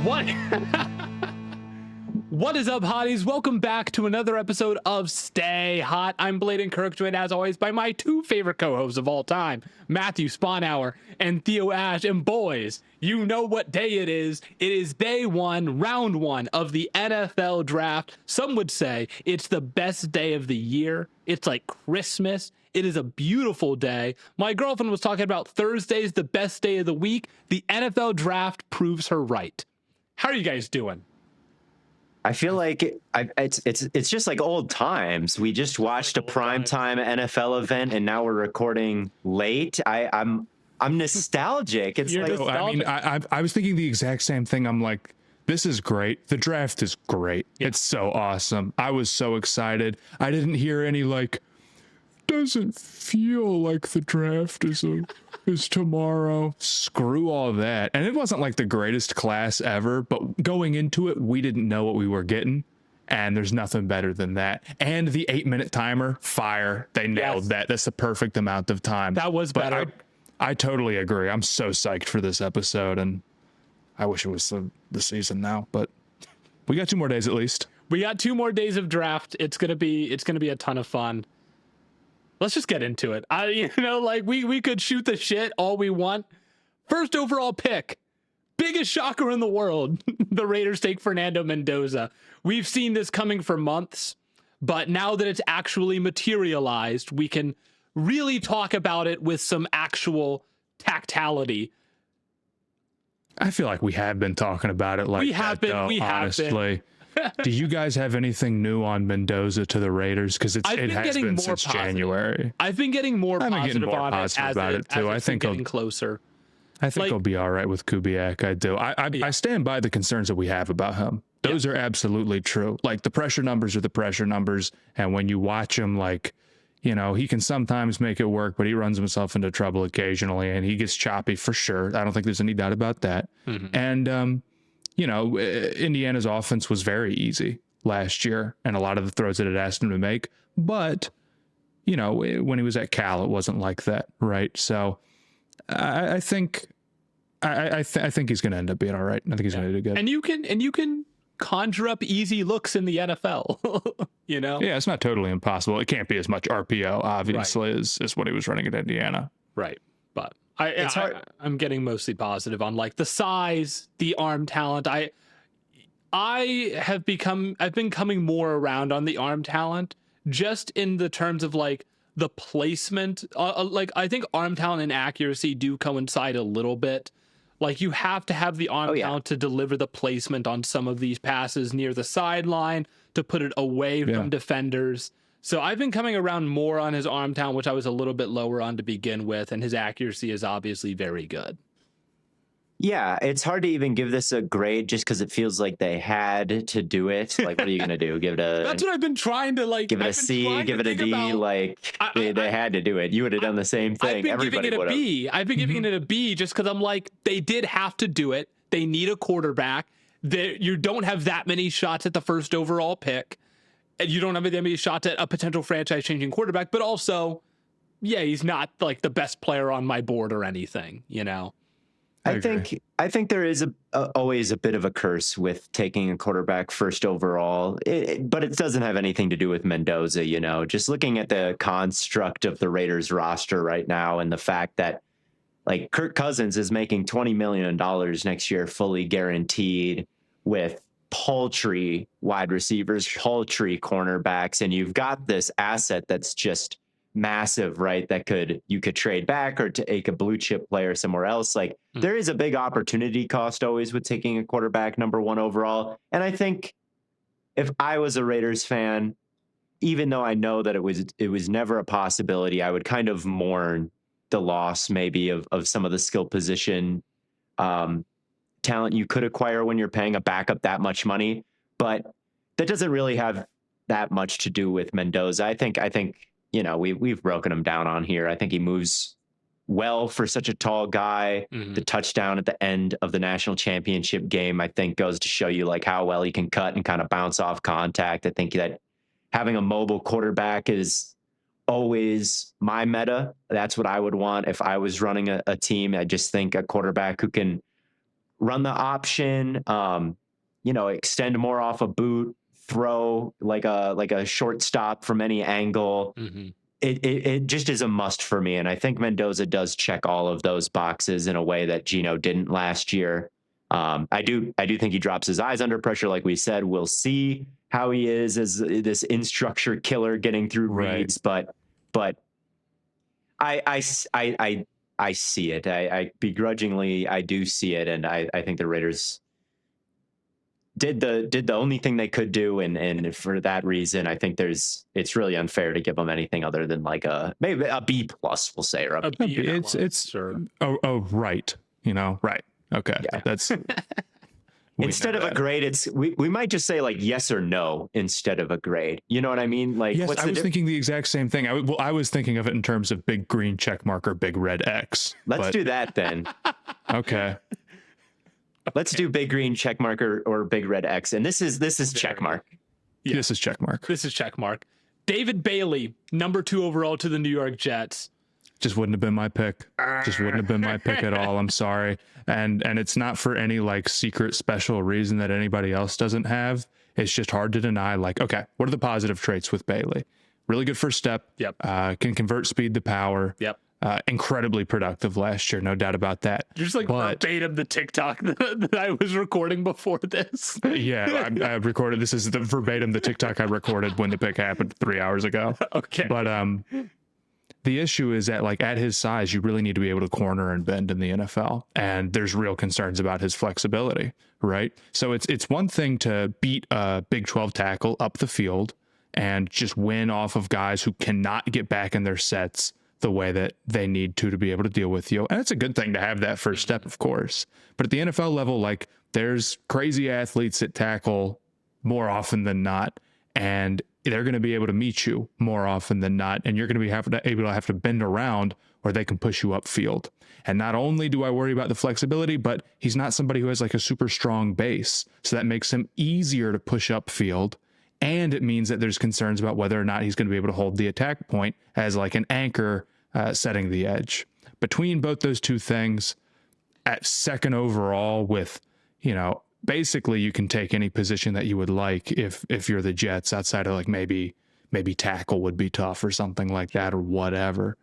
What? What is up, hotties? Welcome back to another episode of Stay Hot. I'm Blaiden Kirk, joined as always by my two favorite co-hosts of all time, Matthew Spawnhour and Theo Ash. And boys, you know what day it is. It is day one, round one of the NFL draft. Some would say it's the best day of the year. It's like Christmas. It is a beautiful day. My girlfriend was talking about Thursday's the best day of the week. The NFL draft proves her right. How are you guys doing? I feel like it's just like old times. We just watched a primetime NFL event, and now we're recording late. I'm nostalgic. It's You're like nostalgic. I mean, I was thinking the exact same thing. I'm like, this is great. The draft is great. Yeah. It's so awesome. I was so excited. I didn't hear any like, doesn't feel like the draft is tomorrow. Screw all that. And it wasn't like the greatest class ever, but going into it, we didn't know what we were getting. And there's nothing better than that. And the 8-minute timer, fire. They nailed that. That's the perfect amount of time. That was better. I totally agree. I'm so psyched for this episode, and I wish it was the season now, but we got 2 more days at least. We got 2 more days of draft. It's gonna be a ton of fun. Let's just get into it. We could shoot the shit all we want. First overall pick, biggest shocker in the world. The Raiders take Fernando Mendoza. We've seen this coming for months, but now that it's actually materialized, we can really talk about it with some actual tactality. I feel like we have been talking about it like we have been. Honestly. Do you guys have anything new on Mendoza to the Raiders? Because it has been since January. I've been getting more positive on it about it too. I think getting closer. I think he'll be all right with Kubiak. I do. I stand by the concerns that we have about him. Those are absolutely true. Like, the pressure numbers are the pressure numbers, and when you watch him, like, you know, he can sometimes make it work, but he runs himself into trouble occasionally, and he gets choppy for sure. I don't think there's any doubt about that. Mm-hmm. And you know, Indiana's offense was very easy last year, and a lot of the throws that it asked him to make. But, you know, when he was at Cal, it wasn't like that, right? So I think he's going to end up being all right. I think he's going to do good. And you can conjure up easy looks in the NFL, you know? Yeah, it's not totally impossible. It can't be as much RPO, obviously, as what he was running at Indiana. Right, but I'm getting mostly positive on like the size, the arm talent. I've been coming more around on the arm talent, just in the terms of like the placement. Like, I think arm talent and accuracy do coincide a little bit. Like, you have to have the arm talent to deliver the placement on some of these passes near the sideline, to put it away from defenders. So I've been coming around more on his arm talent, which I was a little bit lower on to begin with, and his accuracy is obviously very good. Yeah, it's hard to even give this a grade just because it feels like they had to do it. Like, what are you going to do? Give it a... That's what I've been trying to, like... Give it a C, give it a D, they had to do it. You would have done the same thing. Everybody would have. I've been giving it a B just because I'm like, they did have to do it. They need a quarterback. You don't have that many shots at the first overall pick. And you don't have that many shots at a potential franchise-changing quarterback, but also, he's not like the best player on my board or anything, you know? I think there is always a bit of a curse with taking a quarterback first overall, but it doesn't have anything to do with Mendoza, you know? Just looking at the construct of the Raiders roster right now, and the fact that, like, Kirk Cousins is making $20 million next year, fully guaranteed, with paltry wide receivers, paltry cornerbacks, and you've got this asset that's just massive, right? That you could trade back or take a blue chip player somewhere else. Like, there is a big opportunity cost always with taking a quarterback number 1 overall. And I think if I was a Raiders fan, even though I know that it was never a possibility, I would kind of mourn the loss maybe of some of the skill position talent you could acquire when you're paying a backup that much money. But that doesn't really have that much to do with Mendoza. I think you know, we've broken him down on here. I think he moves well for such a tall guy. Mm-hmm. The touchdown at the end of the national championship game, I think, goes to show you like how well he can cut and kind of bounce off contact. I think that having a mobile quarterback is always my meta. That's what I would want if I was running a team. I just think a quarterback who can run the option, extend more off a boot, throw like a shortstop from any angle. Mm-hmm. It just is a must for me. And I think Mendoza does check all of those boxes in a way that Gino didn't last year. I do think he drops his eyes under pressure. Like we said, we'll see how he is as this in structure killer getting through reads, but I see it. I begrudgingly, I do see it. And I think the Raiders did the only thing they could do, and for that reason, I think it's really unfair to give them anything other than like maybe a B plus, we'll say, or A B It's plus, sure. right. Right. Okay. Yeah. That's instead of a grade, we might just say like yes or no instead of a grade. You know what I mean? Like, yes, I was thinking the exact same thing. I was thinking of it in terms of big green check mark or big red X. Let's do that then. Okay. Let's do big green check mark or big red X. And this is check mark. Yeah. This is check mark. This is check mark. David Bailey, number 2 overall to the New York Jets. Just wouldn't have been my pick. Just wouldn't have been my pick at all. I'm sorry. And it's not for any like secret special reason that anybody else doesn't have. It's just hard to deny. Like, okay, what are the positive traits with Bailey? Really good first step. Yep. Can convert speed to power. Yep. Incredibly productive last year, no doubt about that. You're just like verbatim the TikTok that I was recording before this. Yeah, I recorded. This is the verbatim the TikTok I recorded when the pick happened 3 hours ago. Okay. But the issue is that like at his size, you really need to be able to corner and bend in the NFL. And there's real concerns about his flexibility, right? So it's one thing to beat a Big 12 tackle up the field and just win off of guys who cannot get back in their sets the way that they need to be able to deal with you. And it's a good thing to have that first step, of course. But at the NFL level, like there's crazy athletes at tackle more often than not. And they're going to be able to meet you more often than not. And you're going to be able to have to bend around or they can push you upfield. And not only do I worry about the flexibility, but he's not somebody who has like a super strong base. So that makes him easier to push upfield. And it means that there's concerns about whether or not he's going to be able to hold the attack point as like an anchor setting the edge. Between both those two things, at second overall with, basically you can take any position that you would like if you're the Jets, outside of like maybe tackle would be tough or something like that or whatever.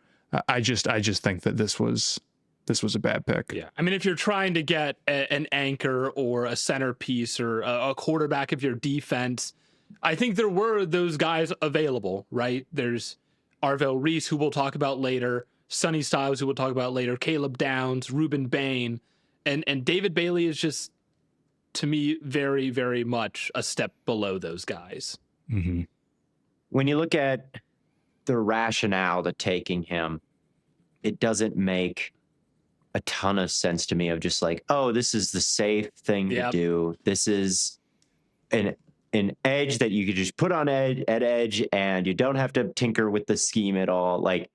I just think that this was a bad pick. Yeah. I mean, if you're trying to get an anchor or a centerpiece or a quarterback of your defense, I think there were those guys available, right? There's Arvell Reese, who we'll talk about later, Sonny Styles, who we'll talk about later, Caleb Downs, Reuben Bain, and David Bailey is just, to me, very, very much a step below those guys. Mm-hmm. When you look at the rationale to taking him, it doesn't make a ton of sense to me of just like, oh, this is the safe thing to do. This is an edge that you could just put on at edge and you don't have to tinker with the scheme at all. Like,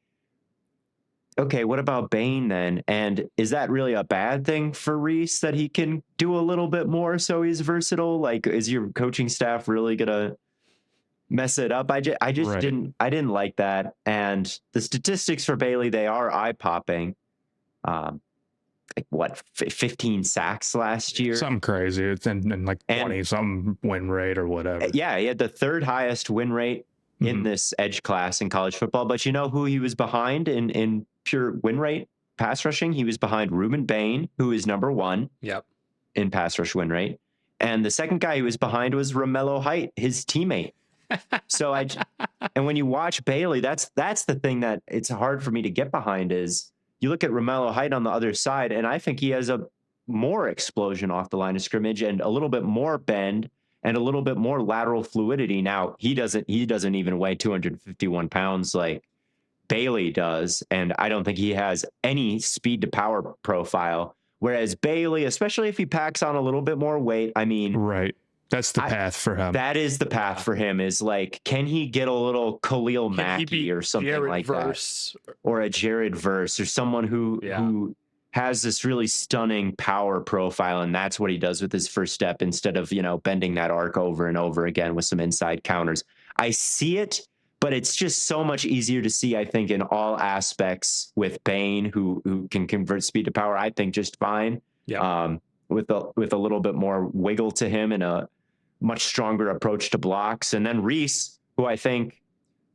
okay, what about Bain then? And is that really a bad thing for Reese that he can do a little bit more so he's versatile? Like, is your coaching staff really gonna mess it up? I just Right. didn't like that. And the statistics for Bailey, they are eye popping. Like what, 15 sacks last year? Something crazy. It's in like 20 something win rate or whatever. Yeah, he had the 3rd highest win rate in this edge class in college football. But you know who he was behind in pure win rate pass rushing? He was behind Reuben Bain, who is number 1 in pass rush win rate. And the second guy he was behind was Romello Height, his teammate. So and when you watch Bailey, that's the thing that it's hard for me to get behind is you look at Romello Height on the other side, and I think he has a more explosion off the line of scrimmage and a little bit more bend and a little bit more lateral fluidity. Now he doesn't even weigh 251 pounds like Bailey does. And I don't think he has any speed to power profile. Whereas Bailey, especially if he packs on a little bit more weight, I mean, right. That's the path for him. That is the path for him is like, can he get a little Khalil Mackey or something Jared like Verse? that? Or a Jared Verse or someone who has this really stunning power profile. And that's what he does with his first step instead of, bending that arc over and over again with some inside counters. I see it, but it's just so much easier to see, I think, in all aspects with Bain, who can convert speed to power, I think just fine. Yeah. with a little bit more wiggle to him and a much stronger approach to blocks. And then Reese, who I think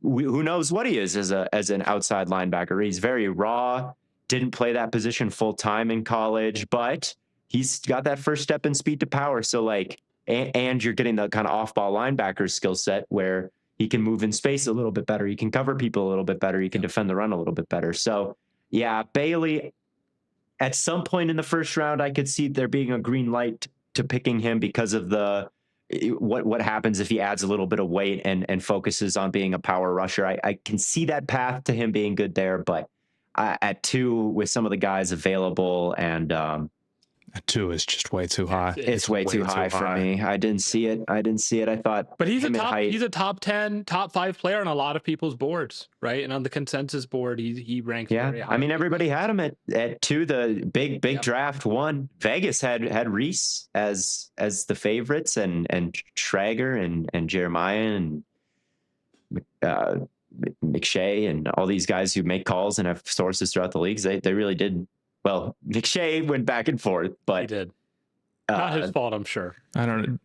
who knows what he is as an outside linebacker. He's very raw, didn't play that position full time in college, but he's got that first step in speed to power. So like, and you're getting the kind of off ball linebacker skill set where he can move in space a little bit better. He can cover people a little bit better. He can defend the run a little bit better. So yeah, Bailey, at some point in the first round, I could see there being a green light to picking him because of what happens if he adds a little bit of weight and focuses on being a power rusher. I can see that path to him being good there, but at 2 with some of the guys available and 2 is just way too high. It's way too high for me. I didn't see it. I thought, but he's a top 10, top 5 player on a lot of people's boards, right? And on the consensus board, he ranks very high. I mean, everybody had him at 2. The big draft 1. Vegas had Reese as the favorites, and Schrager and Jeremiah and McShay and all these guys who make calls and have sources throughout the leagues. They really did. Well, McShay went back and forth, but he did. Not his fault, I'm sure. I don't know.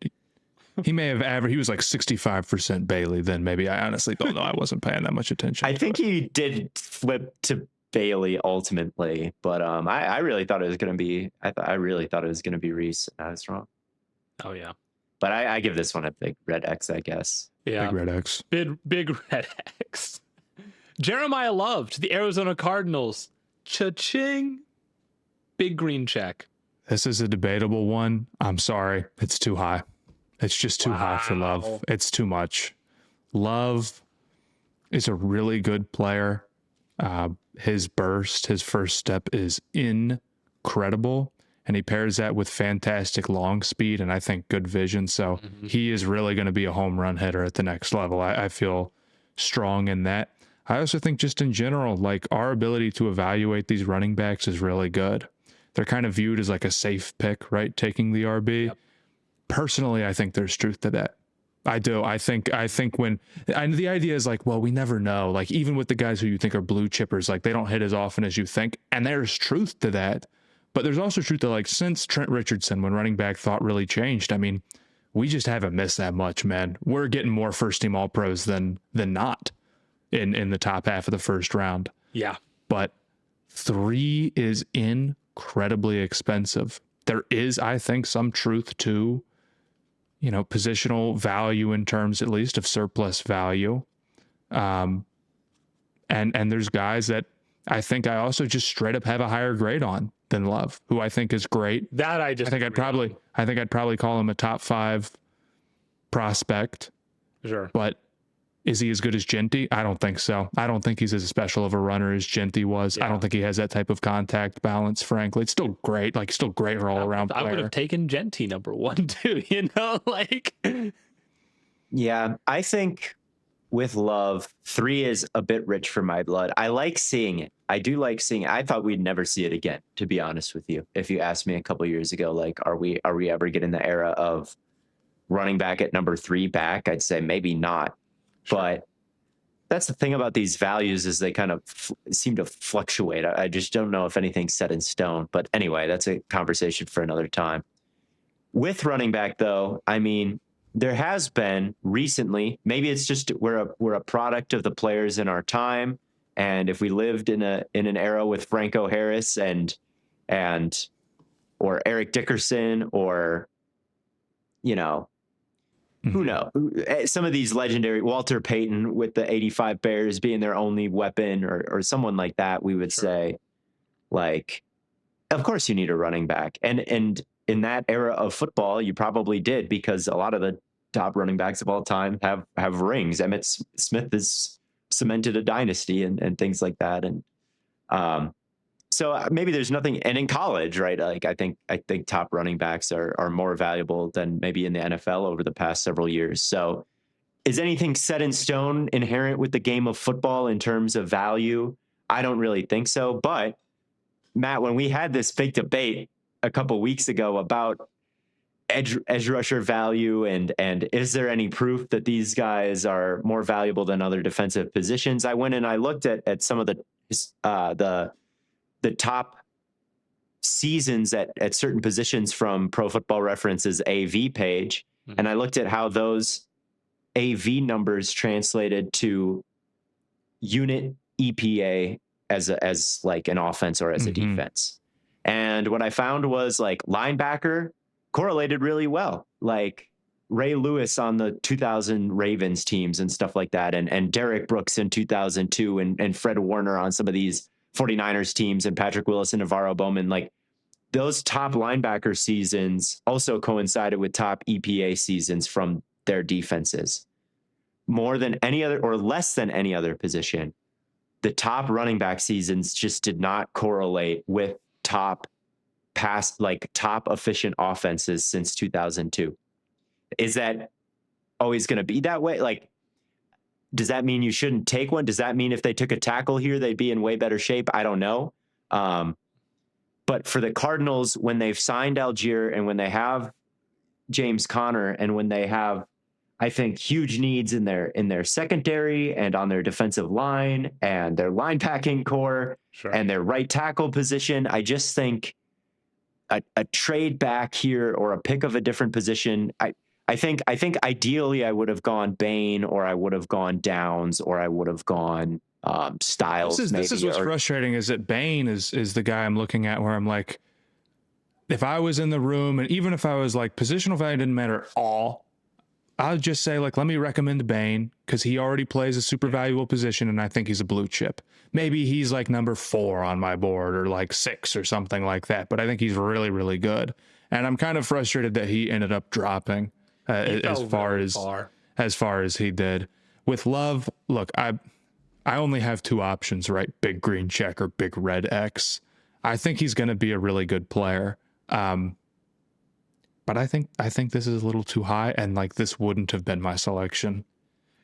He may have averaged. He was like 65% Bailey. Then maybe I honestly don't know. I wasn't paying that much attention. I think he did flip to Bailey ultimately, but I really thought it was going to be. I really thought it was going to be Reese. I was wrong. Oh yeah, but I give this one a big red X, I guess. Yeah, big red X. Big red X. Jeremiah Love to the Arizona Cardinals. Cha-ching. Big green check. This is a debatable one. I'm sorry. It's too high. It's just too high for Love. It's too much. Love is a really good player. His burst, his first step is incredible. And he pairs that with fantastic long speed and I think good vision. So he is really going to be a home run hitter at the next level. I feel strong in that. I also think just in general, like our ability to evaluate these running backs is really good. They're kind of viewed as like a safe pick, right? Taking the RB. Yep. Personally, I think there's truth to that. I do. I think when the idea is like, well, we never know. Like even with the guys who you think are blue chippers, like they don't hit as often as you think. And there's truth to that. But there's also truth to like since Trent Richardson, when running back thought really changed, I mean, we just haven't missed that much, man. We're getting more first team all pros than not in the top half of the first round. Yeah. But 3 is incredibly expensive. There is, I think, some truth to, positional value in terms at least of surplus value. And there's guys that I think I also just straight up have a higher grade on than Love, who I think is great. I think I'd probably call him a top 5 prospect. Sure. But is he as good as Genty? I don't think so. I don't think he's as special of a runner as Genty was. Yeah. I don't think he has that type of contact balance, frankly. It's still great. Like, still great all-around player. I would have taken Genty number 1, too, like... Yeah, I think with Love, 3 is a bit rich for my blood. I like seeing it. I do like seeing it. I thought we'd never see it again, to be honest with you. If you asked me a couple years ago, like, are we ever getting the era of running back at number 3 back? I'd say maybe not. Sure. But that's the thing about these values is they kind of seem to fluctuate. I just don't know if anything's set in stone. But anyway, that's a conversation for another time. With running back, though, I mean, there has been recently, maybe it's just we're a product of the players in our time. And if we lived in an era with Franco Harris and or Eric Dickerson or, who knows? Some of these legendary, Walter Payton with the 85 Bears being their only weapon or someone like that, we would say, like, of course you need a running back. And in that era of football, you probably did because a lot of the top running backs of all time have rings. Emmitt Smith has cemented a dynasty and things like that. And so maybe there's nothing. And in college, right? Like I think top running backs are more valuable than maybe in the NFL over the past several years. So is anything set in stone inherent with the game of football in terms of value? I don't really think so. But Matt, when we had this big debate a couple of weeks ago about edge rusher value and is there any proof that these guys are more valuable than other defensive positions, I went and I looked at some of the top seasons at certain positions from Pro Football Reference's AV page, and I looked at how those AV numbers translated to unit EPA as like an offense or as a defense. And what I found was like linebacker correlated really well. Like Ray Lewis on the 2000 Ravens teams and stuff like that, and Derek Brooks in 2002, and Fred Warner on some of these 49ers teams, and Patrick Willis and Navarro Bowman. Like those top linebacker seasons also coincided with top EPA seasons from their defenses. More than any other, or less than any other position, the top running back seasons just did not correlate with top efficient offenses since 2002. Is that always going to be that way? Like, does that mean you shouldn't take one? Does that mean if they took a tackle here, they'd be in way better shape? I don't know. But for the Cardinals, when they've signed Algier and when they have James Conner and when they have, I think, huge needs in their secondary and on their defensive line and their linebacking core and their right tackle position, I just think a trade back here or a pick of a different position. I think ideally I would have gone Bain, or I would have gone Downs, or I would have gone Styles. This is what's frustrating, is that Bain is the guy I'm looking at where I'm like, if I was in the room, and even if I was like, positional value didn't matter at all, I would just say, like, let me recommend Bain because he already plays a super valuable position and I think he's a blue chip. Maybe he's like number 4 on my board or like 6 or something like that, but I think he's really, really good. And I'm kind of frustrated that he ended up dropping as far as he did. With Love, look, I only have 2 options, right? Big green check or big red X. I think he's going to be a really good player. But I think this is a little too high, and like this wouldn't have been my selection.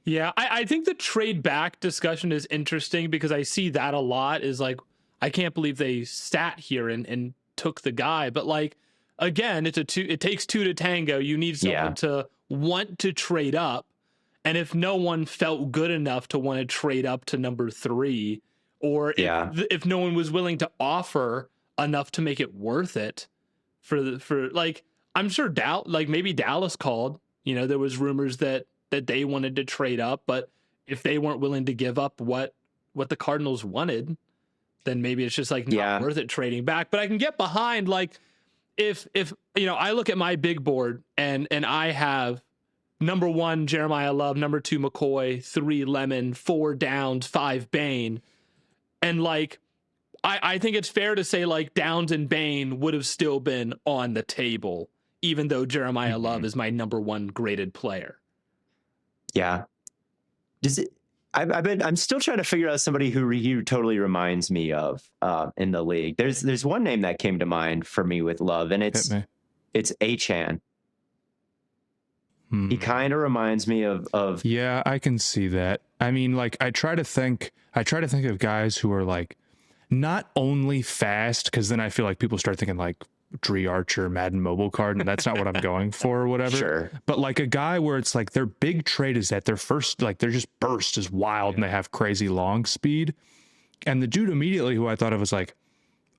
Yeah, I think the trade back discussion is interesting because I see that a lot, is like, I can't believe they sat here and took the guy. But like, again, it takes 2 to tango. You need someone to want to trade up. And if no one felt good enough to want to trade up to number 3, or if no one was willing to offer enough to make it worth it for like, I'm sure maybe Dallas called, there was rumors that they wanted to trade up, but if they weren't willing to give up what the Cardinals wanted, then maybe it's just like not worth it trading back. But I can get behind, like, if I look at my big board and I have number 1 Jeremiah Love, number 2 McCoy, 3 Lemon, 4 Downs, 5 Bain, and like, I think it's fair to say like Downs and Bain would have still been on the table, even though Jeremiah Love is my number 1 graded player. Yeah. Does it? I'm still trying to figure out somebody who he totally reminds me of in the league. There's one name that came to mind for me with Love, and it's Achan. He kind of reminds me of. Yeah, I can see that. I mean, like, I try to think of guys who are like not only fast, because then I feel like people start thinking like Dree Archer, Madden mobile card, and that's not what I'm going for or whatever. Sure. But like a guy where it's like their big trait is that their first, like, their just burst is wild and they have crazy long speed. And the dude immediately who I thought of was like,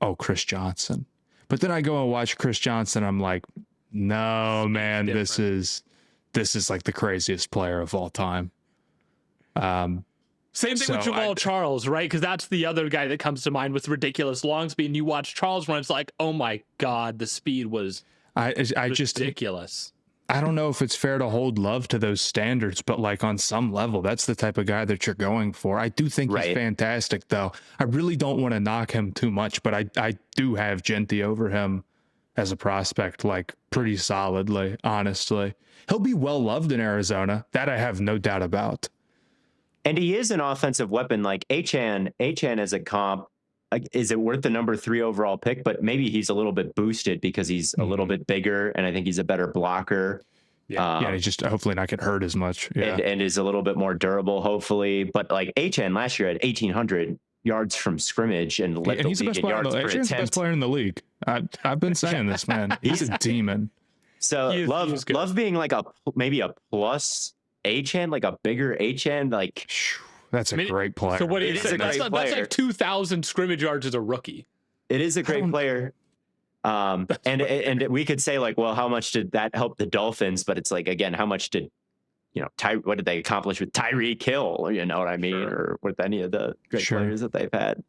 oh, Chris Johnson. But then I go and watch Chris Johnson. I'm like, no, man, this is like the craziest player of all time. Same thing with Jamal Charles, right? Because that's the other guy that comes to mind with ridiculous long speed. And you watch Charles run, it's like, oh my God, the speed was ridiculous. I don't know if it's fair to hold Love to those standards, but like on some level, that's the type of guy that you're going for. I do think he's fantastic, though. I really don't want to knock him too much, but I do have Genty over him as a prospect, like pretty solidly, honestly. He'll be well loved in Arizona. That I have no doubt about. And he is an offensive weapon. Like Achan as a comp, like, is it worth the number 3 overall pick? But maybe he's a little bit boosted because he's a little bit bigger, and I think he's a better blocker. Yeah, he's just hopefully not get hurt as much. Yeah. And is a little bit more durable, hopefully. But like Achan last year had 1,800 yards from scrimmage and led the league in yards per attempt. He's the best player in the league. I've been saying this, man. He's a demon. So Love being like maybe a plus Achan, like a bigger Achan, like that's a great player. So what is it? That's like 2,000 scrimmage yards as a rookie. It is a great player. And we could say like, well, how much did that help the Dolphins? But it's like, again, how much did, what did they accomplish with Tyreek Hill? You know what I mean? Sure. Or with any of the great players that they've had.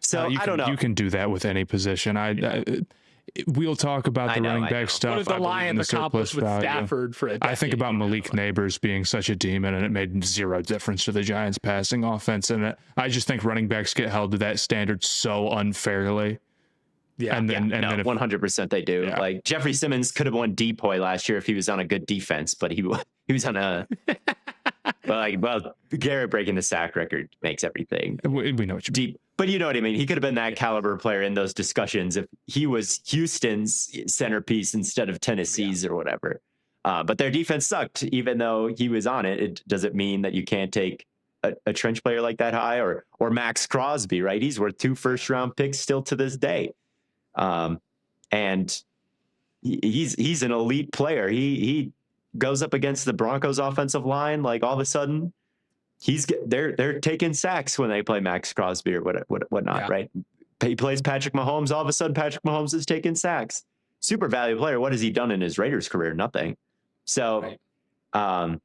So I don't know. You can do that with any position. We'll talk about the running back stuff. What did the Lions accomplish with Stafford for a decade? I think about Malik Neighbors being such a demon, and it made zero difference to the Giants' passing offense. And I just think running backs get held to that standard so unfairly. Yeah, and then 100% they do. Yeah. Like Jeffrey Simmons could have won DPOY last year if he was on a good defense, but he was on a. well, Garrett breaking the sack record makes everything. We know what you mean. But you know what I mean. He could have been that caliber player in those discussions if he was Houston's centerpiece instead of Tennessee's or whatever. But their defense sucked, even though he was on it. Does it mean that you can't take a trench player like that high, or Max Crosby? Right, he's worth 2 first-round picks still to this day. And he's an elite player. He goes up against the Broncos offensive line. Like all of a sudden they're taking sacks when they play Max Crosby or whatnot. Right. He plays Patrick Mahomes. All of a sudden Patrick Mahomes is taking sacks. Super valuable player. What has he done in his Raiders career? Nothing. So, I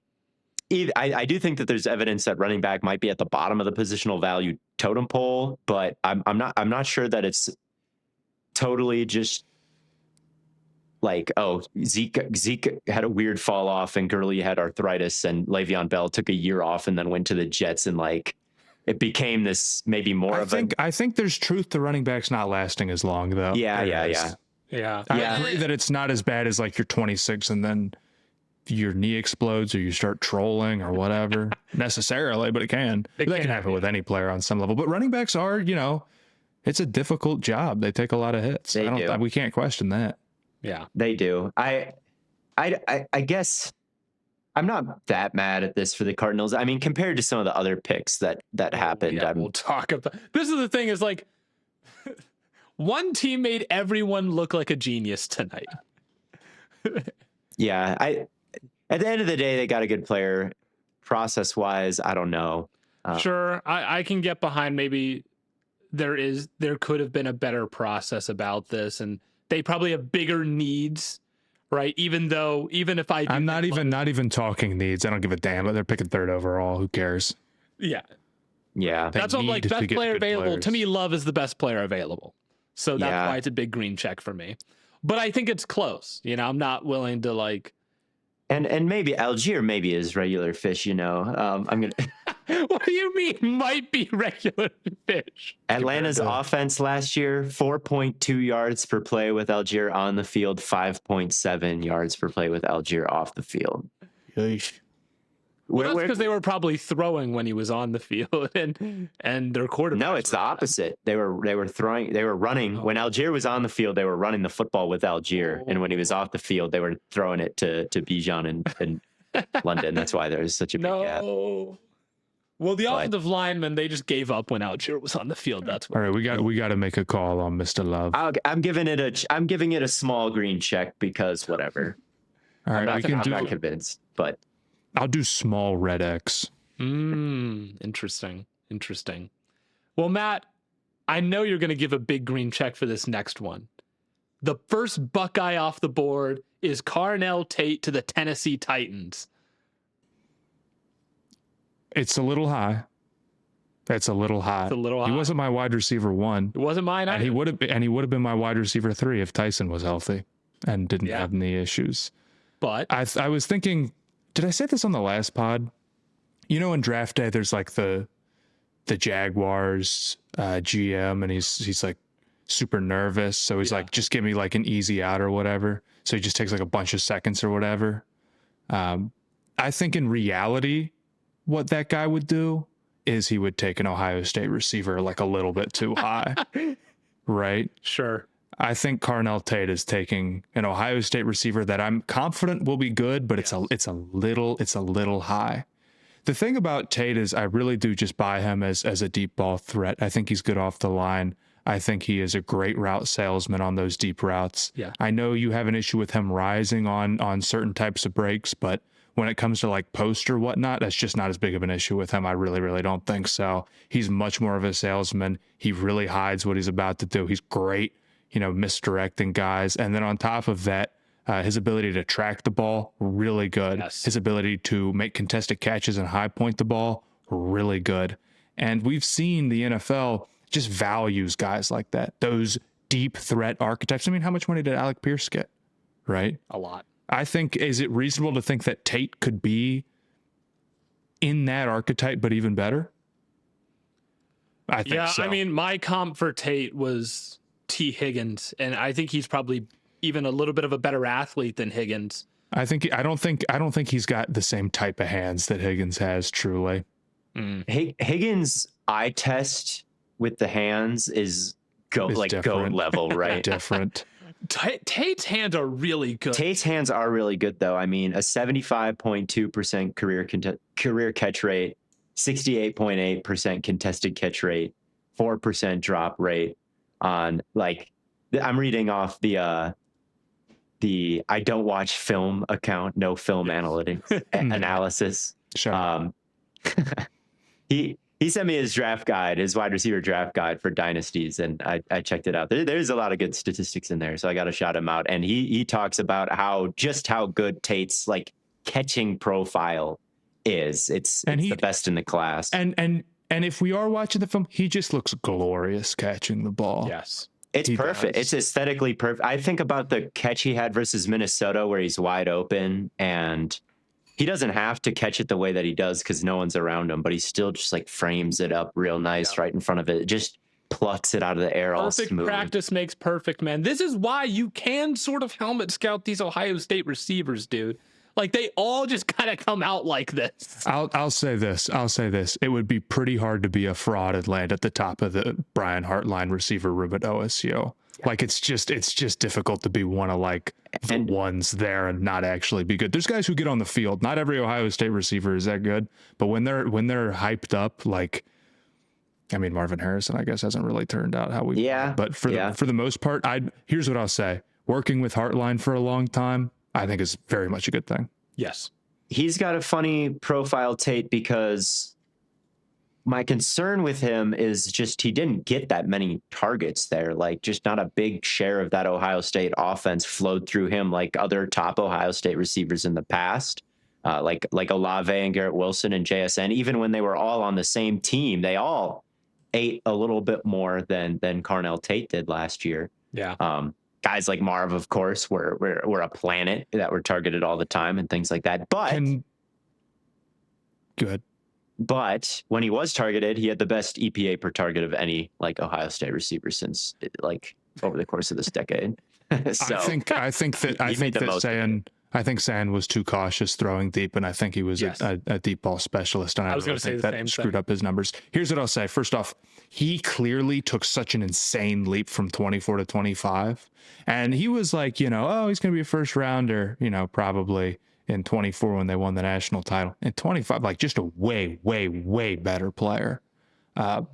do think that there's evidence that running back might be at the bottom of the positional value totem pole, but I'm not sure that it's totally just like, oh, Zeke had a weird fall off and Gurley had arthritis and Le'Veon Bell took a year off and then went to the Jets, and like it became this maybe more I think there's truth to running backs not lasting as long though. Yeah. I agree that it's not as bad as like you're 26 and then your knee explodes or you start trolling or whatever necessarily, but it can. That can happen with any player on some level. But running backs are, it's a difficult job. They take a lot of hits. We can't question that. Yeah, they do. I guess I'm not that mad at this for the Cardinals. I mean, compared to some of the other picks that happened. Yeah, we'll talk about. This is the thing is like one team made everyone look like a genius tonight. Yeah, at the end of the day, they got a good player. Process wise, I don't know. Sure, I can get behind maybe there could have been a better process about this, and they probably have bigger needs, right? Even if I'm not even talking needs. I don't give a damn. They're picking 3rd overall. Who cares? Yeah. That's what I'm like. Best player available. Players. To me, Love is the best player available. So that's why it's a big green check for me. But I think it's close. I'm not willing to like. And maybe Algier maybe is regular fish. I'm gonna. What do you mean might be regular fish? Atlanta's offense last year, 4.2 yards per play with Algier on the field, 5.7 yards per play with Algier off the field. Well, that's because they were probably throwing when he was on the field, and their quarterback. No, it's the opposite. They were running when Algier was on the field. They were running the football with Algier, and when he was off the field, they were throwing it to Bijan and London. That's why there's such a big gap. Well, the offensive linemen, they just gave up when Algier was on the field. That's what. All right. We got to make a call on Mr. Love. I'm giving it a small green check because whatever. All right, I'm not convinced, but I'll do small red X. Interesting. Well, Matt, I know you're going to give a big green check for this next one. The first Buckeye off the board is Carnell Tate to the Tennessee Titans. It's a little high. That's a little high. He wasn't my wide receiver 1. It wasn't mine either. And he would have been my wide receiver 3 if Tyson was healthy and didn't have any issues. But I was thinking, did I say this on the last pod? In draft day, there's like the Jaguars GM, and he's like super nervous. So he's like, just give me like an easy out or whatever. So he just takes like a bunch of seconds or whatever. I think in reality, what that guy would do is he would take an Ohio State receiver like a little bit too high, right? Sure. I think Carnell Tate is taking an Ohio State receiver that I'm confident will be good, but it's a little high. The thing about Tate is I really do just buy him as a deep ball threat. I think he's good off the line. I think he is a great route salesman on those deep routes. Yeah. I know you have an issue with him rising on certain types of breaks, but when it comes to like post or whatnot, that's just not as big of an issue with him. I really, really don't think so. He's much more of a salesman. He really hides what he's about to do. He's great misdirecting guys. And then on top of that, his ability to track the ball, really good. Yes. His ability to make contested catches and high point the ball, really good. And we've seen the NFL just values guys like that, those deep threat archetypes. I mean, how much money did Alec Pierce get? Right? A lot. I think, is it reasonable to think that Tate could be in that archetype, but even better? I think so. I mean, my comp for Tate was T. Higgins, and I think he's probably even a little bit of a better athlete than Higgins. I don't think he's got the same type of hands that Higgins has, truly. Higgins' eye test with the hands is goat level, right? Different. Tate's hands are really good. Tate's hands are really good, though. I mean, a 75.2% career catch rate, 68.8% contested catch rate, 4% drop rate on, like, I'm reading off the I don't watch film account, no film analytics analysis. Sure. He sent me his draft guide, his wide receiver draft guide for dynasties, and I checked it out. There's a lot of good statistics in there, so I got to shout him out. And he talks about how good Tate's like catching profile is. It's the best in the class. And if we are watching the film, he just looks glorious catching the ball. Yes. It's perfect. It's aesthetically perfect. I think about the catch he had versus Minnesota where he's wide open and he doesn't have to catch it the way that he does because no one's around him, but he still just like frames it up real nice right in front of it. Just plucks it out of the air all smooth. Perfect practice makes perfect, man. This is why you can sort of helmet scout these Ohio State receivers, dude. Like they all just kind of come out like this. I'll say this. It would be pretty hard to be a fraud and land at the top of the Brian Hartline receiver room at OSU. Yeah. Like it's just difficult to be one of like the ones there and not actually be good. There's guys who get on the field. Not every Ohio State receiver is that good, but when they're hyped up, like I mean Marvin Harrison, I guess hasn't really turned out how we. Yeah. But for the most part, here's what I'll say. Working with Hartline for a long time, I think is very much a good thing. Yes. He's got a funny profile, Tate, because my concern with him is just he didn't get that many targets there. Like just not a big share of that Ohio State offense flowed through him like other top Ohio State receivers in the past. Like Olave and Garrett Wilson and JSN, even when they were all on the same team, they all ate a little bit more than Carnell Tate did last year. Yeah. Guys like Marv, of course, were a planet that were targeted all the time and things like that. But good. But when he was targeted, he had the best EPA per target of any like Ohio State receiver since like over the course of this decade. So I think Sand was too cautious throwing deep, and I think he was a deep ball specialist. And I was going to say that screwed up his numbers. Here's what I'll say. First off, he clearly took such an insane leap from 24 to 25. And he was like, he's going to be a first rounder, probably in 24 when they won the national title. In 25, like just a way, way, way better player. But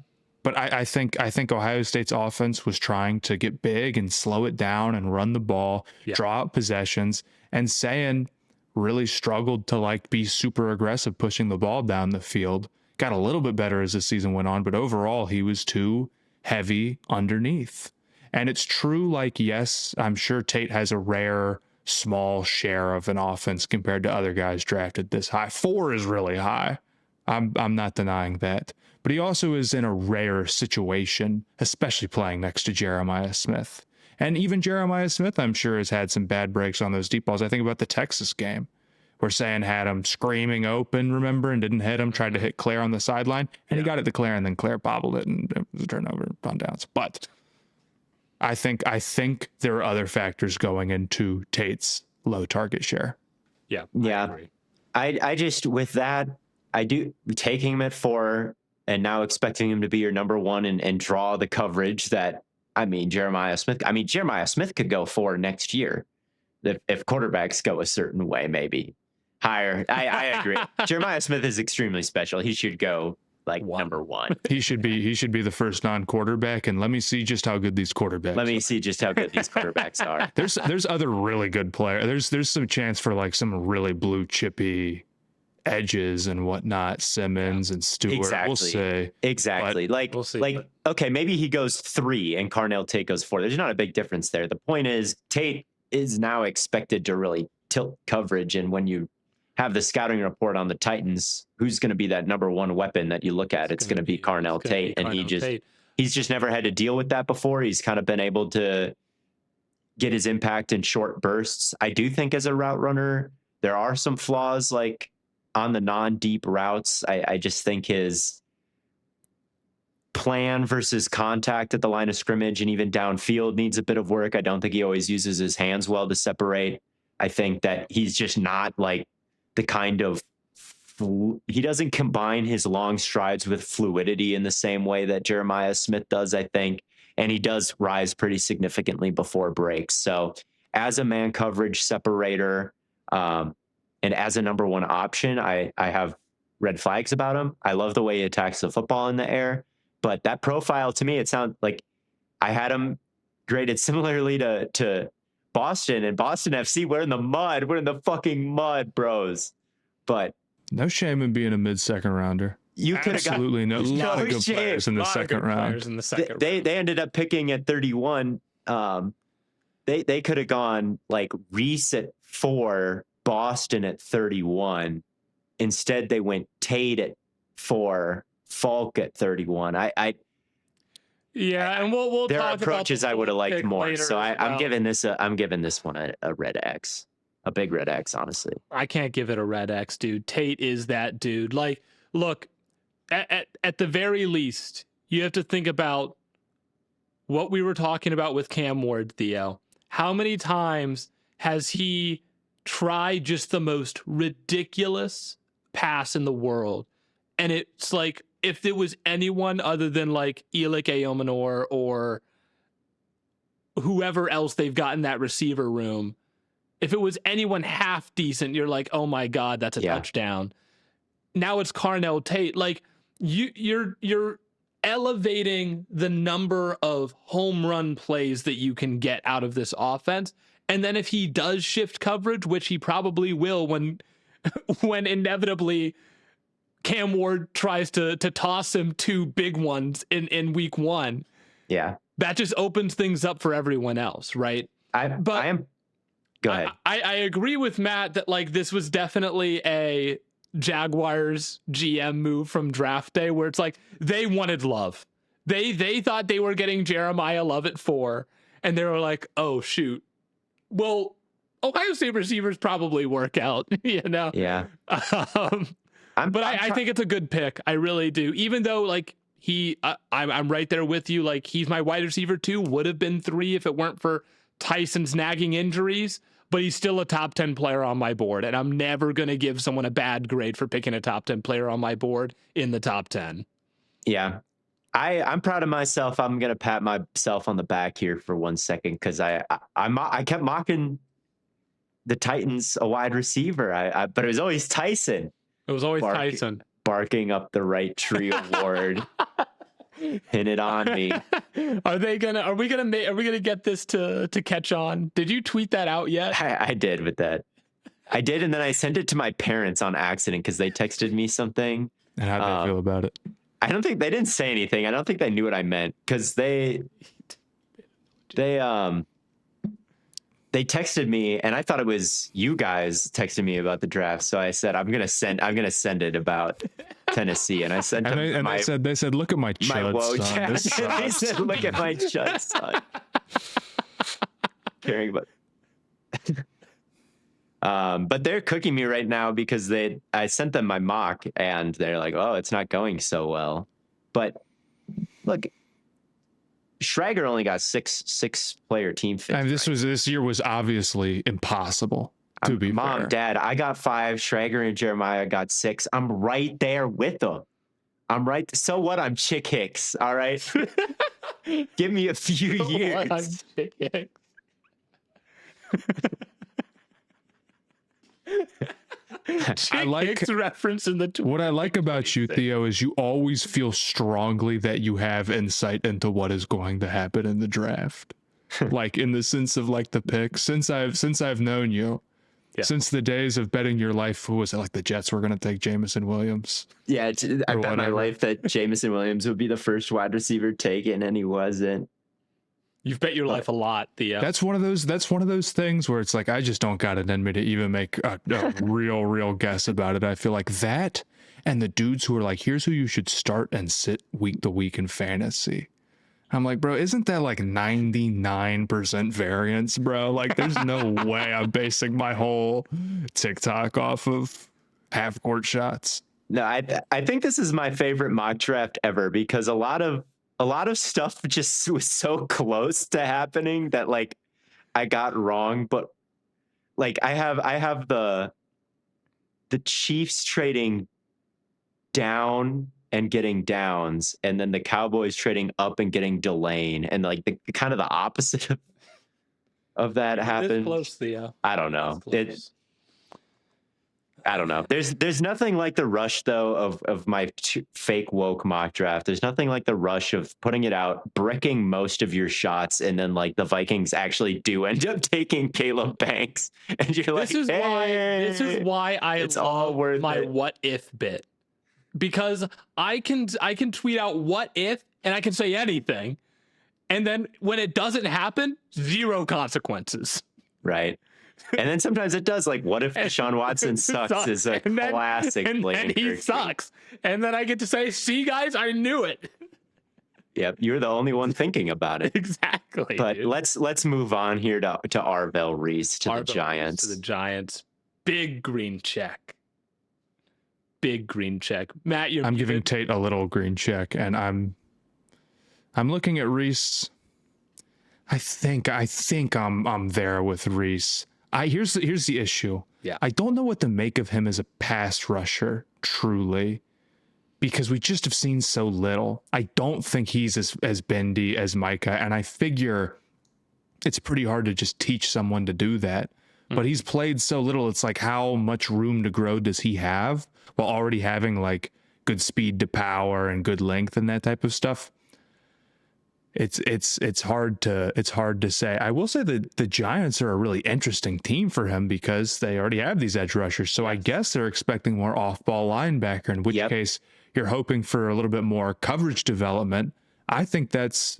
I think Ohio State's offense was trying to get big and slow it down and run the ball, draw out possessions, and Sayan really struggled to like be super aggressive pushing the ball down the field. Got a little bit better as the season went on, but overall he was too heavy underneath. And it's true, like, yes, I'm sure Tate has a rare small share of an offense compared to other guys drafted this high. 4 is really high. I'm not denying that. But he also is in a rare situation, especially playing next to Jeremiah Smith. And even Jeremiah Smith, I'm sure, has had some bad breaks on those deep balls. I think about the Texas game where Sayan had him screaming open, remember, and didn't hit him, tried to hit Claire on the sideline, and he got it to Claire, and then Claire bobbled it, and it was a turnover on downs. But I think there are other factors going into Tate's low target share. Yeah. I just, with that, I do taking him at 4 and now expecting him to be your number 1 and draw the coverage that, Jeremiah Smith could go 4 next year if quarterbacks go a certain way, maybe higher. I agree. Jeremiah Smith is extremely special. He should go like number 1. He should be the first non-quarterback, and let me see just how good these quarterbacks are. There's other really good players. There's some chance for like some really blue chippy edges and whatnot, Simmons and Stewart. Exactly. We'll see. Exactly. we'll see, like okay, maybe he goes 3 and Carnell Tate goes 4. There's not a big difference there. The point is Tate is now expected to really tilt coverage, and when you have the scouting report on the Titans, who's going to be that number one weapon that you look at? It's going to be Carnell Tate, and he's just never had to deal with that before. He's kind of been able to get his impact in short bursts. I do think as a route runner, there are some flaws like on the non-deep routes. I just think his plan versus contact at the line of scrimmage and even downfield needs a bit of work. I don't think he always uses his hands well to separate. I think that he's just not like the kind of he doesn't combine his long strides with fluidity in the same way that Jeremiah Smith does, I think. And he does rise pretty significantly before breaks. So as a man coverage separator, and as a number one option, I have red flags about him. I love the way he attacks the football in the air, but that profile to me, it sounds like I had him graded similarly to Boston and Boston FC. We're in the mud. We're in the fucking mud, bros. But no shame in being a mid-second rounder. You could have absolutely no good players in the second round. They ended up picking at 31. They could have gone like Reese at 4, Boston at 31. Instead, they went Tate at 4, Falk at 31. And we'll there talk are approaches I would have liked more. So I'm giving this one a red X, a big red X. Honestly, I can't give it a red X, dude. Tate is that dude. Like, look, at the very least, you have to think about what we were talking about with Cam Ward, Theo. How many times has he tried just the most ridiculous pass in the world? And it's like, if it was anyone other than like Elik Eomanor or whoever else they've got in that receiver room, if it was anyone half decent, you're like, oh my God, that's a touchdown. Now it's Carnell Tate. Like, you're elevating the number of home run plays that you can get out of this offense. And then if he does shift coverage, which he probably will when inevitably Cam Ward tries to toss him 2 big ones in week 1. Yeah. That just opens things up for everyone else, right? Go ahead. I agree with Matt that like this was definitely a Jaguars GM move from draft day where it's like they wanted Love. They thought they were getting Jeremiah Love at 4, and they were like, oh shoot. Well, Ohio State receivers probably work out, you know? Yeah. I think it's a good pick. I really do. Even though like I'm right there with you. Like he's my wide receiver 2, would have been 3 if it weren't for Tyson's nagging injuries, but he's still a top 10 player on my board. And I'm never going to give someone a bad grade for picking a top 10 player on my board in the top 10. Yeah. I'm proud of myself. I'm going to pat myself on the back here for 1 second. Cause I kept mocking the Titans, a wide receiver. But it was always Tyson. It was always Tyson barking up the right tree award. Pin it on me. Are we gonna get this to catch on? Did you tweet that out yet? I did with that. I did, and then I sent it to my parents on accident because they texted me something. And how'd they feel about it? I don't think they didn't say anything. I don't think they knew what I meant because they texted me, and I thought it was you guys texting me about the draft. So I said, I'm gonna send it about Tennessee, and I sent them. And they said, look at my chuds, son. They said, look at my chuds, son. Caring about. But they're cooking me right now because I sent them my mock, and they're like, oh, it's not going so well. But look. Schrager only got six player team fits. I mean, this year was obviously impossible. To be Mom, fair. Dad, I got 5. Schrager and Jeremiah got 6. I'm right there with them. I'm right. So what? I'm Chick Hicks. All right. Give me a few years. I'm Chick Hicks. I like reference in the what I like about you, Theo, is you always feel strongly that you have insight into what is going to happen in the draft. Like in the sense of like the picks. Since I've known you, Yeah. Since the days of betting your life, who was it, like the Jets were going to take Jameson Williams? Yeah, I bet my whatever. life that Jameson Williams would be the first wide receiver taken, and he wasn't. You've bet your life a lot, Theo. That's one of those things where it's like, I just don't got it in me to even make a real guess about it. I feel like that, and the dudes who are like, here's who you should start and sit week to week in fantasy. I'm like, bro, isn't that like 99% variance, bro? Like, there's no way I'm basing my whole TikTok off of half court shots. No, I think this is my favorite mock draft ever, because a lot of stuff just was so close to happening that like I got wrong. But like I have the Chiefs trading down and getting Downs, and then the Cowboys trading up and getting Delane, and like the kind of the opposite of that happened. Close, Theo. I don't know. I don't know. There's nothing like the rush though of my fake woke mock draft. There's nothing like the rush of putting it out, bricking most of your shots, and then like the Vikings actually do end up taking Caleb Banks, and you're like, this is why I it's love all worth my it. what if bit, because I can tweet out what if, and I can say anything, and then when it doesn't happen, zero consequences. Right. And then sometimes it does. Like, what if Deshaun Watson sucks? Is a classic. And then he sucks, and then I get to say, "See, guys, I knew it." Yep, you're the only one thinking about it. Exactly. But dude. let's move on here to Arvell Reese the Giants. To the Giants. Big green check. Big green check. Matt, I'm giving Tate a little green check, and I'm looking at Reese. I think I'm there with Reese. Here's the issue. Yeah. I don't know what to make of him as a pass rusher, truly, because we just have seen so little. I don't think he's as bendy as Micah, and I figure it's pretty hard to just teach someone to do that. But he's played so little, it's like, how much room to grow does he have while already having like good speed to power and good length and that type of stuff? It's hard to say. I will say that the Giants are a really interesting team for him because they already have these edge rushers. So I guess they're expecting more off-ball linebacker, in which case you're hoping for a little bit more coverage development. I think that's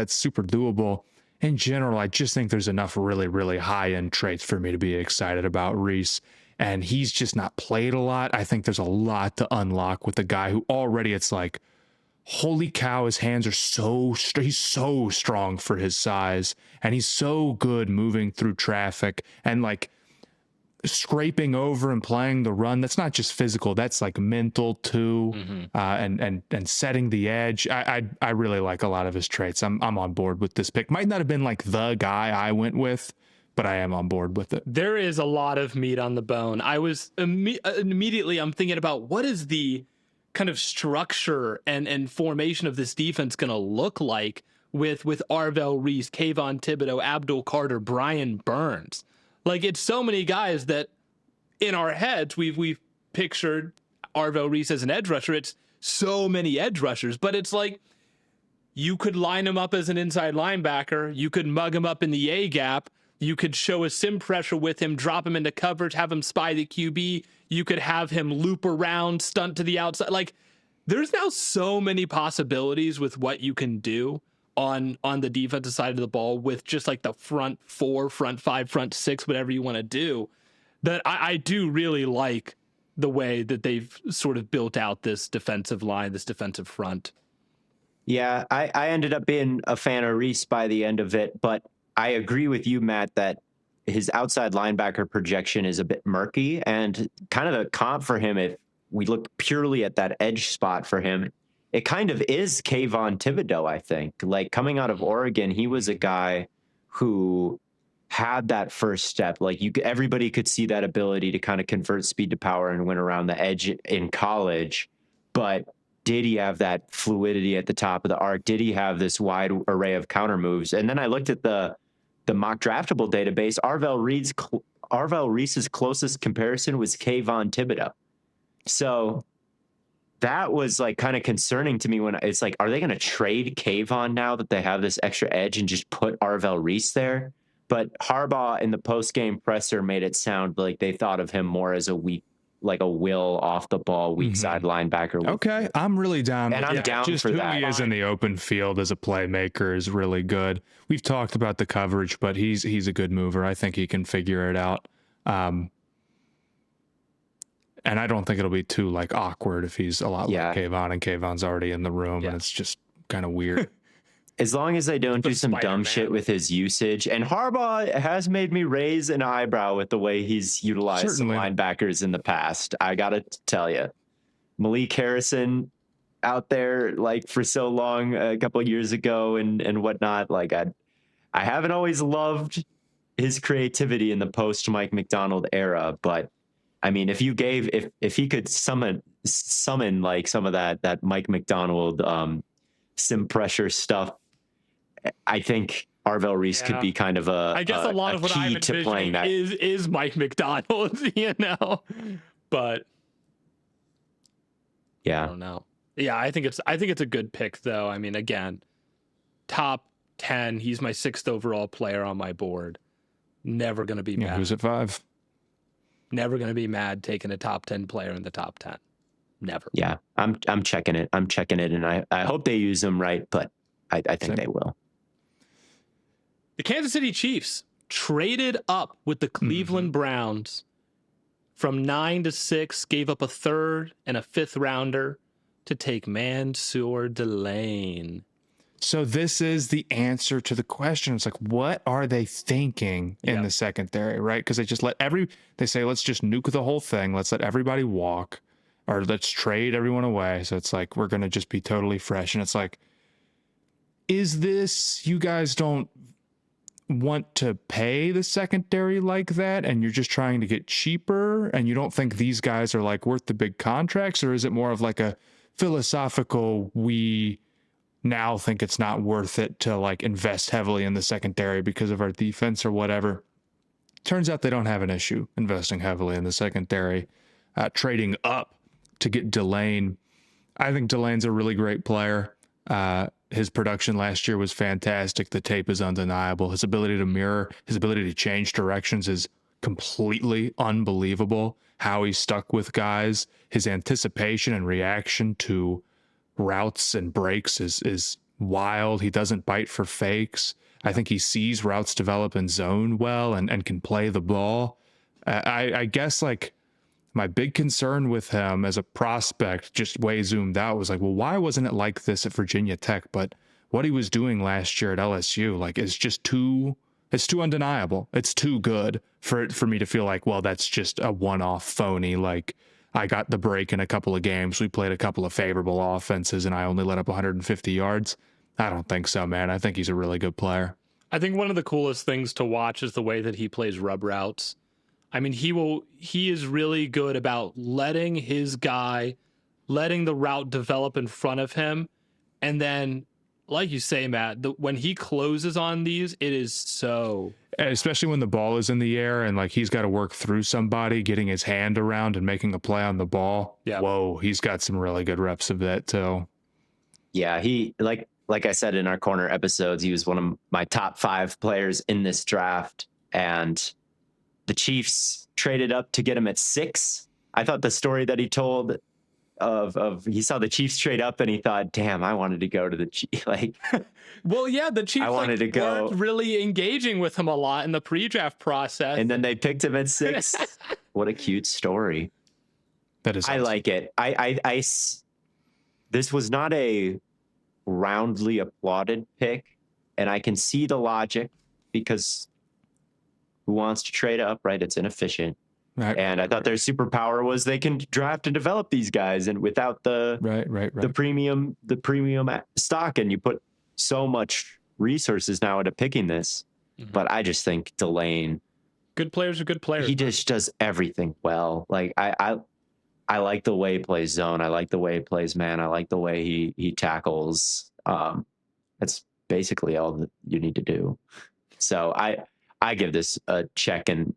super doable. In general, I just think there's enough really, really high-end traits for me to be excited about Reese. And he's just not played a lot. I think there's a lot to unlock with a guy who already, it's like, holy cow, his hands are he's so strong for his size, and he's so good moving through traffic and like scraping over and playing the run. That's not just physical, that's like mental too. And setting the edge. I really like a lot of his traits. I'm on board with this pick. Might not have been like the guy I went with, but I am on board with it. There is a lot of meat on the bone. I was immediately I'm thinking about what is the kind of structure and formation of this defense going to look like with Arvell Reese, Kayvon Thibodeau, Abdul Carter, Brian Burns. Like, it's so many guys that in our heads we've pictured Arvell Reese as an edge rusher. It's so many edge rushers, but it's like you could line him up as an inside linebacker, you could mug him up in the A gap, you could show a sim pressure with him, drop him into coverage, have him spy the QB. You could have him loop around, stunt to the outside. Like, there's now so many possibilities with what you can do on the defensive side of the ball with just like the front four, front five, front six, whatever you want to do, that I do really like the way that they've sort of built out this defensive line, this defensive front. Yeah, I ended up being a fan of Reese by the end of it, but I agree with you, Matt, that his outside linebacker projection is a bit murky, and kind of a comp for him, if we look purely at that edge spot for him, it kind of is Kayvon Thibodeau, I think. Like, coming out of Oregon, he was a guy who had that first step. Like, everybody could see that ability to kind of convert speed to power and win around the edge in college. But did he have that fluidity at the top of the arc? Did he have this wide array of counter moves? And then I looked at the mock draftable database. Arvell Reese's closest comparison was Kayvon Thibodeau. So that was like kind of concerning to me when it's like, are they going to trade Kayvon now that they have this extra edge and just put Arvell Reese there? but Harbaugh in the post-game presser made it sound like they thought of him more as a weak, like a will off the ball, weak side linebacker. Okay, I'm really down. And I'm down just for who that. he is in the open field as a playmaker is really good. We've talked about the coverage, but he's a good mover. I think he can figure it out. And I don't think it'll be too like awkward if he's a lot like Kayvon, and Kayvon's already in the room, and it's just kind of weird. As long as they don't do some dumb shit with his usage. And Harbaugh has made me raise an eyebrow with the way he's utilized some linebackers in the past. I got to tell you, Malik Harrison out there like for so long, a couple of years ago and whatnot. Like I haven't always loved his creativity in the post Mike McDonald era, but I mean, if he could summon like some of that Mike McDonald sim pressure stuff, I think Arvell Reese could be kind of I guess a lot of what I'm envisioning is Mike McDonald, but I don't know. Yeah, I think it's a good pick though. I mean, again, top 10. He's my 6th overall player on my board. Never gonna be mad. Who's at 5? Never gonna be mad taking a top 10 player in the top 10. Never. Yeah, I'm checking it. And I hope they use him right, but I think they will. The Kansas City Chiefs traded up with the Cleveland Browns from 9 to 6, gave up a 3rd and a 5th rounder to take Mansour Delane. So this is the answer to the question. It's like, what are they thinking in the secondary, right? Because they just they say, let's just nuke the whole thing. Let's let everybody walk, or let's trade everyone away. So it's like, we're going to just be totally fresh. And it's like, is this, you guys don't want to pay the secondary like that, and you're just trying to get cheaper, and you don't think these guys are like worth the big contracts? Or is it more of like a philosophical, we now think it's not worth it to like invest heavily in the secondary because of our defense or whatever? Turns out they don't have an issue investing heavily in the secondary. Trading up to get Delane. I think Delane's a really great player. His production last year was fantastic. The tape is undeniable. His ability to mirror, his ability to change directions is completely unbelievable. How he stuck with guys, his anticipation and reaction to routes and breaks is wild. He doesn't bite for fakes. I think he sees routes develop in zone well and can play the ball. I guess like my big concern with him as a prospect, just way zoomed out, was like, well, why wasn't it like this at Virginia Tech? But what he was doing last year at LSU, like, is just it's too undeniable. It's too good for me to feel like, well, that's just a one-off phony. Like, I got the break in a couple of games. We played a couple of favorable offenses, and I only let up 150 yards. I don't think so, man. I think he's a really good player. I think one of the coolest things to watch is the way that he plays rub routes. I mean, he is really good about letting the route develop in front of him. And then, like you say, Matt, when he closes on these, it is so... Especially when the ball is in the air and like he's got to work through somebody, getting his hand around and making a play on the ball. Yeah. Whoa, he's got some really good reps of that too. Yeah, he, like I said in our corner episodes, he was one of my top 5 players in this draft. And the Chiefs traded up to get him at 6. I thought the story that he told of he saw the Chiefs trade up and he thought, damn, I wanted to go to the Chiefs. Like, well, yeah, the Chiefs weren't really engaging with him a lot in the pre-draft process. And then they picked him at 6. What a cute story. That is awesome. I like it. This was not a roundly applauded pick, and I can see the logic because who wants to trade up, right? It's inefficient. Right. And I thought their superpower was they can draft and develop these guys, and without the the premium stock, and you put so much resources now into picking this. Mm-hmm. But I just think Delane, good players are good players. He just does everything well. Like I like the way he plays zone. I like the way he plays man. I like the way he tackles. That's basically all that you need to do. So I give this a check, and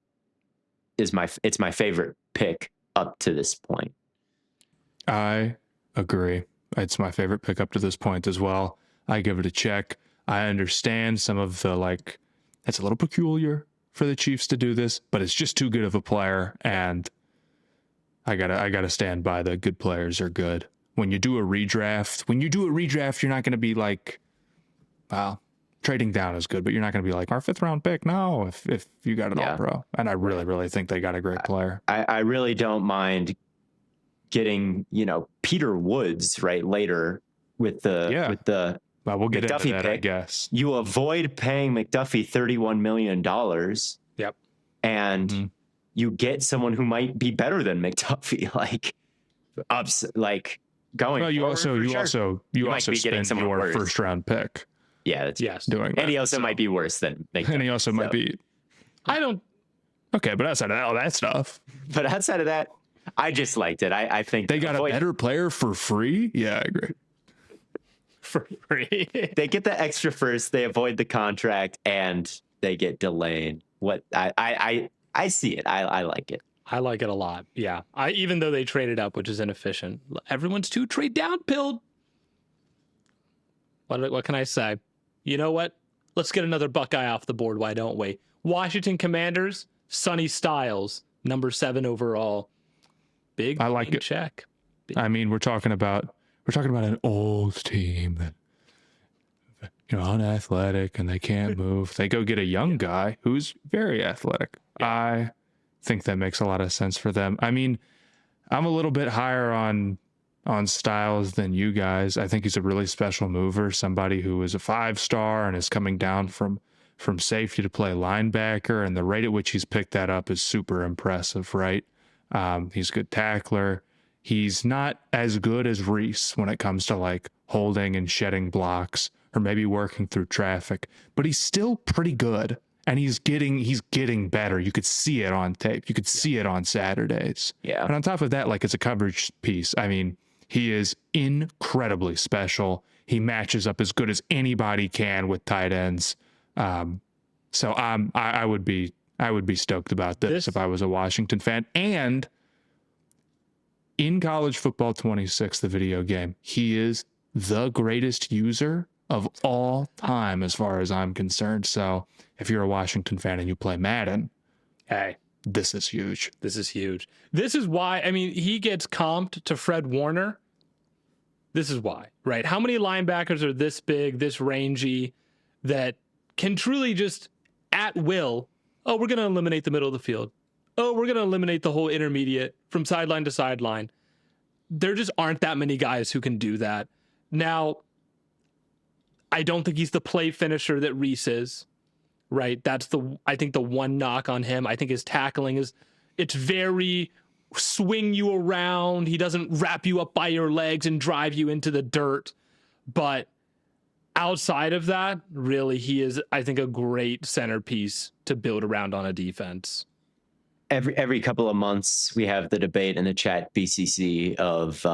it's my favorite pick up to this point. I agree. It's my favorite pick up to this point as well. I give it a check. I understand some of the like It's a little peculiar for the Chiefs to do this, but it's just too good of a player, and I gotta stand by the good players are good. When you do a redraft, you're not gonna be like, well, trading down is good, but you're not gonna be like our 5th round pick. No, if you got an all-pro, and I really think they got a great player. I really don't mind getting, Peter Woods right later with the well, we'll get McDuffie into that, pick. I guess. You avoid paying McDuffie $31 million. Yep. And you get someone who might be better than McDuffie, going. Well, you forward, also spend your worse. 1st round pick. Yeah, that's doing that. And he also might be worse than McDuffie. And he also might be. I don't. Okay, but outside of all that stuff. But outside of that, I just liked it. I think they got a better player for free. Yeah, I agree. For free. They get the extra first, they avoid the contract, and they get delayed. What I see it. I like it. I like it a lot. Yeah. Even though they traded up, which is inefficient. Everyone's too trade down pilled. What can I say? You know what? Let's get another Buckeye off the board. Why don't we? Washington Commanders, Sonny Styles, number 7 overall. Big. I like it. Check. I mean, we're talking about an old team that, unathletic and they can't move. They go get a young guy who's very athletic. Yeah. I think that makes a lot of sense for them. I mean, I'm a little bit higher on Styles than you guys. I think he's a really special mover, somebody who is a 5-star and is coming down from safety to play linebacker, and the rate at which he's picked that up is super impressive, right? He's a good tackler. He's not as good as Reese when it comes to like holding and shedding blocks or maybe working through traffic, but he's still pretty good, and he's getting better. You could see it on tape. You could see it on Saturdays. Yeah. And on top of that, like, it's a coverage piece. I mean, he is incredibly special. He matches up as good as anybody can with tight ends. So I would be stoked about this if I was a Washington fan. And in College Football 26, the video game, he is the greatest user of all time as far as I'm concerned. So if you're a Washington fan and you play Madden, hey, this is huge. This is huge. This is why, I mean, he gets comped to Fred Warner. This is why, right? How many linebackers are this big, this rangy, that can truly just at will, oh, we're going to eliminate the middle of the field. Oh, we're going to eliminate the whole intermediate from sideline to sideline. There just aren't that many guys who can do that. Now, I don't think he's the play finisher that Reese is, right? That's I think the one knock on him. I think his tackling it's very swing you around. He doesn't wrap you up by your legs and drive you into the dirt. But outside of that, really, he is, I think, a great centerpiece to build around on a defense. Every couple of months, we have the debate in the chat BCC of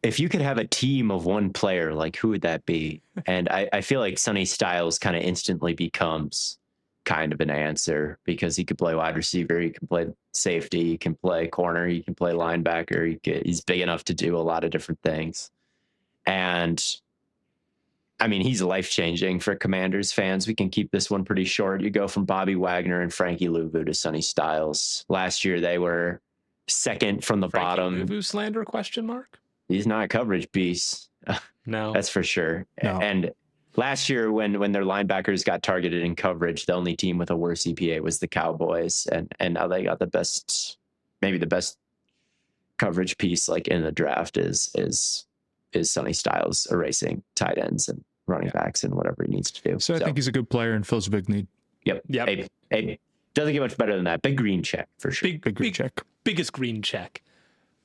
if you could have a team of one player, like, who would that be? And I feel like Sonny Styles kind of instantly becomes kind of an answer, because he could play wide receiver, he can play safety, he can play corner, he can play linebacker. He's big enough to do a lot of different things. And I mean, he's life-changing for Commanders fans. We can keep this one pretty short. You go from Bobby Wagner and Frankie Louvu to Sonny Styles. Last year, they were second from the bottom. Louvu slander, question mark? He's not a coverage beast. No. That's for sure. No. And last year, when their linebackers got targeted in coverage, the only team with a worse EPA was the Cowboys. And now they got maybe the best coverage piece like in the draft is Sonny Styles erasing tight ends and running backs and whatever he needs to do. So I think he's a good player and fills a big need. Yep. Hey, doesn't get much better than that. Big green check for sure. Big green check. Biggest green check.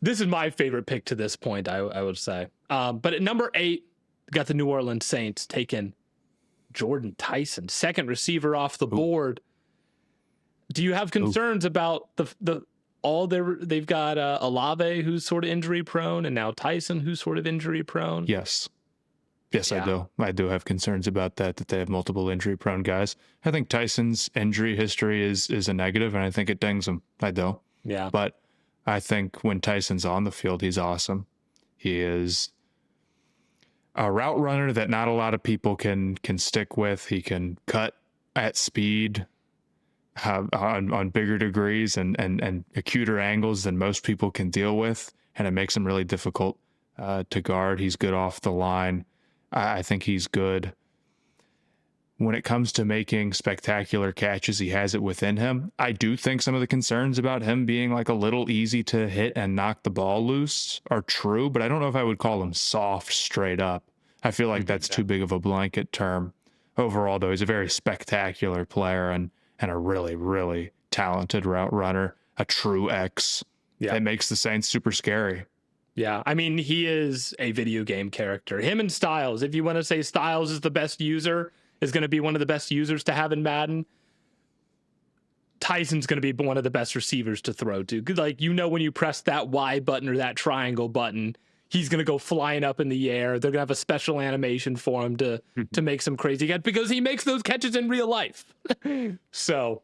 This is my favorite pick to this point, I would say. But at number 8, got the New Orleans Saints taking Jordan Tyson, second receiver off the board. Do you have concerns about they've got Olave, who's sort of injury prone, and now Tyson, who's sort of injury prone? Yes, yeah. I do. I do have concerns about that they have multiple injury prone guys. I think Tyson's injury history is a negative, and I think it dings him. I do. Yeah. But I think when Tyson's on the field, he's awesome. He is a route runner that not a lot of people can stick with. He can cut at speed, on bigger degrees and acuter angles than most people can deal with, and it makes him really difficult to guard. He's good off the line. I think he's good. When it comes to making spectacular catches, he has it within him. I do think some of the concerns about him being like a little easy to hit and knock the ball loose are true, but I don't know if I would call him soft straight up. I feel like that's too big of a blanket term. Overall, though, he's a very spectacular player and a really, really talented route runner, a true X. Yeah. That makes the Saints super scary. Yeah, I mean, he is a video game character. Him and Styles, if you want to say Styles is the best user, is going to be one of the best users to have in Madden, Tyson's going to be one of the best receivers to throw to. Like, you know, when you press that Y button or that triangle button, he's going to go flying up in the air. They're going to have a special animation for him to make some crazy catch because he makes those catches in real life. So,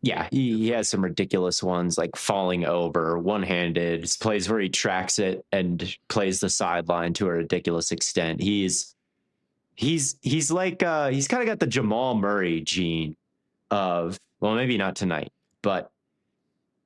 yeah, he has some ridiculous ones like falling over, one-handed, plays where he tracks it and plays the sideline to a ridiculous extent. He's like he's kind of got the Jamal Murray gene of, well, maybe not tonight, but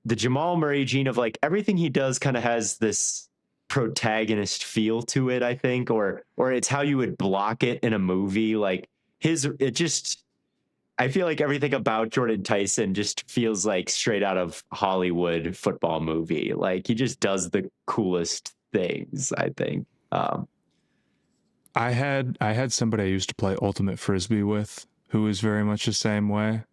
the Jamal Murray gene of like everything he does kind of has this protagonist feel to it, I think, or it's how you would block it in a movie. Like I feel like everything about Jordan Tyson just feels like straight out of Hollywood football movie. Like he just does the coolest things, I think. I had somebody I used to play Ultimate Frisbee with who was very much the same way.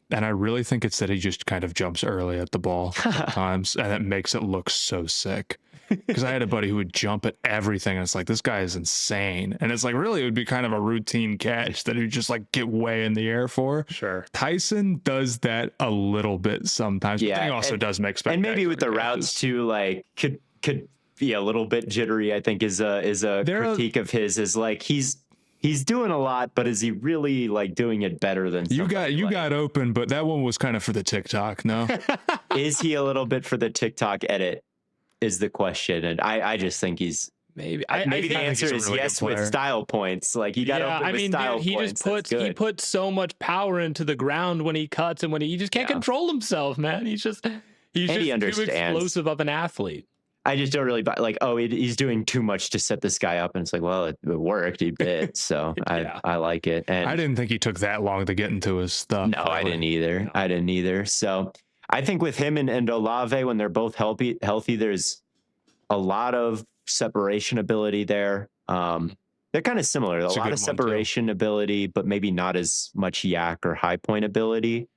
And I really think it's that he just kind of jumps early at the ball sometimes, and it makes it look so sick. Because I had a buddy who would jump at everything, and it's like, this guy is insane. And it's like, really, it would be kind of a routine catch that he'd just like get way in the air for. Sure. Tyson does that a little bit sometimes. Yeah, but he also does make spectacular and maybe with the catches. routes too, like could be a little bit jittery. I think is a critique of his, is like he's doing a lot, but is he really like doing it better than you got open? But that one was kind of for the TikTok. No, is he a little bit for the TikTok edit? Is the question, and I just think he's maybe the answer is really yes with style points. Like he got open with style points. He puts so much power into the ground when he cuts and when he just can't control himself, man. He's just too explosive of an athlete. I just don't really buy like, oh, he's doing too much to set this guy up, and it's like, well, it worked, he bit, so I like it. And I didn't think he took that long to get into his stuff. No, I didn't either. So I think with him and Olave, when they're both healthy, there's a lot of separation ability there. They're kind of similar. A lot of separation ability, but maybe not as much yak or high point ability.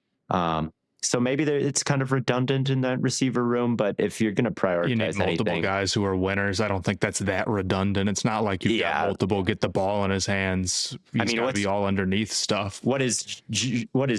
So maybe it's kind of redundant in that receiver room, but if you're going to prioritize, you need multiple guys who are winners. I don't think that's that redundant. It's not like you've got multiple get the ball in his hands. He's got to be all underneath stuff. What is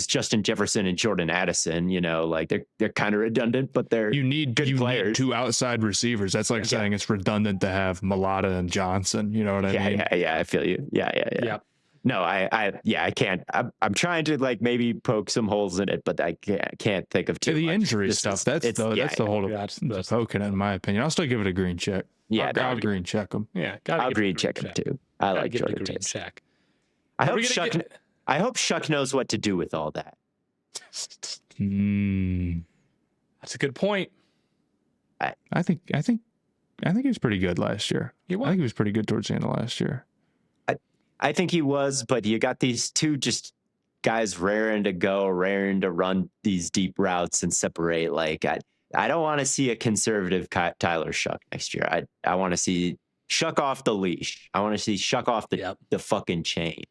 Justin Jefferson and Jordan Addison? You know, like they're kind of redundant, but they're good players. Need two outside receivers. That's like saying it's redundant to have Mulata and Johnson. You know what I mean? Yeah. I feel you. Yeah. No, I can't. I'm trying to like maybe poke some holes in it, but I can't think of too much. The injury stuff. That's the whole poking it, in my opinion. I'll still give it a green check. Yeah, I'll green check him. Yeah, I'll green check him too. I like Jordan Tyson. I hope Shuck knows what to do with all that. That's a good point. I think he was pretty good last year. I think he was pretty good towards the end of last year. I think he was, but you got these two just guys raring to run these deep routes and separate. Like I don't want to see a conservative Tyler Shuck next year. I want to see Shuck off the leash. I want to see Shuck off the fucking chain.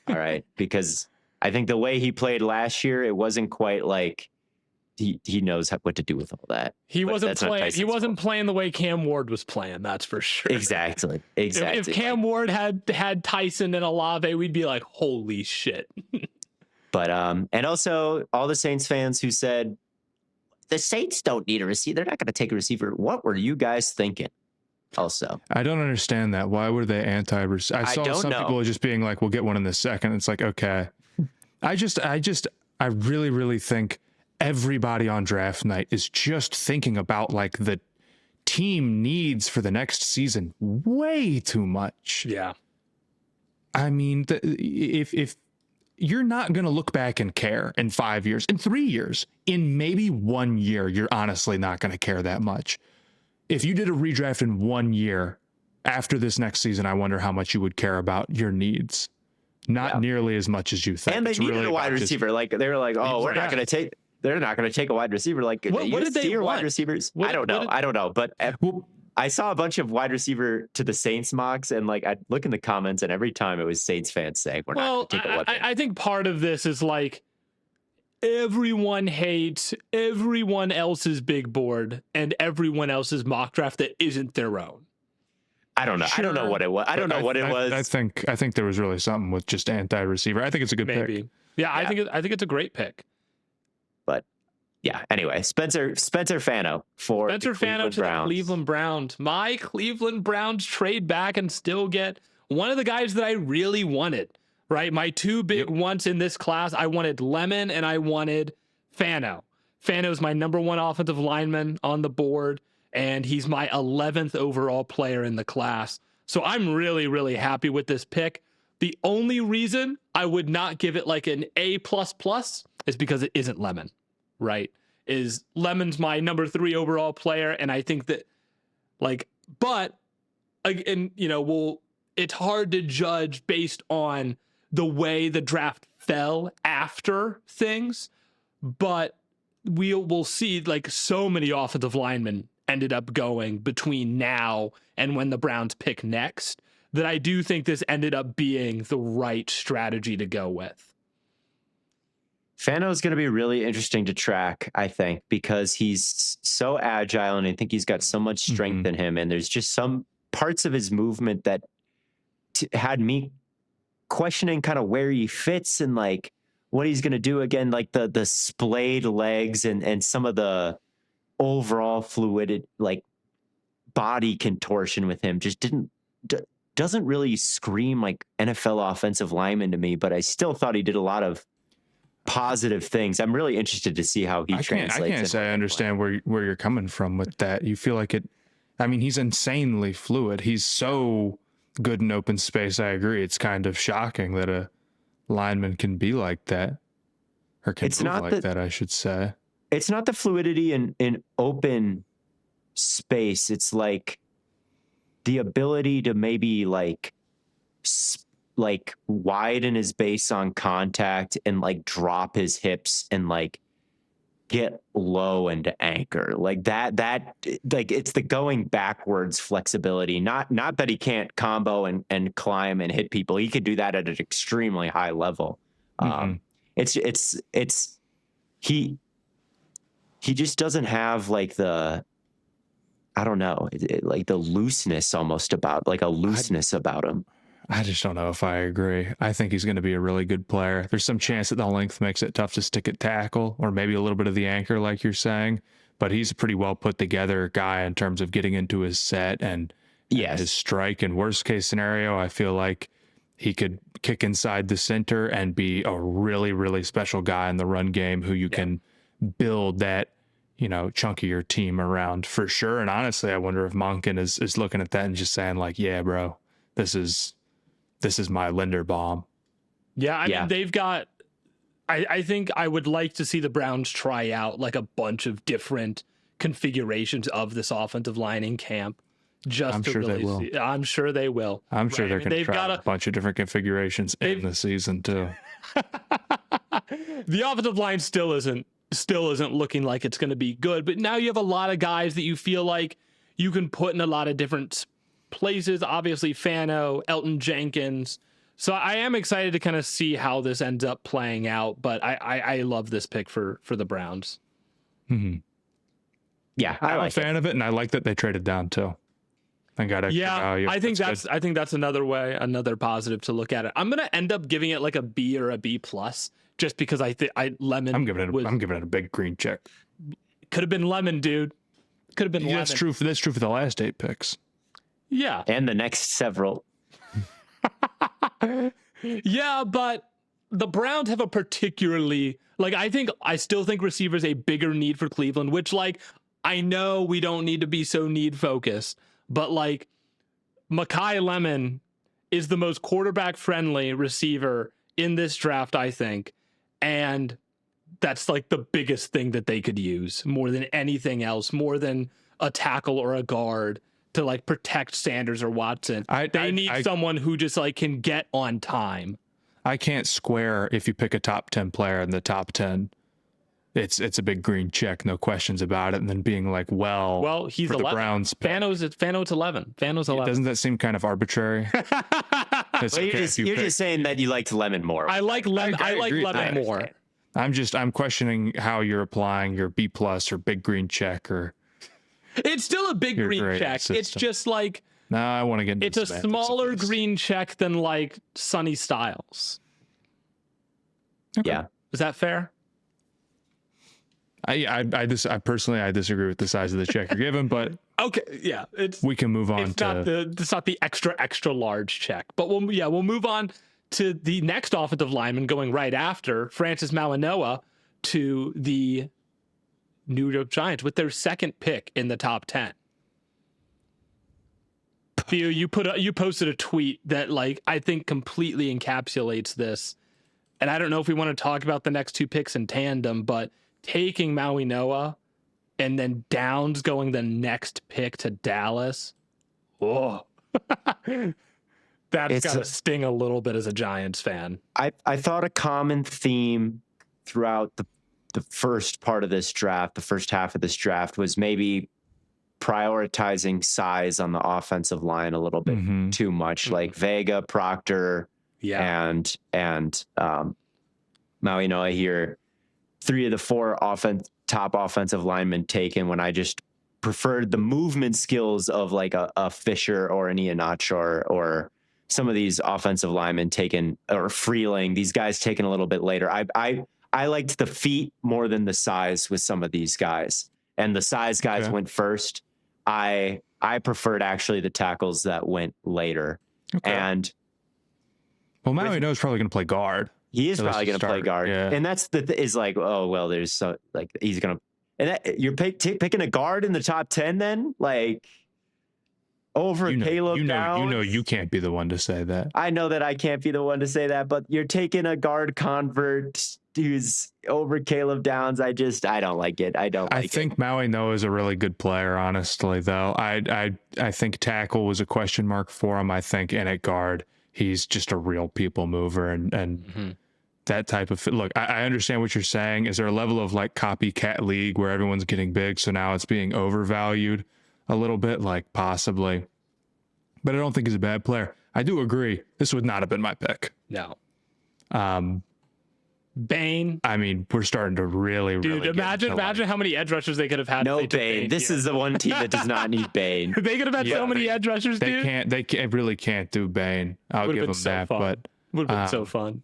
All right, because I think the way he played last year, it wasn't quite like he knows what to do with all that. He wasn't playing the way Cam Ward was playing. That's for sure. Exactly. If Cam Ward had Tyson and Olave, we'd be like, holy shit. But and also all the Saints fans who said the Saints don't need a receiver. They're not going to take a receiver. What were you guys thinking? Also, I don't understand that. Why were they anti-receiver? I saw some people just being like, "We'll get one in the second." It's like, okay. I really, really think everybody on draft night is just thinking about like the team needs for the next season way too much. Yeah. I mean, if you're not going to look back and care in 5 years, in 3 years, in maybe 1 year. You're honestly not going to care that much. If you did a redraft in 1 year after this next season, I wonder how much you would care about your needs. Not nearly as much as you think. And they it's needed really a wide receiver. Like they were like, oh, we're not going to take. They're not going to take a wide receiver. Like what did they want? Wide receivers? I don't know. But I saw a bunch of wide receiver to the Saints mocks, and like I'd look in the comments, and every time it was Saints fans saying, "We're not going to take a wide." I think part of this is like everyone hates everyone else's big board and everyone else's mock draft that isn't their own. I don't know. Sure. I don't know what it was. I don't know what it was. I think there was really something with just anti-receiver. I think it's a good pick. Yeah, I think it's a great pick. But yeah, anyway, Spencer Fano for Spencer Fano to the Cleveland Browns. My Cleveland Browns trade back and still get one of the guys that I really wanted. Right, my two big ones in this class, I wanted Lemon and I wanted Fano. Fano's my number one offensive lineman on the board, and he's my 11th overall player in the class. So I'm really, really happy with this pick. The only reason I would not give it like an A++ is because it isn't Lemon, right? Is Lemon's my number 3 overall player, and I think that it's hard to judge based on the way the draft fell after things, but we'll see like so many offensive linemen ended up going between now and when the Browns pick next that I do think this ended up being the right strategy to go with. Fano is going to be really interesting to track, I think, because he's so agile and I think he's got so much strength in him. And there's just some parts of his movement that had me questioning kind of where he fits and like what he's going to do again, like the splayed legs and some of the overall fluid, like body contortion with him just doesn't really scream like NFL offensive lineman to me, but I still thought he did a lot of positive things. I'm really interested to see how he translates. I can't say I understand where you're coming from with that. You feel like it. I mean, he's insanely fluid. He's so good in open space. I agree. It's kind of shocking that a lineman can be like that, or can move like that, I should say. It's not the fluidity in open space. It's like the ability to maybe like widen his base on contact and like drop his hips and like get low and anchor like that like it's the going backwards flexibility, not that he can't combo and climb and hit people. He could do that at an extremely high level. He just doesn't have like the, I don't know, like the looseness almost about him. I just don't know if I agree. I think he's going to be a really good player. There's some chance that the length makes it tough to stick at tackle, or maybe a little bit of the anchor, like you're saying. But he's a pretty well put together guy in terms of getting into his set and his strike. In worst case scenario, I feel like he could kick inside the center and be a really, really special guy in the run game who you can build that, chunkier team around for sure. And honestly, I wonder if Monken is looking at that and just saying like, yeah, bro, this is my Linderbaum. Yeah, I mean, they've got, I think I would like to see the Browns try out like a bunch of different configurations of this offensive line in camp. I'm sure they will. I'm sure they will. I'm sure they're going to try a bunch of different configurations in the season too. The offensive line still isn't looking like it's going to be good, but now you have a lot of guys that you feel like you can put in a lot of different places. Obviously Fano, Elton Jenkins. So I am excited to kind of see how this ends up playing out, but I love this pick for the Browns. Mm-hmm. Yeah, I'm a fan of it, and I like that they traded down too. And got extra value. I think that's another positive to look at it. I'm gonna end up giving it like a B or a B+, just because Lemon. I'm giving it a big green check. Could have been Lemon, dude. Could have been Lemon. That's true for the last 8 picks. Yeah, and the next several. Yeah, but the Browns have a particularly, I still think receivers a bigger need for Cleveland, which I know we don't need to be so need focused, but Mekhi Lemon is the most quarterback friendly receiver in this draft, I think. And that's like the biggest thing that they could use more than anything else, more than a tackle or a guard to like protect Sanders or Watson. They need someone who just like can get on time. I can't square if you pick a top 10 player in the top 10. It's a big green check, no questions about it. And then being like, well, he's for 11. The Browns. Fano's 11. Fano's 11. Doesn't that seem kind of arbitrary? Well, you're just saying that you liked Lemon more. I like Lemon more. I'm questioning how you're applying your B+ or big green check or. It's still a big green check. System. It's just like. No, I want to get into it's a smaller green check than like Sonny Styles. Okay. Yeah. Is that fair? I personally disagree with the size of the check you're given, but okay, yeah, we can move on it's not the extra large check, but we'll move on to the next offensive lineman going right after Francis Mauigoa to the New York Giants with their second pick in the top 10. Theo, you posted a tweet that like I think completely encapsulates this, and I don't know if we want to talk about the next two picks in tandem, but taking Mauigoa and then Downs going the next pick to Dallas. Oh, that's got to sting a little bit as a Giants fan. I thought a common theme throughout the first part of this draft, the first half of this draft, was maybe prioritizing size on the offensive line a little bit too much, like Vega, Proctor, and Mauigoa here. 3 of the 4 top offensive linemen taken when I just preferred the movement skills of like a Fisher or an Iheanacho or some of these offensive linemen taken, or Freeling, these guys taken a little bit later. I liked the feet more than the size with some of these guys, and the size guys went first. I preferred actually the tackles that went later. Okay. And Mauigoa is probably going to play guard. He is probably going to play guard. Yeah. And that's is like, oh, well, there's so like, he's going to, and that, you're picking a guard in the top 10 then, like over Caleb Downs. You can't be the one to say that. I know that I can't be the one to say that, but you're taking a guard convert who's over Caleb Downs. I don't like it. I think Mauigoa is a really good player, honestly, though. I think tackle was a question mark for him. I think, and at guard, he's just a real people mover and that type of fit. Look, I understand what you're saying. Is there a level of like copycat league where everyone's getting big, so now it's being overvalued a little bit? Like possibly, but I don't think he's a bad player. I do agree. This would not have been my pick. No. Bane. I mean, we're starting to really imagine how many edge rushers they could have had. No Bane. This is the one team that does not need Bane. They could have had so many edge rushers, dude. They really can't do Bane. I'll give them that. But would have been so fun.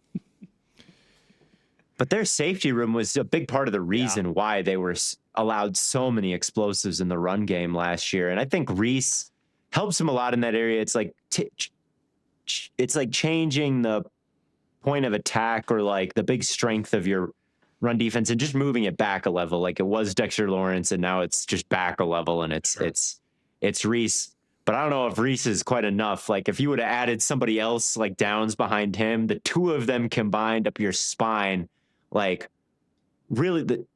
But their safety room was a big part of the reason why they were allowed so many explosives in the run game last year. And I think Reese helps him a lot in that area. It's like it's like changing the point of attack or like the big strength of your run defense and just moving it back a level. Like it was Dexter Lawrence and now it's just back a level, and it's Reese. But I don't know if Reese is quite enough. Like if you would have added somebody else like Downs behind him, the two of them combined up your spine, like really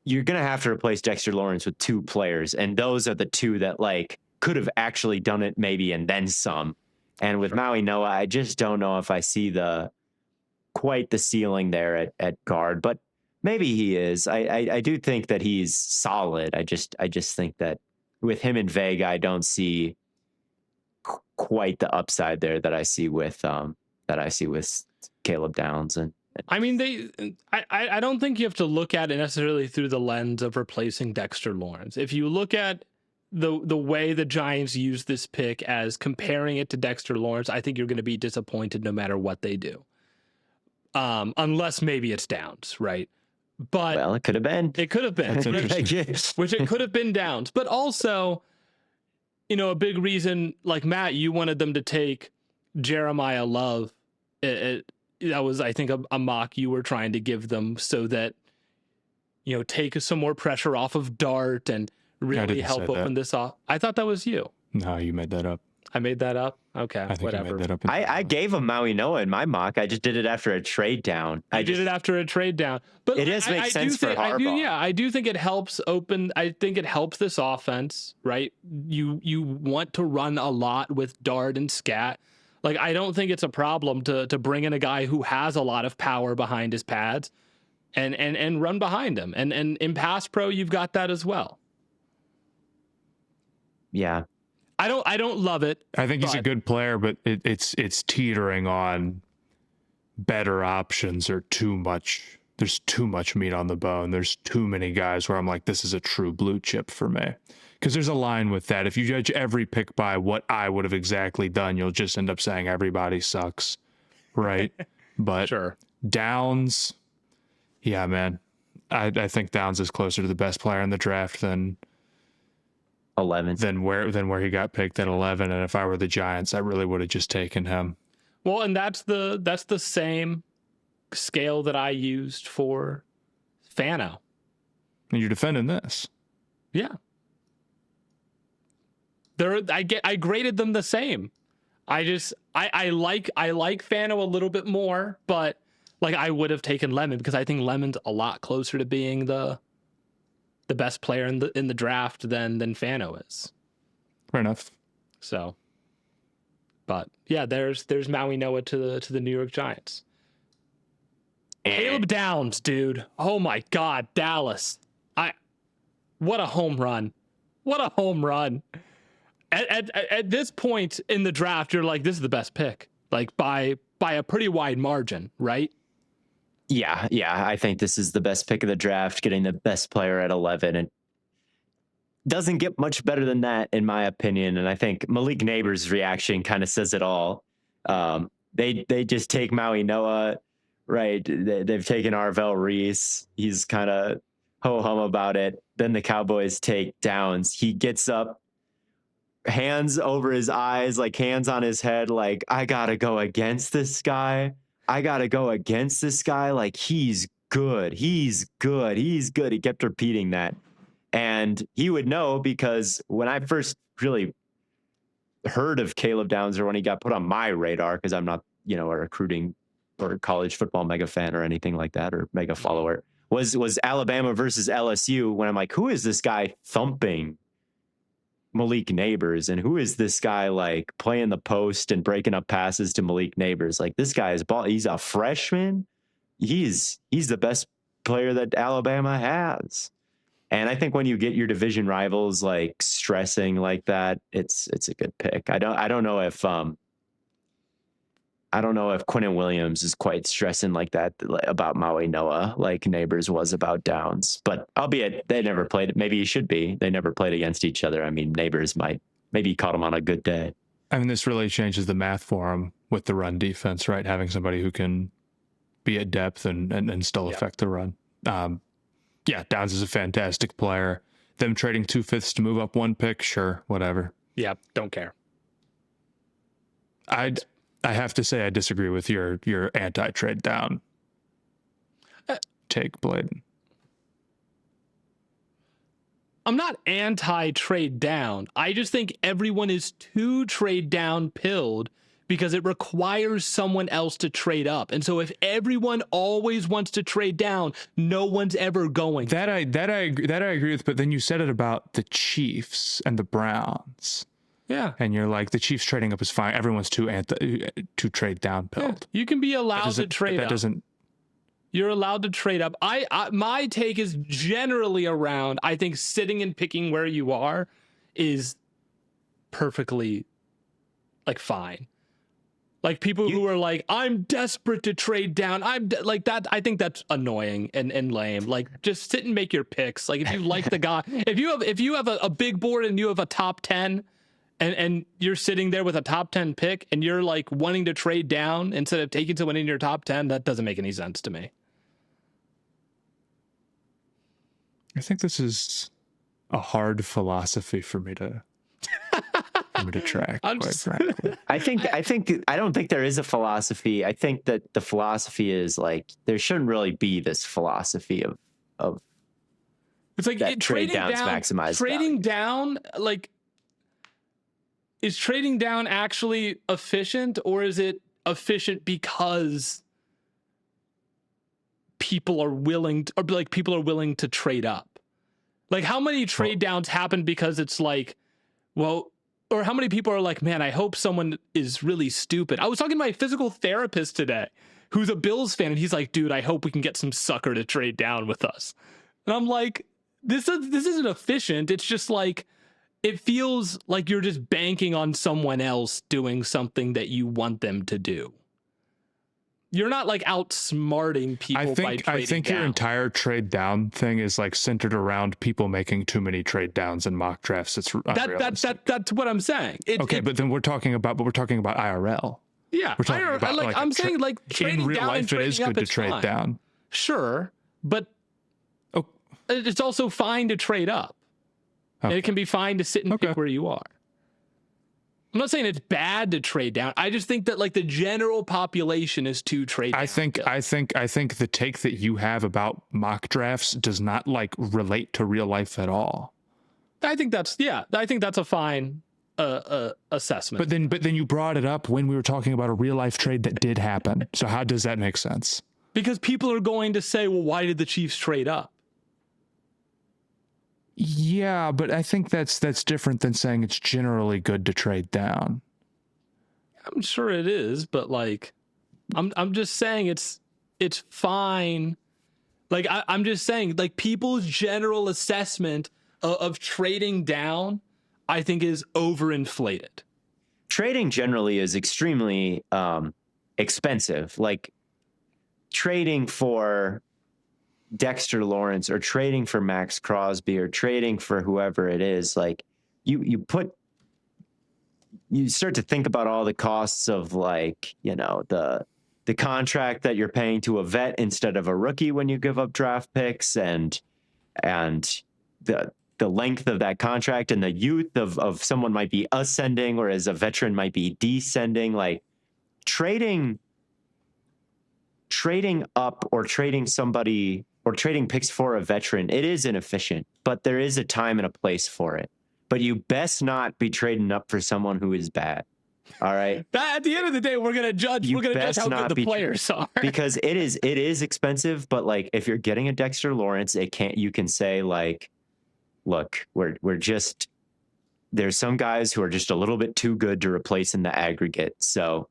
you're going to have to replace Dexter Lawrence with 2 players. And those are the 2 that like could have actually done it maybe and then some. And with Mauigoa, I just don't know if I see quite the ceiling there at guard, but maybe he is. I do think that he's solid. I just think that with him and Vega, I don't see quite the upside there that I see with Caleb Downs. And I mean, I don't think you have to look at it necessarily through the lens of replacing Dexter Lawrence. If you look at the way the Giants use this pick as comparing it to Dexter Lawrence, I think you're going to be disappointed no matter what they do. Unless maybe it's Downs, right? But well, it could have been. It could have been. Which it could have been Downs. But also, a big reason, like Matt, you wanted them to take Jeremiah Love. That was, I think, a mock you were trying to give them so that, take some more pressure off of Dart and really help open this off. I thought that was you. No, you made that up. I made that up. Okay, I think whatever. you made that up. I gave him Maui Noah in my mock. I just did it after a trade down. I did it after a trade down, but It does make sense for Harbaugh. I do think it helps open. I think it helps this offense, right? You want to run a lot with Dart and Scat. Like, I don't think it's a problem to bring in a guy who has a lot of power behind his pads, and run behind him. And in pass pro, you've got that as well. Yeah. I don't love it. I think he's a good player, but it's teetering on better options or too much. There's too much meat on the bone. There's too many guys where I'm like, this is a true blue chip for me. Because there's a line with that. If you judge every pick by what I would have exactly done, you'll just end up saying everybody sucks, right? But Sure. Downs, yeah, man. I think Downs is closer to the best player in the draft than 11. than where he got picked at 11. And if I were the Giants, I really would have just taken him. Well, and that's the same scale that I used for Fano. And you're defending this. Yeah. I graded them the same. I like Fano a little bit more, but like I would have taken Lemon because I think Lemon's a lot closer to being the best player in the draft than Fano is. Fair enough. So, but yeah, there's Maui Noah to the New York Giants. Caleb Downs, dude. Oh my God, Dallas. What a home run. What a home run. At this point in the draft, you're like, this is the best pick, like by a pretty wide margin, right? Yeah. I think this is the best pick of the draft, getting the best player at 11. And doesn't get much better than that, in my opinion. And I think Malik Neighbors' reaction kind of says it all. They just take Maui Noah, right? They've taken Arvell Reese. He's kind of ho-hum about it. Then the Cowboys take Downs. He gets up, hands over his eyes, like hands on his head, like, I gotta go against this guy. Like, he's good. He kept repeating that. And he would know because when I first really heard of Caleb Downs, or when he got put on my radar, because I'm not, a recruiting or college football mega fan or anything like that, or mega follower, was Alabama versus LSU, when I'm like, who is this guy thumping Malik Neighbors, and who is this guy like playing the post and breaking up passes to Malik Neighbors? Like, this guy is he's a freshman. He's the best player that Alabama has. And I think when you get your division rivals like stressing like that, it's a good pick. I don't know if Quinnen Williams is quite stressing like that about Maui Noah, like Neighbors was about Downs. But albeit they never played, maybe he should be. They never played against each other. I mean, Neighbors maybe caught him on a good day. I mean, this really changes the math for him with the run defense, right? Having somebody who can be at depth and still affect the run. Yeah, Downs is a fantastic player. Them trading 2/5 to move up one pick, sure, whatever. Yeah, don't care. I have to say I disagree with your anti-trade down take, Blaiden. I'm not anti-trade down. I just think everyone is too trade down pilled because it requires someone else to trade up. And so if everyone always wants to trade down, no one's ever going. That I agree with, but then you said it about the Chiefs and the Browns. Yeah. And you're like, the Chiefs trading up is fine. Everyone's too trade down pilled. Yeah. You can be allowed to trade up. That doesn't. You're allowed to trade up. My take is generally around, I think sitting and picking where you are is perfectly like fine. Like people who are like, I'm desperate to trade down. Like that. I think that's annoying and lame. Like, just sit and make your picks. Like, if you like the guy, if you have a big board and you have a top 10 and you're sitting there with a top 10 pick and you're like wanting to trade down instead of taking someone in your top 10, that doesn't make any sense to me. I think this is a hard philosophy for me to track, frankly. I don't think there is a philosophy. I think that the philosophy is like, there shouldn't really be this philosophy of it's like that trading down, like is trading down actually efficient, or is it efficient because people are willing to, or like people are willing to trade up? Like, how many trade downs happen because it's like, well, or how many people are like, man, I hope someone is really stupid. I was talking to my physical therapist today who's a Bills fan, and he's like, dude, I hope we can get some sucker to trade down with us. And I'm like, this isn't efficient. It's just like, it feels like you're just banking on someone else doing something that you want them to do. You're not like outsmarting people by trading I think down. your entire trade down thing is like centered around people making too many trade downs in mock drafts. It's unrealistic. That's what I'm saying. But then we're talking about IRL. Yeah, We're talking about like I'm saying, like trading in real down life, and trading it is up, good to it's trade fine. down. Sure, but it's also fine to trade up. And it can be fine to sit and pick where you are. I'm not saying it's bad to trade down. I just think that like the general population is too trade down. I think the take that you have about mock drafts does not like relate to real life at all. I think that's a fine assessment. But then you brought it up when we were talking about a real life trade that did happen. So how does that make sense? Because people are going to say, well, why did the Chiefs trade up? Yeah, but I think that's different than saying it's generally good to trade down. I'm sure it is, but like, I'm just saying it's fine. Like I'm just saying, like, people's general assessment of trading down, I think, is overinflated. Trading generally is extremely expensive. Like trading for Dexter Lawrence or trading for Max Crosby or trading for whoever it is, like you start to think about all the costs of, like, you know, the contract that you're paying to a vet instead of a rookie when you give up draft picks, and the length of that contract and the youth of someone might be ascending, whereas a veteran might be descending. Like trading up or trading somebody or trading picks for a veteran, it is inefficient, but there is a time and a place for it. But you best not be trading up for someone who is bad. All right. At the end of the day, we're gonna judge how good the players are. Because it is expensive, but like if you're getting a Dexter Lawrence, you can say like, look, we're just, there's some guys who are just a little bit too good to replace in the aggregate. So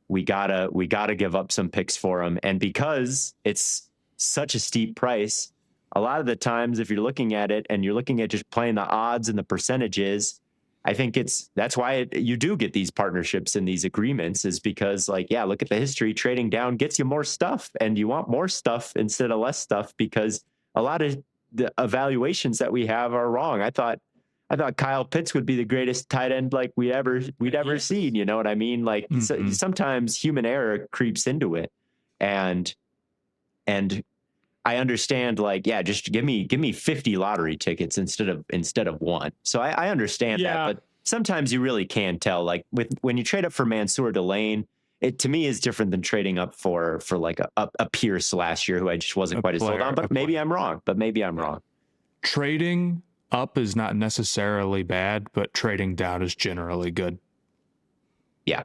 we gotta give up some picks for them. And because it's such a steep price, a lot of the times, if you're looking at it and you're looking at just playing the odds and the percentages, I think that's why you do get these partnerships and these agreements, is because, like, yeah, look at the history. Trading down gets you more stuff, and you want more stuff instead of less stuff, because a lot of the evaluations that we have are wrong. I thought Kyle Pitts would be the greatest tight end like we'd ever seen. You know what I mean? Like sometimes human error creeps into it, and I understand, like, yeah, just give me 50 lottery tickets instead of one. So I understand that, but sometimes you really can tell, like when you trade up for Mansour Delane, it to me is different than trading up for like a Pierce last year, who I just wasn't quite as sold on, but maybe I'm wrong. Trading up is not necessarily bad, but trading down is generally good. Yeah,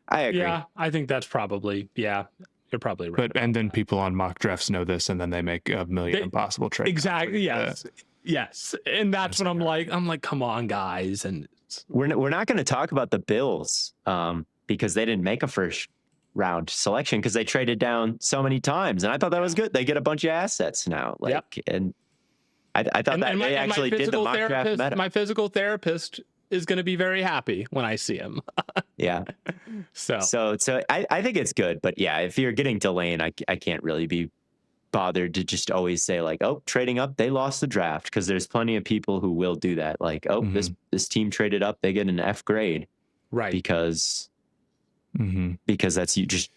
I agree. Yeah, I think that's probably, you're probably right. And then people on mock drafts know this, and then they make a million impossible trades. Exactly. Yes. And that's when I'm like, come on, guys. And we're not going to talk about the Bills because they didn't make a first round selection because they traded down so many times, and I thought that was good. They get a bunch of assets now, and I thought they actually did the mock draft meta. My physical therapist is going to be very happy when I see him. Yeah. So I think it's good, but yeah, if you're getting Delane, I can't really be bothered to just always say like, oh, trading up, they lost the draft, because there's plenty of people who will do that. Like, oh, this team traded up, they get an F grade, right? Because that's just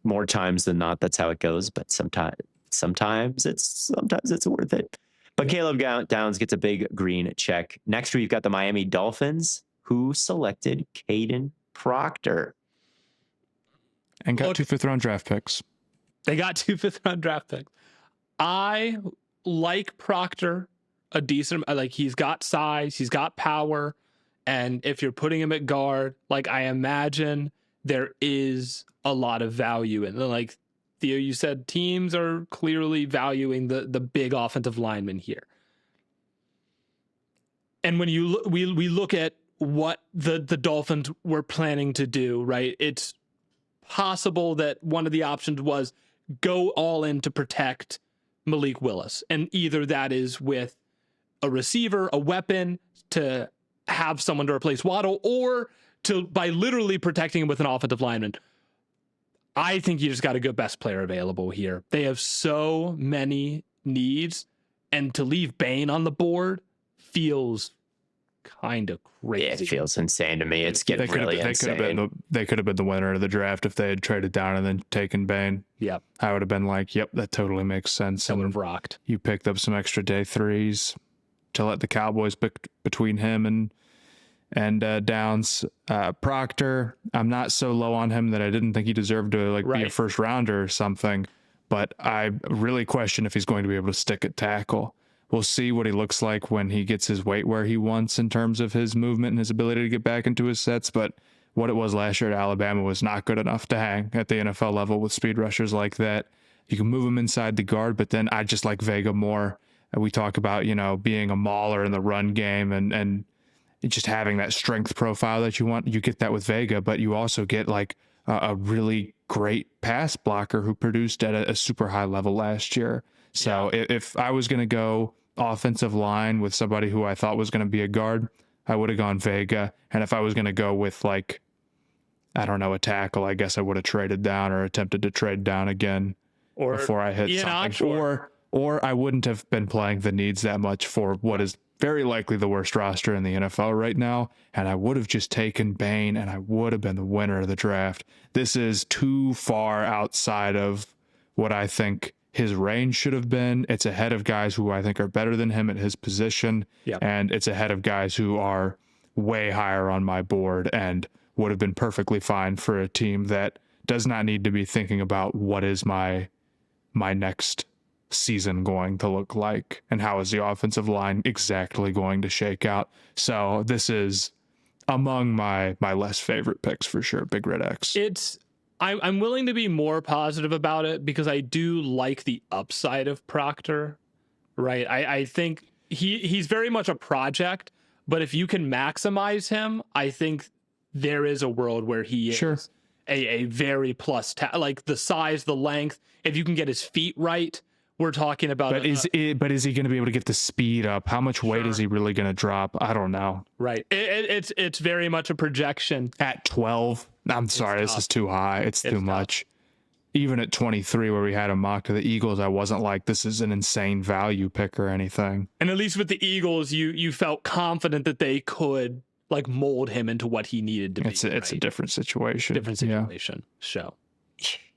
more times than not, that's how it goes. But sometimes it's worth it. But Caleb Downs gets a big green check. Next, we've got the Miami Dolphins, who selected Caden Proctor. And got 2 5th-round draft picks. They got 2 5th-round draft picks. I like Proctor a decent, like, he's got size, he's got power, And if you're putting him at guard, like I imagine there is a lot of value in, like Theo, you said teams are clearly valuing the big offensive lineman here. And when you look, we look at what the Dolphins were planning to do, right? It's possible that one of the options was go all in to protect Malik Willis. And either that is with a receiver, a weapon to have someone to replace Waddle, or to by literally protecting him with an offensive lineman. I think you just got a good best player available here. They have so many needs, and to leave Bain on the board feels kind of crazy. Yeah, it feels insane to me. It's getting really insane. They could have been the winner of the draft if they had traded down and then taken Bain. Yep. I would have been like, yep, that totally makes sense. That would have rocked. You picked up some extra day threes to let the Cowboys pick between him and Downs. Proctor, I'm not so low on him that I didn't think he deserved to be a first rounder or something, but I really question if he's going to be able to stick at tackle. We'll see what he looks like when he gets his weight where he wants in terms of his movement and his ability to get back into his sets. But what it was last year at Alabama was not good enough to hang at the NFL level with speed rushers like that. You can move him inside the guard, but then I just like Vega more. We talk about, being a mauler in the run game and just having that strength profile that you want. You get that with Vega, but you also get like a really great pass blocker who produced at a super high level last year. So if I was going to go offensive line with somebody who I thought was going to be a guard, I would have gone Vega. And if I was going to go with a tackle, I guess I would have traded down or attempted to trade down again before I hit something. Or I wouldn't have been playing the needs that much for what is very likely the worst roster in the NFL right now. And I would have just taken Bain and I would have been the winner of the draft. This is too far outside of what I think his range should have been. It's ahead of guys who I think are better than him at his position. Yep. And it's ahead of guys who are way higher on my board and would have been perfectly fine for a team that does not need to be thinking about what is my next season going to look like and how is the offensive line exactly going to shake out. So this is among my less favorite picks for sure. Big Red X. I'm willing to be more positive about it because I do like the upside of Proctor, right? I think he's very much a project, but if you can maximize him, I think there is a world where he is a very plus, like the size, the length. If you can get his feet right, we're talking about. But is he going to be able to get the speed up? How much weight is he really going to drop? I don't know. Right. It's very much a projection. At 12, I'm sorry, this is too high. It's too much. Even at 23, where we had him mocked to the Eagles, I wasn't like, this is an insane value pick or anything. And at least with the Eagles, you felt confident that they could like mold him into what he needed to be. It's a different situation. So.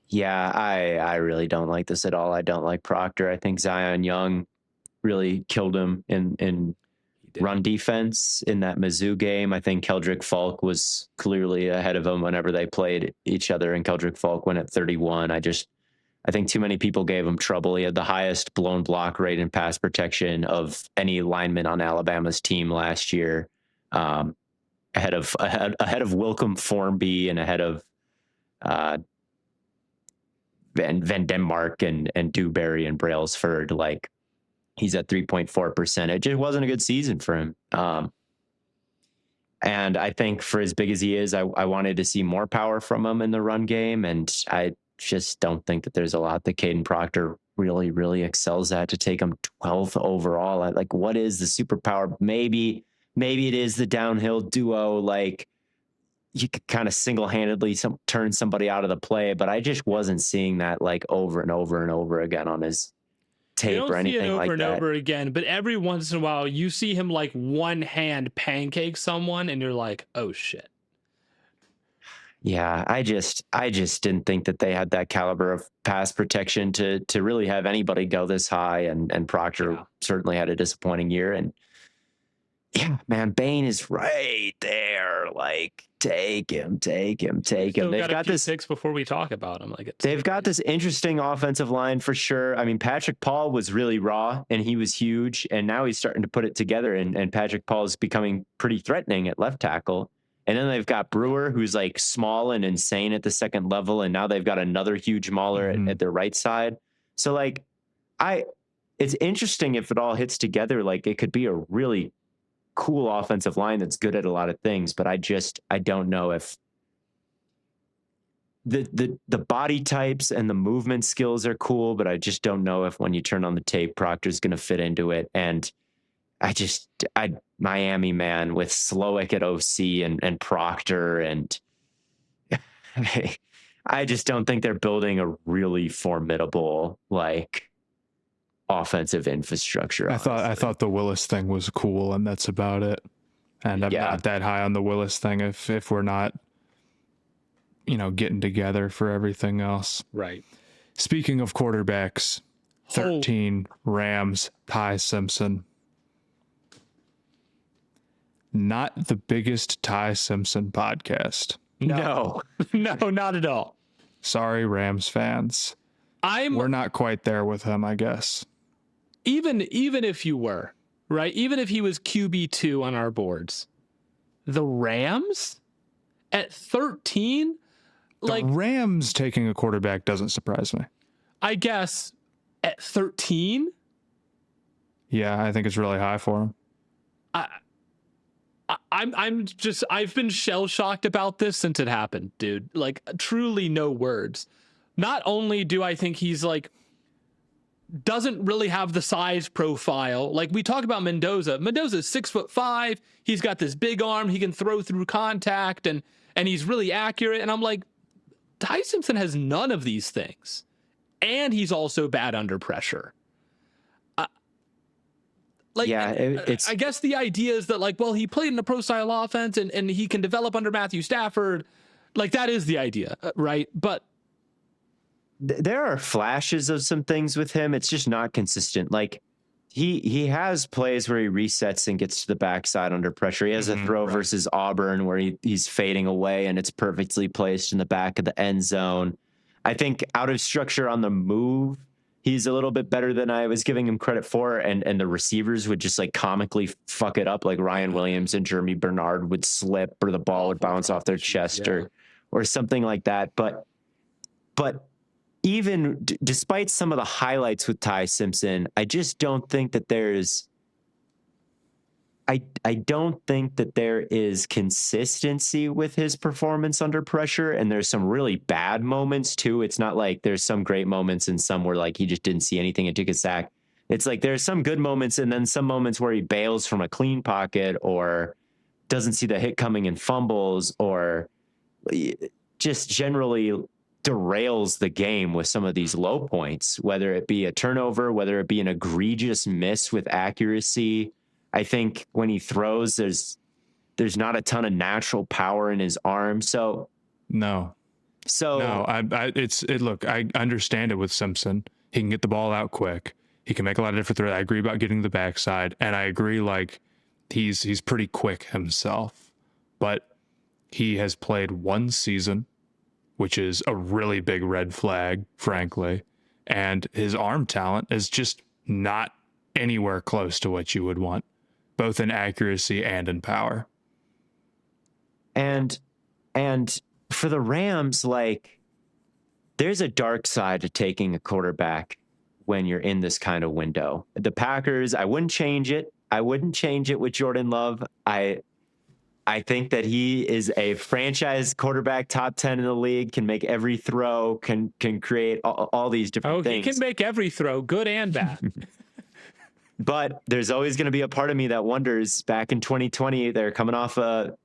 Yeah, I really don't like this at all. I don't like Proctor. I think Zion Young really killed him in run defense in that Mizzou game. I think Keldrick Falk was clearly ahead of him whenever they played each other, and Keldrick Falk went at 31. I think too many people gave him trouble. He had the highest blown block rate in pass protection of any lineman on Alabama's team last year, ahead of Wilcom Formby and ahead of Van Denmark and Dewberry and Brailsford. Like, he's at 3.4%. It just wasn't a good season for him. And I think for as big as he is, I wanted to see more power from him in the run game. And I just don't think that there's a lot that Caden Proctor really, really excels at to take him 12th overall. What is the superpower? Maybe it is the downhill duo. Like, you could kind of single-handedly turn somebody out of the play, but I just wasn't seeing that like over and over and over again on his tape or anything like that. Over and over again, but every once in a while you see him like one hand pancake someone and you're like, oh shit. Yeah, I just didn't think that they had that caliber of pass protection to really have anybody go this high, and Proctor certainly had a disappointing year. And Yeah, man, Bane is right there. Like, take him. Still They've got a got few this. picks before we talk about him. Like it's They've got this interesting offensive line for sure. I mean, Patrick Paul was really raw and he was huge, and now he's starting to put it together. And Patrick Paul is becoming pretty threatening at left tackle. And then they've got Brewer, who's like small and insane at the second level, and now they've got another huge mauler at their right side. So like, it's interesting if it all hits together. Like, it could be a really cool offensive line that's good at a lot of things, but I don't know if the body types and the movement skills are cool, but I just don't know if when you turn on the tape, Proctor's going to fit into it. And I Miami, man, with Slowick at OC and Proctor, and I just don't think they're building a really formidable like offensive infrastructure. I thought the Willis thing was cool, and that's about it. And I'm not that high on the Willis thing if we're not, getting together for everything else. right. Speaking of quarterbacks, 13 Rams, Ty Simpson. Not the biggest Ty Simpson podcast. No, not at all. Sorry, Rams fans. We're not quite there with him, I guess. Even if you were, right? Even if he was QB2 on our boards, the Rams at 13, the Rams taking a quarterback doesn't surprise me. I guess at 13. Yeah, I think it's really high for him. I've been shell shocked about this since it happened, dude. Like, truly no words. Not only do I think he's like, doesn't really have the size profile. Like, we talk about Mendoza's 6'5". He's got this big arm. He can throw through contact and he's really accurate. And I'm like, Ty Simpson has none of these things. And he's also bad under pressure. I guess the idea is that, like, well, he played in a pro style offense and he can develop under Matthew Stafford. Like, that is the idea, right? But there are flashes of some things with him. It's just not consistent. Like, he has plays where he resets and gets to the backside under pressure. He has a throw versus Auburn where he's fading away and it's perfectly placed in the back of the end zone. I think out of structure on the move, he's a little bit better than I was giving him credit for. And the receivers would just like comically fuck it up. Like Ryan Williams and Jeremy Bernard would slip, or the ball would bounce off their chest or something like that. But even despite some of the highlights with Ty Simpson, I just don't think that there's, I don't think that there is consistency with his performance under pressure. And there's some really bad moments too. It's not like there's some great moments and some where like he just didn't see anything and took a sack. It's like there's some good moments and then some moments where he bails from a clean pocket or doesn't see the hit coming and fumbles, or just generally derails the game with some of these low points, whether it be a turnover, whether it be an egregious miss with accuracy. I think when he throws, there's not a ton of natural power in his arm. Look, I understand it with Simpson. He can get the ball out quick. He can make a lot of different throws. I agree about getting the backside, and I agree like he's pretty quick himself, but he has played one season, which is a really big red flag, frankly. And his arm talent is just not anywhere close to what you would want, both in accuracy and in power. And for the Rams, like, there's a dark side to taking a quarterback when you're in this kind of window. The Packers, I wouldn't change it. I wouldn't change it with Jordan Love. I think that he is a franchise quarterback, top 10 in the league, can make every throw, can create all these different things. He can make every throw, good and bad. But there's always going to be a part of me that wonders, back in 2020, they're coming off a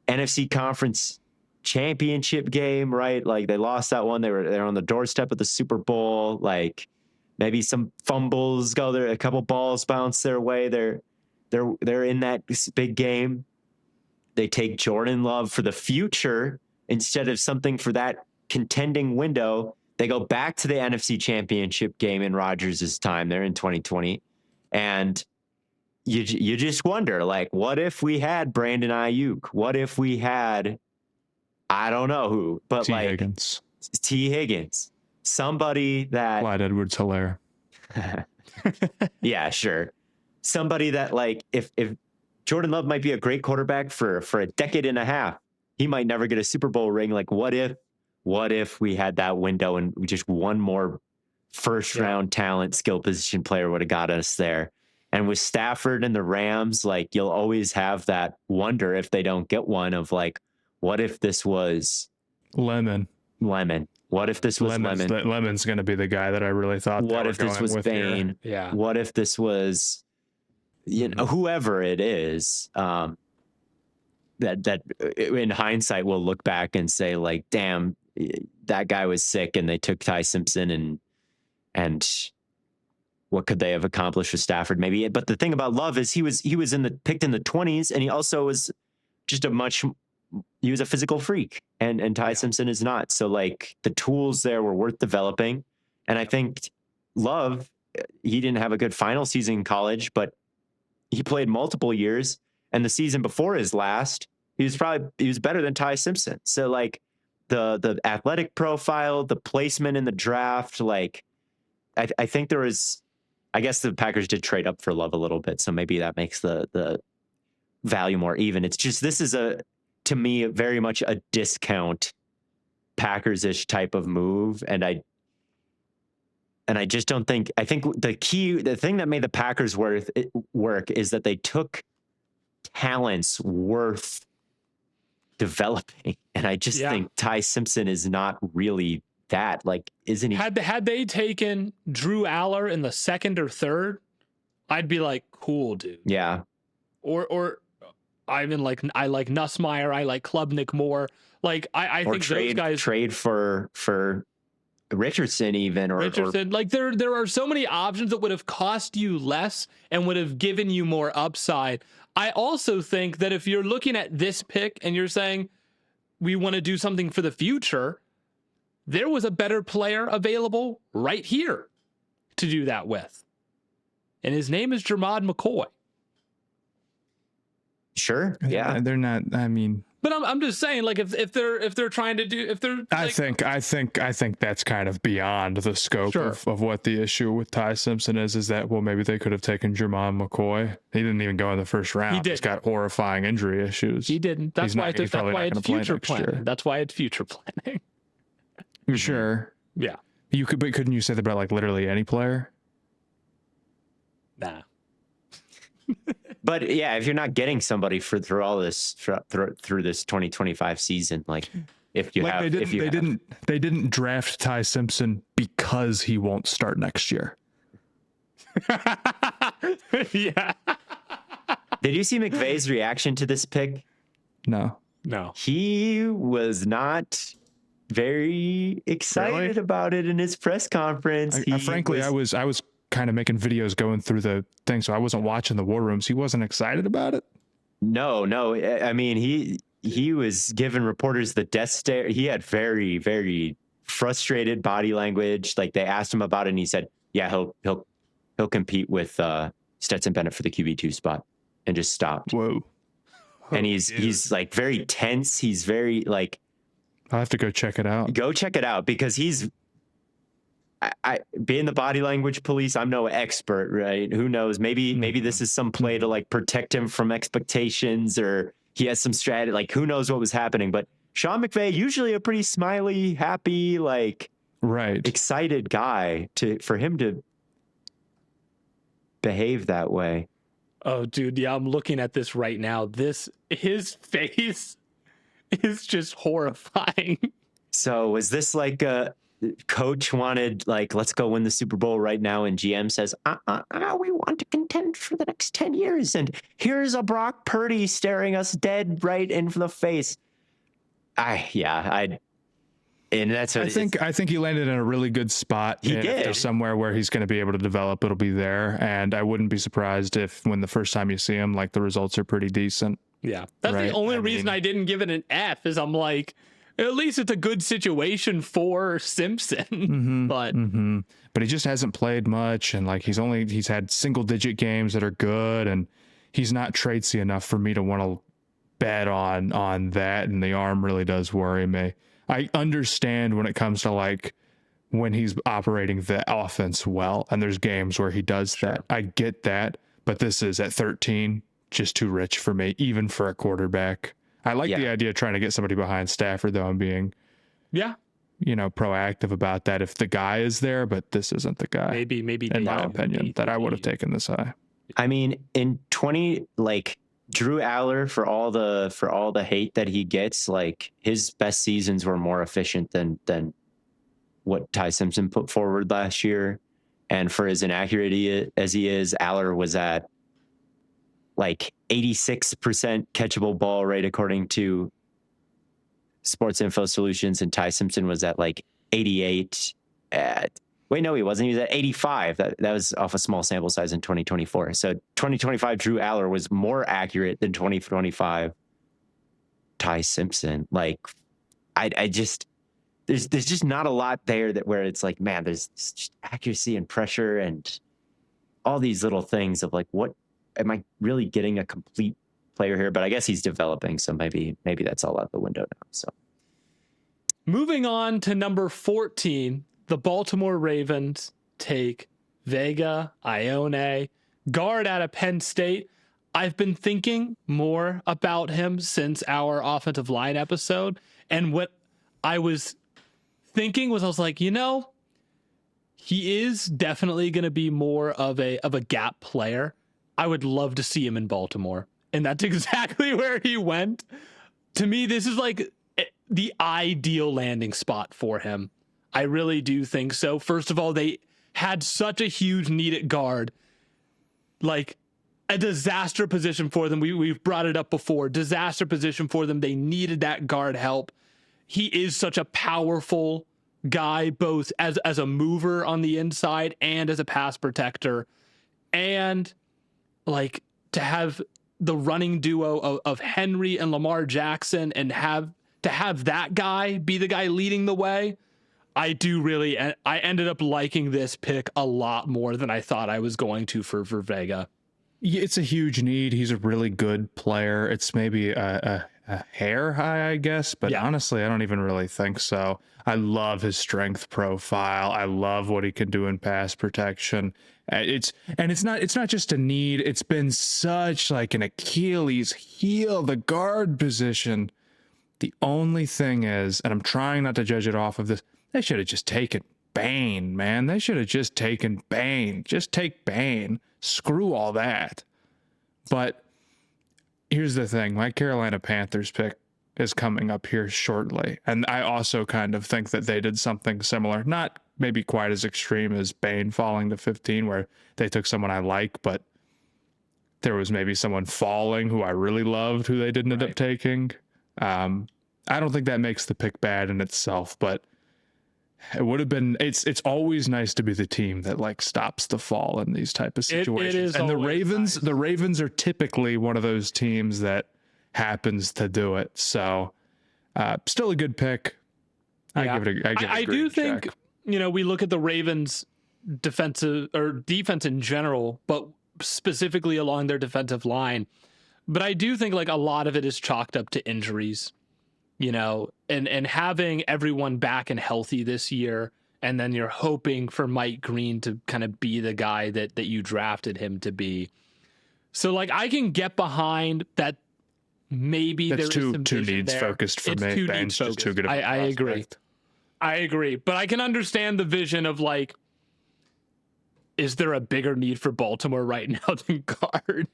NFC conference championship game, right? Like, they lost that one. They're on the doorstep of the Super Bowl. Like, maybe some fumbles go there, a couple balls bounce their way. They're in that big game. They take Jordan Love for the future instead of something for that contending window. They go back to the NFC Championship game in Rodgers' time there in 2020. And you just wonder, like, what if we had Brandon Ayuk? What if we had, I don't know who, but T. like Higgins, T. Higgins, somebody that, Clyde Edwards-Helaire. yeah, sure, somebody that, like, if Jordan Love might be a great quarterback for a decade and a half, he might never get a Super Bowl ring. Like, what if we had that window and just one more first round talent, skill position player would have got us there? And with Stafford and the Rams, like, you'll always have that wonder if they don't get one of, like, what if this was Lemon? What if this was Lemon? Lemon's going to be the guy that I really thought. What if this was Bane? Yeah. What if this was, whoever it is? That in hindsight we'll look back and say, like, damn, that guy was sick, and they took Ty Simpson, and what could they have accomplished with Stafford? Maybe. But the thing about Love is he was picked in the 20s, and he also was just he was a physical freak, and Ty Simpson is not. So, like, the tools there were worth developing. And I think Love, he didn't have a good final season in college, but he played multiple years. And the season before his last, he was better than Ty Simpson. So, like, the athletic profile, the placement in the draft, like, I think there was, I guess the Packers did trade up for Love a little bit, so maybe that makes the value more even. It's just, this is to me, very much a discount Packers-ish type of move, and I just don't think. I think the thing that made the Packers work is that they took talents worth developing, and I just think Ty Simpson is not really that. Like, isn't he? Had they taken Drew Aller in the second or third, I'd be like, cool, dude. Yeah. Or I like Nussmeier, I like Klubnik more. Like, I think those guys trade for Richardson even, or Richardson. Like, there are so many options that would have cost you less and would have given you more upside. I also think that if you're looking at this pick and you're saying we want to do something for the future, there was a better player available right here to do that with. And his name is Jermod McCoy. Sure. Yeah. They're not, I mean, but I'm just saying, like, if they're trying to do, if they're, like, I think that's kind of beyond the scope of what the issue with Ty Simpson is that, well, maybe they could have taken Jermon McCoy. He didn't even go in the first round. He did. He's got horrifying injury issues. He didn't. That's why it's future planning. That's why it's future planning. Sure. Yeah. But couldn't you say that about, like, literally any player? Nah. But yeah, if you're not getting somebody through all this through this 2025 season, like, if you have, they didn't draft Ty Simpson because he won't start next year. Yeah. Did you see McVay's reaction to this pick? No. He was not very excited about it in his press conference. Frankly, I was kind of making videos going through the thing, so I wasn't watching the war rooms. He wasn't excited about it. No. I mean, he was giving reporters the death stare. He had very, very frustrated body language. Like, they asked him about it, and he said, "Yeah, he'll compete with Stetson Bennett for the QB2 spot," and just stopped. Whoa. And he's like very tense. He's very, like, I'll have to go check it out. Go check it out, because he's. I being the body language police, I'm no expert, right? Who knows? Maybe this is some play to, like, protect him from expectations, or he has some strategy. Like, who knows what was happening? But Sean McVay, usually a pretty smiley, happy, like, excited guy, for him to behave that way. Oh, dude, yeah, I'm looking at this right now. His face is just horrifying. So was this like a coach wanted, like, let's go win the Super Bowl right now, and GM says, we want to contend for the next 10 years, and here's a Brock Purdy staring us dead right in the face. I think he landed in a really good spot. He did. If there's somewhere where he's going to be able to develop, it'll be there. And I wouldn't be surprised if, when the first time you see him, like, the results are pretty decent. Yeah, that's the only reason I didn't give it an F. Is I'm like, at least it's a good situation for Simpson. But he just hasn't played much, and like he's had single digit games that are good, and he's not tradesy enough for me to want to bet on that, and the arm really does worry me. I understand when it comes to like when he's operating the offense well, and there's games where he does that. I get that, but this is at 13, just too rich for me, even for a quarterback. I like the idea of trying to get somebody behind Stafford, though, and being, proactive about that if the guy is there, but this isn't the guy. Maybe in my opinion, that I would have taken this high. I mean, in 20, like Drew Aller, for all the hate that he gets, like his best seasons were more efficient than what Ty Simpson put forward last year. And for as inaccurate as he is, Aller was at like 86% catchable ball rate according to Sports Info Solutions, and Ty Simpson was at like 88. Wait, no, he wasn't. He was at 85. That was off a small sample size in 2024. So 2025 Drew Aller was more accurate than 2025 Ty Simpson. Like, I just there's just not a lot there where it's like, man, there's just accuracy and pressure and all these little things of like, what am I really getting a complete player here? But I guess he's developing, so maybe that's all out the window now. So moving on to number 14, the Baltimore Ravens take Vega Ioane, guard out of Penn State. I've been thinking more about him since our offensive line episode, and what I was thinking was, I was like, he is definitely going to be more of a gap player. I would love to see him in Baltimore, and that's exactly where he went. To me, this is like the ideal landing spot for him. I really do think so. First of all, they had such a huge need at guard, like a disaster position for them. We've brought it up before. Disaster position for them. They needed that guard help. He is such a powerful guy, both as a mover on the inside and as a pass protector. And like to have the running duo of Henry and Lamar Jackson, and have that guy be the guy leading the way. I ended up liking this pick a lot more than I thought I was going to for Vega. Yeah, it's a huge need. He's a really good player. It's maybe a hair high, I guess, but honestly, I don't even really think so. I love his strength profile. I love what he can do in pass protection. It's not just a need. It's been such like an Achilles heel, the guard position. The only thing is, and I'm trying not to judge it off of this, they should have just taken Bane, man. They should have just taken Bane. Just take Bane. Screw all that. But here's the thing. My Carolina Panthers pick is coming up here shortly. And I also kind of think that they did something similar. Not maybe quite as extreme as Bane falling to 15, where they took someone I like, but there was maybe someone falling who I really loved who they didn't end up taking. I don't think that makes the pick bad in itself, but it would have been, it's always nice to be the team that like stops the fall in these type of situations. It is, and nice. The Ravens are typically one of those teams that happens to do it. So still a good pick. I do think, we look at the Ravens defense in general, but specifically along their defensive line. But I do think like a lot of it is chalked up to injuries, and having everyone back and healthy this year. And then you're hoping for Mike Green to kind of be the guy that you drafted him to be. So like, I can get behind that. Maybe that's there is some two needs there. focused for me. Bane's just too good of a prospect. I agree. But I can understand the vision of like, is there a bigger need for Baltimore right now than guard?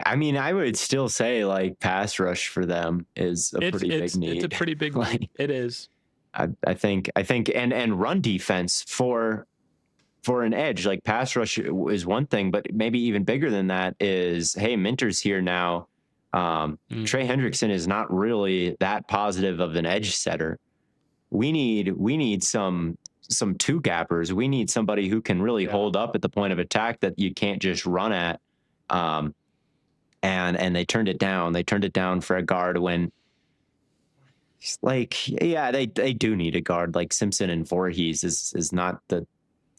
I mean, I would still say like pass rush for them is a pretty big need. It's a pretty big need. It is. I think and run defense for an edge, like pass rush is one thing, but maybe even bigger than that is, hey, Minter's here now. Trey Hendrickson is not really that positive of an edge setter. We need some two gappers. We need somebody who can really hold up at the point of attack that you can't just run at. and they turned it down. They turned it down for a guard when, like, yeah, they do need a guard. Like Simpson and Voorhees is not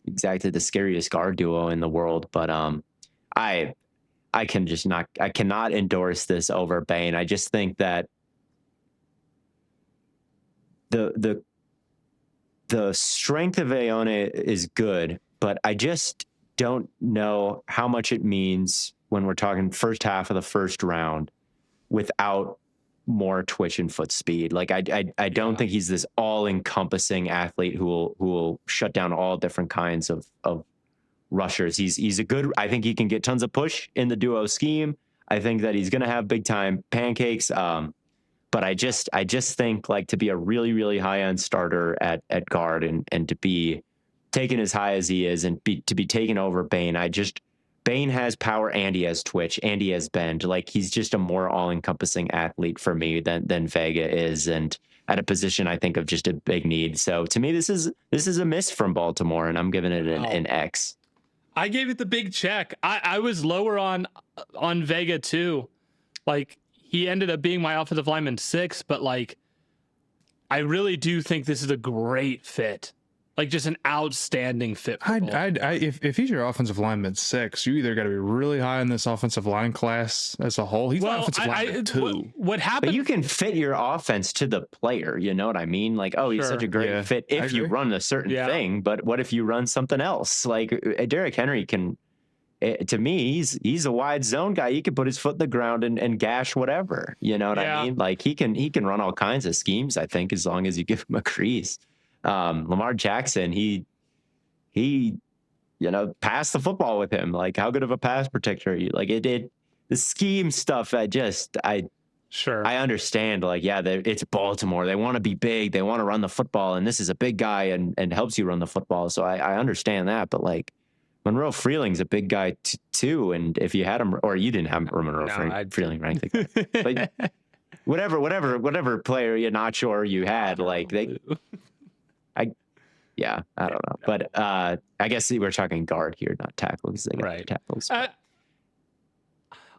exactly the scariest guard duo in the world, but I cannot endorse this over Bane. I just think that the strength of Aeone is good, but I just don't know how much it means when we're talking first half of the first round without more twitch and foot speed. Like I don't think he's this all-encompassing athlete who will shut down all different kinds of rushers. He's a good, I think he can get tons of push in the duo scheme. I think that he's going to have big time pancakes. But I just think, like, to be a really, really high end starter at guard and to be taken as high as he is and to be taken over Bane, Bane has power and he has twitch and he has bend. Like, he's just a more all encompassing athlete for me than Vega is, and at a position I think of just a big need. So to me, this is a miss from Baltimore, and I'm giving it an X. I gave it the big check. I was lower on Vega too. Like, he ended up being my offensive lineman 6, but like, I really do think this is a great fit. Like, just an outstanding fit. If he's your offensive lineman 6, you either got to be really high in this offensive line class as a whole. He's my offensive lineman 2. What happened? But you can fit your offense to the player. You know what I mean? Like, oh, he's such a great fit if you run a certain thing. But what if you run something else? Like, Derrick Henry can. To me, he's a wide zone guy. He can put his foot in the ground and gash whatever. You know what I mean? Like, he can run all kinds of schemes, I think, as long as you give him a crease. Lamar Jackson, he passed the football with him. Like, how good of a pass protector are you? Like, the scheme stuff, I understand. Like, yeah, it's Baltimore. They want to be big. They want to run the football, and this is a big guy and helps you run the football. So I understand that, but like, Monroe Freeling's a big guy too, and if you had him, or you didn't have Monroe Freeling, right? But whatever player you're not sure you had, like I don't know, but I guess we're talking guard here, not tackle, because they got tackles.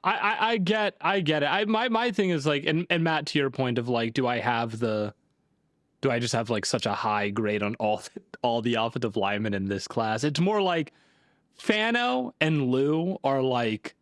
I get it. My thing is like, and Matt, to your point of like, do I just have like such a high grade on all the offensive linemen in this class? It's more like Fano and Lou are like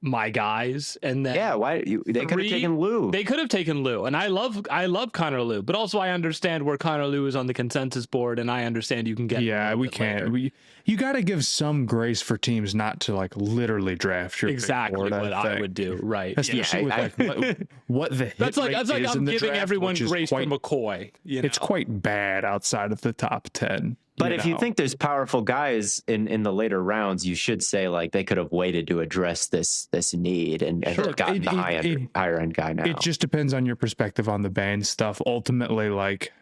my guys, and then they could have taken Lou. They could have taken Lou, and I love Connor Lou, but also I understand where Connor Lou is on the consensus board, and I understand you can get. Yeah, we can't. You got to give some grace for teams not to like literally draft your exactly board, what I would do, right? Especially with like what the hit that's like I'm giving everyone grace for McCoy. It's quite bad outside of the top 10. But if you think there's powerful guys in the later rounds, you should say like they could have waited to address this need and gotten the higher end guy now. It just depends on your perspective on the Bane stuff. Ultimately, like,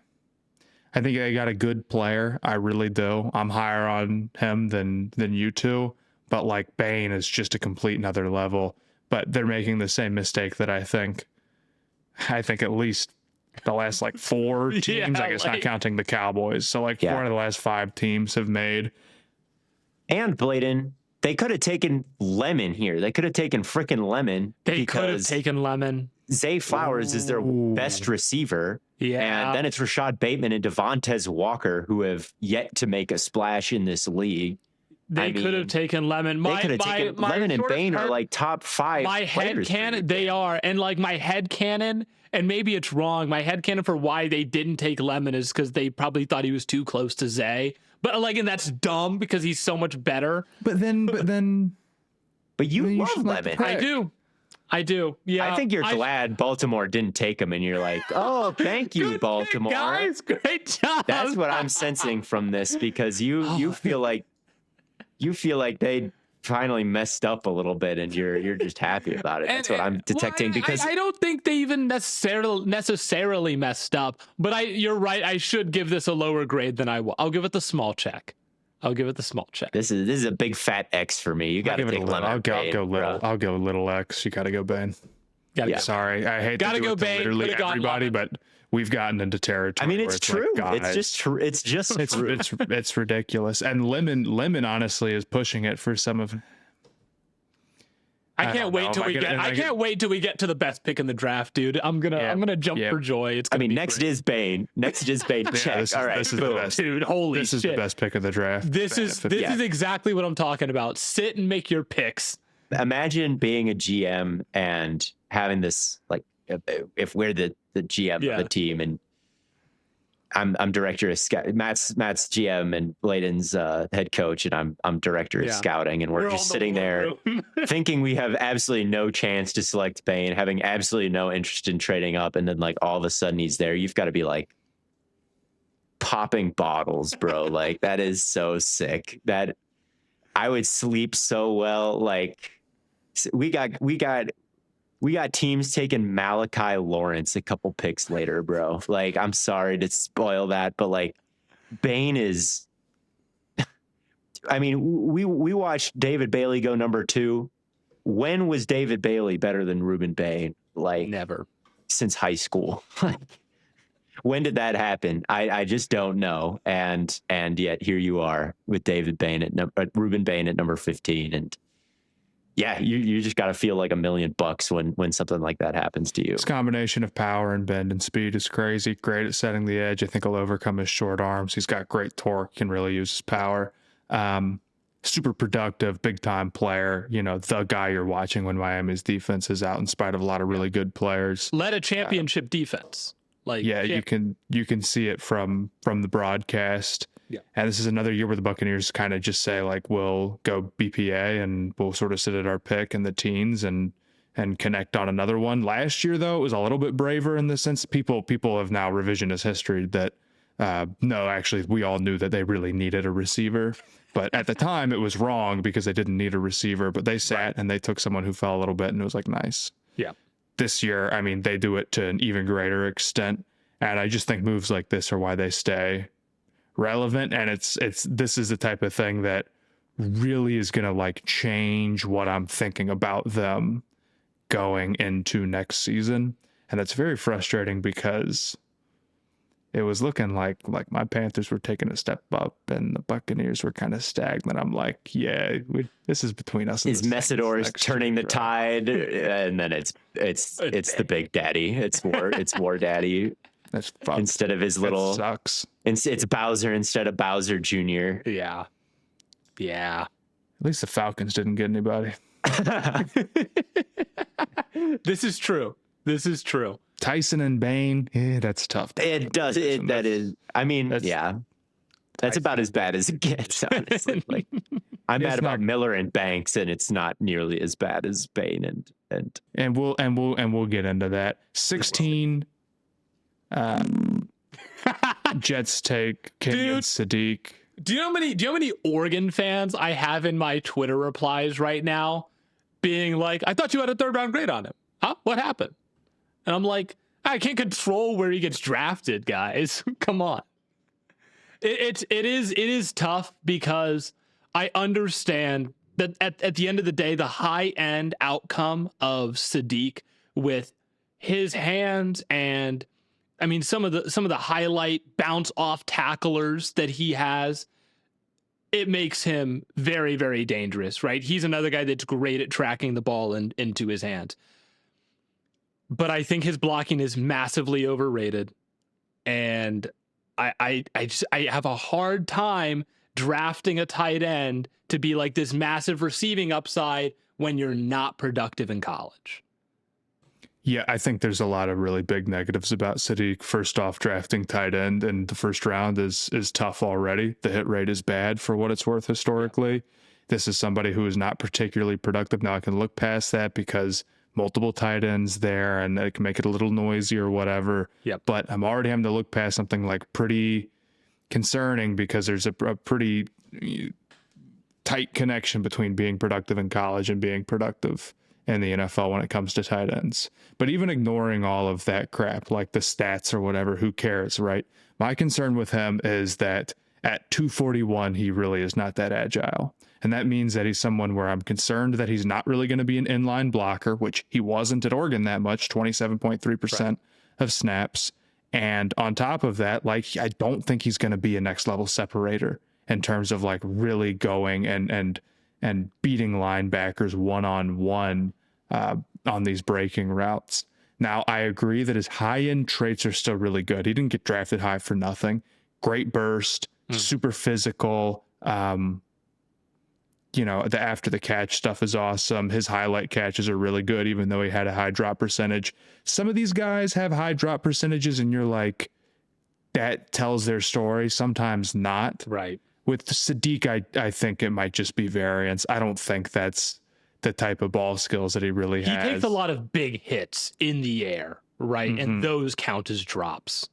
I think they got a good player. I really do. I'm higher on him than you two. But like, Bane is just a complete another level. But they're making the same mistake that I think at least the last like 4 teams, I guess, not counting the Cowboys. So like 4 out of the last 5 teams have made. And Blaiden, they could have taken Lemon here. They could have taken freaking Lemon. They could have taken Lemon. Zay Flowers is their best receiver. Yeah. And then it's Rashad Bateman and Devontae Walker, who have yet to make a splash in this league. They could have taken Lemon. They could have taken Lemon and Bane are like top 5. My head canon, they are, and like my head canon, and maybe it's wrong. My head canon for why they didn't take Lemon is because they probably thought he was too close to Zay. But like, and that's dumb because he's so much better. But you love Lemon. I do. Yeah. I think you're glad Baltimore didn't take him, and you're like, oh, thank you, Baltimore. Guys, great job. That's what I'm sensing from this, because you feel like they finally messed up a little bit, and you're just happy about it. That's what I'm detecting. Because I don't think they even necessarily messed up, but you're right. I should give this a lower grade than I will. I'll give it the small check. This is a big fat X for me. You got to take Lemon. I'll go little X. You got to go Bane. Sorry, I hate to do it to literally everybody, but we've gotten into territory. I mean, it's true. Like, it's just true. It's true. It's ridiculous. And Lemon honestly is pushing it for some of. I can't wait till we get. I can't wait till we get to the best pick in the draft, dude. I'm gonna jump for joy. It's. I mean, next is Bane. Next is Bane. Check. All right, this is the best, dude. Holy shit! This is the best pick of the draft. This is exactly what I'm talking about. Sit and make your picks. Imagine being a GM and having this, like, if we're the GM of the team, and I'm director of scout. Matt's GM and Blaiden's head coach, and I'm director of scouting, and we're just sitting there thinking we have absolutely no chance to select Bane, having absolutely no interest in trading up, and then like all of a sudden he's there. You've got to be like popping bottles, bro. Like, that is so sick. That I would sleep so well. Like, we got teams taking Malachi Lawrence a couple picks later, bro. Like, I'm sorry to spoil that, but like, Bane is. I mean, we watched David Bailey go number 2. When was David Bailey better than Ruben Bane? Like, never. Since high school. When did that happen? I just don't know. And yet here you are with David Bain Ruben Bane at number 15, and yeah, you just got to feel like $1 million when something like that happens to you. This combination of power and bend and speed is crazy. Great at setting the edge. I think he'll overcome his short arms. He's got great torque, can really use his power. Super productive, big time player. You know, the guy you're watching when Miami's defense is out in spite of a lot of really good players. Led a championship defense. Like, yeah, you can see it from the broadcast. Yeah. And this is another year where the Buccaneers kind of just say, like, we'll go BPA and we'll sort of sit at our pick in the teens and connect on another one. Last year, though, it was a little bit braver in the sense people have now revisionist history that, no, actually, we all knew that they really needed a receiver. But at the time, it was wrong because they didn't need a receiver. But they sat and they took someone who fell a little bit, and it was like, nice. Yeah. This year, I mean, they do it to an even greater extent. And I just think moves like this are why they stay relevant. And this is the type of thing that really is going to like change what I'm thinking about them going into next season. And that's very frustrating because it was looking like my Panthers were taking a step up and the Buccaneers were kind of stagnant. I'm like, yeah, this is between us. Is Messidor's turning the tide, and then it's the big daddy. It's war daddy. That's fun. Instead of his little sucks. It's Bowser instead of Bowser Jr. Yeah. At least the Falcons didn't get anybody. This is true. Tyson and Bane, that's tough. It does. That is. I mean, that's about as bad as it gets. Honestly, like, I'm mad about Miller and Banks, and it's not nearly as bad as Bane and we'll get into that. 16. Jets take Kenyon Sadiq. Do you know how many Oregon fans I have in my Twitter replies right now being like, I thought you had a 3rd round grade on him. Huh? What happened? And I'm like, I can't control where he gets drafted, guys. Come on. It is tough because I understand that at the end of the day, the high end outcome of Sadiq with his hands and, I mean, some of the highlight bounce off tacklers that he has, it makes him very, very dangerous, right? He's another guy that's great at tracking the ball into his hands. But I think his blocking is massively overrated. And I have a hard time drafting a tight end to be like this massive receiving upside when you're not productive in college. Yeah, I think there's a lot of really big negatives about Sadiq. First off, drafting tight end in the first round is tough already. The hit rate is bad for what it's worth historically. Yeah. This is somebody who is not particularly productive. Now I can look past that because multiple tight ends there and it can make it a little noisy or whatever. Yep. But I'm already having to look past something like pretty concerning because there's a pretty tight connection between being productive in college and being productive in the NFL when it comes to tight ends. But even ignoring all of that crap, like the stats or whatever, who cares, right? My concern with him is that at 241, he really is not that agile. And that means that he's someone where I'm concerned that he's not really going to be an inline blocker, which he wasn't at Oregon that much, 27.3% of snaps. And on top of that, like, I don't think he's going to be a next level separator in terms of like really going and and beating linebackers one-on-one on these breaking routes. Now, I agree that his high-end traits are still really good. He didn't get drafted high for nothing. Great burst, super physical. The after the catch stuff is awesome. His highlight catches are really good, even though he had a high drop percentage. Some of these guys have high drop percentages, and you're like, that tells their story. Sometimes not. Right. With Sadiq, I think it might just be variance. I don't think that's the type of ball skills that he really has. He takes a lot of big hits in the air, right? And those count as drops.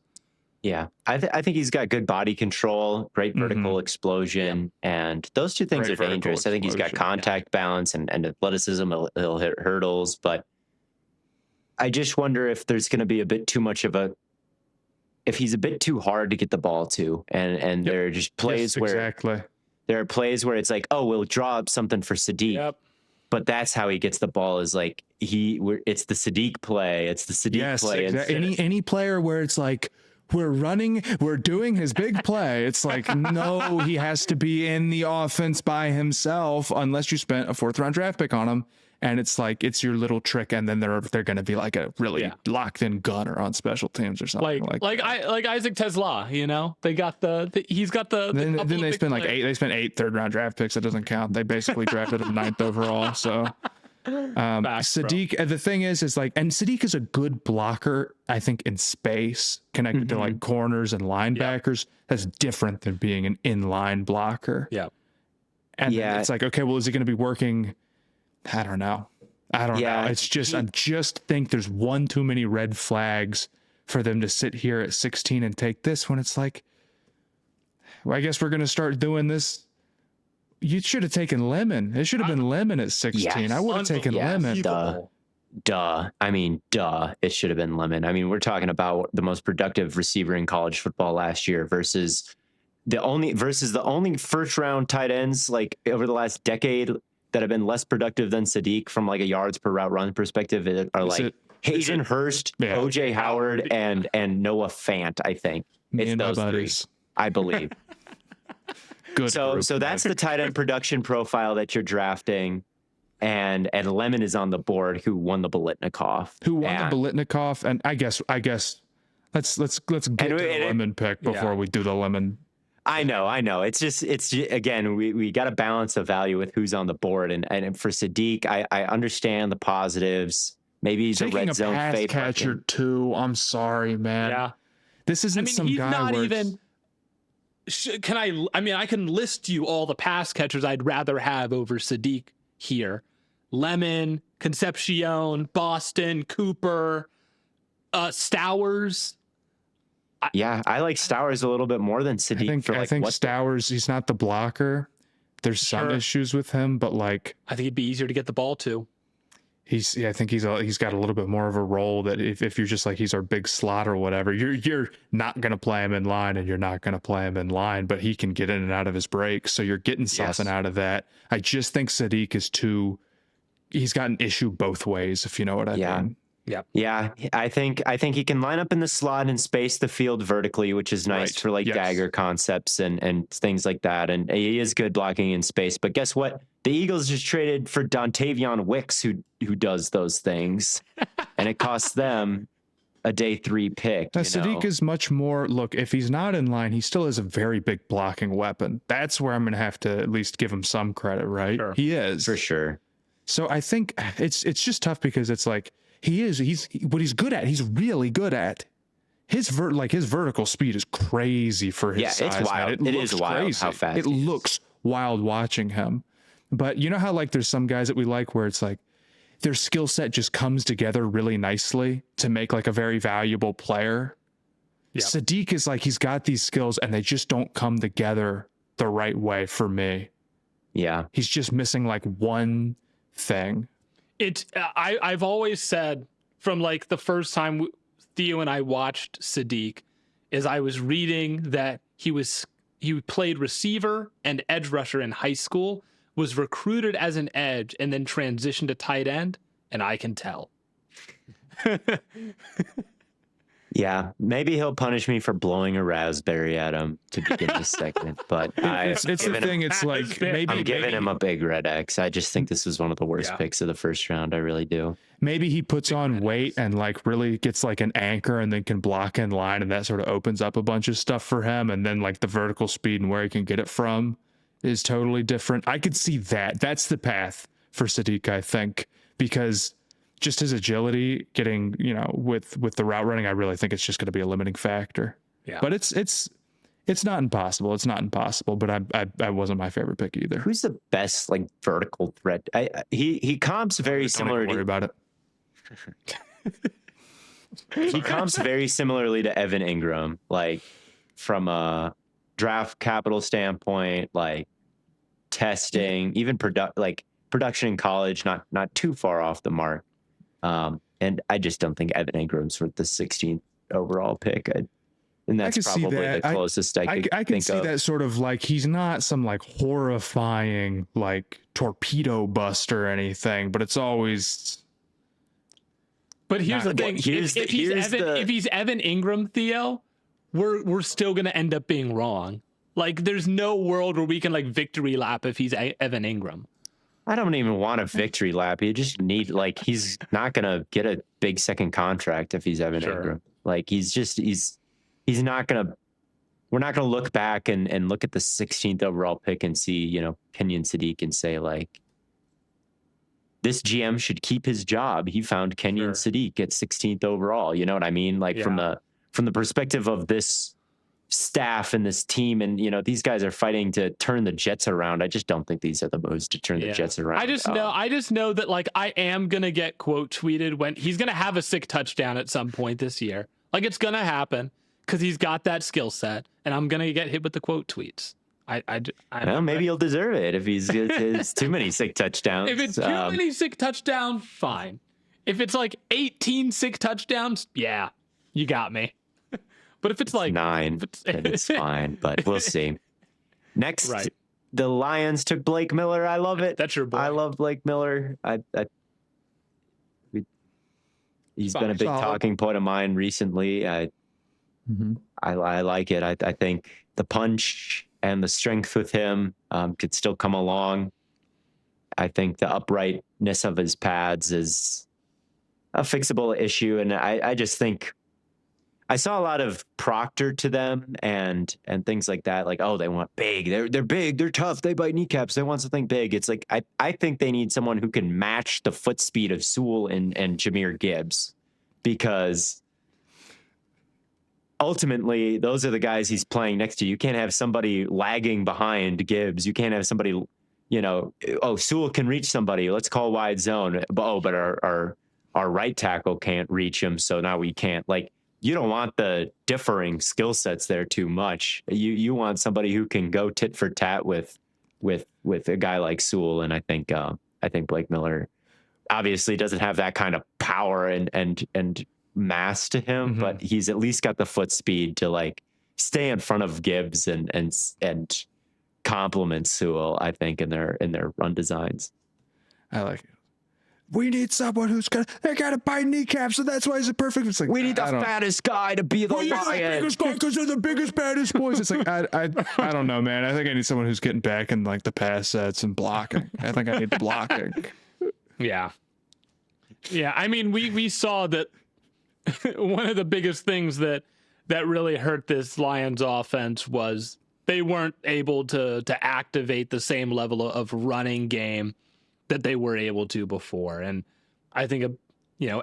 Yeah, I think he's got good body control, great vertical explosion, and those two things are dangerous. I think he's got contact balance and athleticism. He'll hit hurdles, but I just wonder if there's going to be a bit too much of if he's a bit too hard to get the ball to, and there are just plays where there are plays where it's like, oh, we'll draw up something for Sadiq, but that's how he gets the ball is like it's the Sadiq play, it's the Sadiq play. Exactly. Any player where it's like, we're doing his big play. It's like, no, he has to be in the offense by himself unless you spent a 4th round draft pick on him. And it's like, it's your little trick. And then they're going to be like a really locked in gunner on special teams or something like Isaac Tesla, they got he's got then they spent eight 3rd round draft picks. That doesn't count. They basically drafted him 9th overall. So Sadiq, the thing is like, and Sadiq is a good blocker, I think, in space connected to like corners and linebackers. That's different than being an inline blocker. And it's like, okay, well, is it going to be working? I don't know. It's just, I just think there's one too many red flags for them to sit here at 16 and take this when it's like, well, I guess we're going to start doing this. You should have taken Lemon. It should have been Lemon at 16. Yes. I would have taken Lemon. Duh. I mean, duh. It should have been Lemon. I mean, we're talking about the most productive receiver in college football last year versus the only 1st round tight ends like over the last decade that have been less productive than Sadiq from like a yards per route run perspective are like Hayden Hurst, OJ Howard, and Noah Fant. I think it's those 3, I believe. Good. So that's the tight end production profile that you're drafting, and Lemon is on the board, who won the Biletnikoff. And I guess let's get to the Lemon pick before we do the Lemon. I know. It's just again, we got to balance the value with who's on the board, and for Sadiq, I understand the positives. Maybe he's taking a red zone pass catcher too. I'm sorry, man. Yeah, this isn't some he's guy not where even. I can list you all the pass catchers I'd rather have over Sadiq here. Lemon, Concepcion, Boston, Cooper, Stowers. I like Stowers a little bit more than Sadiq. I think Stowers, he's not the blocker. There's some issues with him, but like, I think it'd be easier to get the ball to. I think he's got a little bit more of a role that if you're just like, he's our big slot or whatever, you're not going to play him in line and you're not going to play him in line, but he can get in and out of his breaks. So you're getting something out of that. I just think Sadiq is he's got an issue both ways, if you know what I mean. Yeah. I think he can line up in the slot and space the field vertically, which is nice for like dagger concepts and things like that. And he is good blocking in space. But guess what? The Eagles just traded for Dontavion Wicks, who does those things, and it costs them a day 3 pick. Sadiq is much more. Look, if he's not in line, he still is a very big blocking weapon. That's where I'm going to have to at least give him some credit, right? Sure. He is for sure. So I think it's just tough because it's like he's what he's good at. He's really good at. His vertical speed is crazy for his size. It's wild. It is wild crazy. How fast it looks wild watching him. But you know how like there's some guys that we like where it's like their skill set just comes together really nicely to make like a very valuable player. Yep. Sadiq is like, he's got these skills and they just don't come together the right way for me. Yeah. He's just missing like one thing. I've always said from like the first time Theo and I watched Sadiq is I was reading that he played receiver and edge rusher in high school, was recruited as an edge and then transitioned to tight end, and I can tell. Yeah, maybe he'll punish me for blowing a raspberry at him to begin the segment, but It's the thing. It's like I'm giving him a big red X. I just think this was one of the worst Yeah. picks of the first round. I really do. maybe he puts on weight and like really gets like an anchor and then can block in line, and that sort of opens up a bunch of stuff for him. And then like the vertical speed and where he can get it from is totally different. I could see that. That's the path for Sadiq, I think, because just his agility, getting with the route running, I really think it's just going to be a limiting factor. Yeah. But it's not impossible. It's not impossible. But I wasn't my favorite pick either. Who's the best like vertical threat? He comps very similar. Don't worry about it. He comps very similarly to Evan Ingram, like from a draft capital standpoint, like testing, even production in college, not too far off the mark. And I just don't think Evan Ingram's worth the 16th overall pick. And that's probably the closest I can see that sort of like he's not some like horrifying like torpedo buster or anything, but it's always. But here's the thing: if he's Evan Ingram, Theo, we're still gonna end up being wrong. Like, there's no world where we can like victory lap if he's Evan Ingram. I don't even want a victory lap. You just need he's not gonna get a big second contract if he's Evan Ingram. Like he's not gonna. We're not gonna look back and look at the 16th overall pick and see Kenyon Sadiq and say like, this GM should keep his job. He found Kenyon Sadiq at 16th overall. You know what I mean? Like from the perspective of this staff and this team, and these guys are fighting to turn the Jets around. I just don't think these are the moves to turn the Jets around. I just know that like I am gonna get quote tweeted when he's gonna have a sick touchdown at some point this year. Like it's gonna happen because he's got that skill set, and I'm gonna get hit with the quote tweets. Well, maybe he'll deserve it if it's too many sick touchdowns. If it's too many sick touchdowns, fine. If it's like 18 sick touchdowns, yeah, you got me. But if it's like 9, then it's fine. But we'll see. Next, the Lions took Blake Miller. I love it. That's your boy. I love Blake Miller. He's been a big talking point of mine recently. I like it. I think the punch and the strength with him could still come along. I think the uprightness of his pads is a fixable issue. And I just think I saw a lot of Proctor to them and things like that. Like, oh, they want big. They're big. They're tough. They bite kneecaps. They want something big. It's like, I think they need someone who can match the foot speed of Sewell and Jahmyr Gibbs, because ultimately those are the guys he's playing next to. You can't have somebody lagging behind Gibbs. You can't have somebody, Sewell can reach somebody. Let's call wide zone. But our right tackle can't reach him. So now we can't. Like, you don't want the differing skill sets there too much. You want somebody who can go tit for tat with a guy like Sewell. And I think Blake Miller obviously doesn't have that kind of power and mass to him, but he's at least got the foot speed to like stay in front of Gibbs and complement Sewell, I think, in their run designs. I like it. We need someone they gotta bite kneecaps, so that's why he's a perfect. It's like, we need the fattest guy to be the Lion. The biggest guy because they're the biggest, baddest boys. It's like I don't know, man. I think I need someone who's getting back in like the pass sets and blocking. I think I need the blocking. Yeah. I mean, we saw that one of the biggest things that really hurt this Lions offense was they weren't able to activate the same level of running game that they were able to before. And I think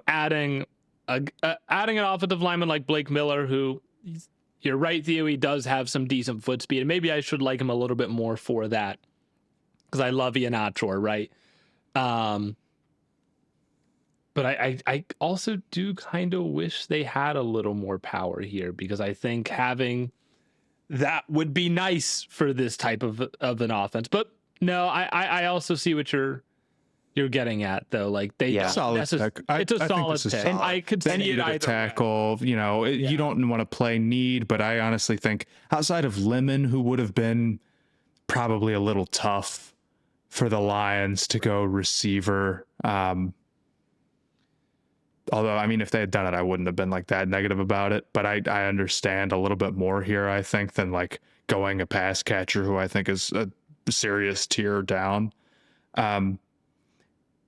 adding an offensive lineman like Blake Miller, who you're right, Theo, he does have some decent foot speed, and maybe I should like him a little bit more for that because I love Iheanacho, right? But I also do kind of wish they had a little more power here, because I think having that would be nice for this type of an offense. But no, I also see what you're getting at, though. Like solid pick. It's a solid pick. And I could see it either tackle. You don't want to play need, but I honestly think outside of Lemon, who would have been probably a little tough for the Lions to go receiver. Although, I mean, if they had done it, I wouldn't have been like that negative about it. But I understand a little bit more here, I think, than like going a pass catcher who I think is a serious tier down.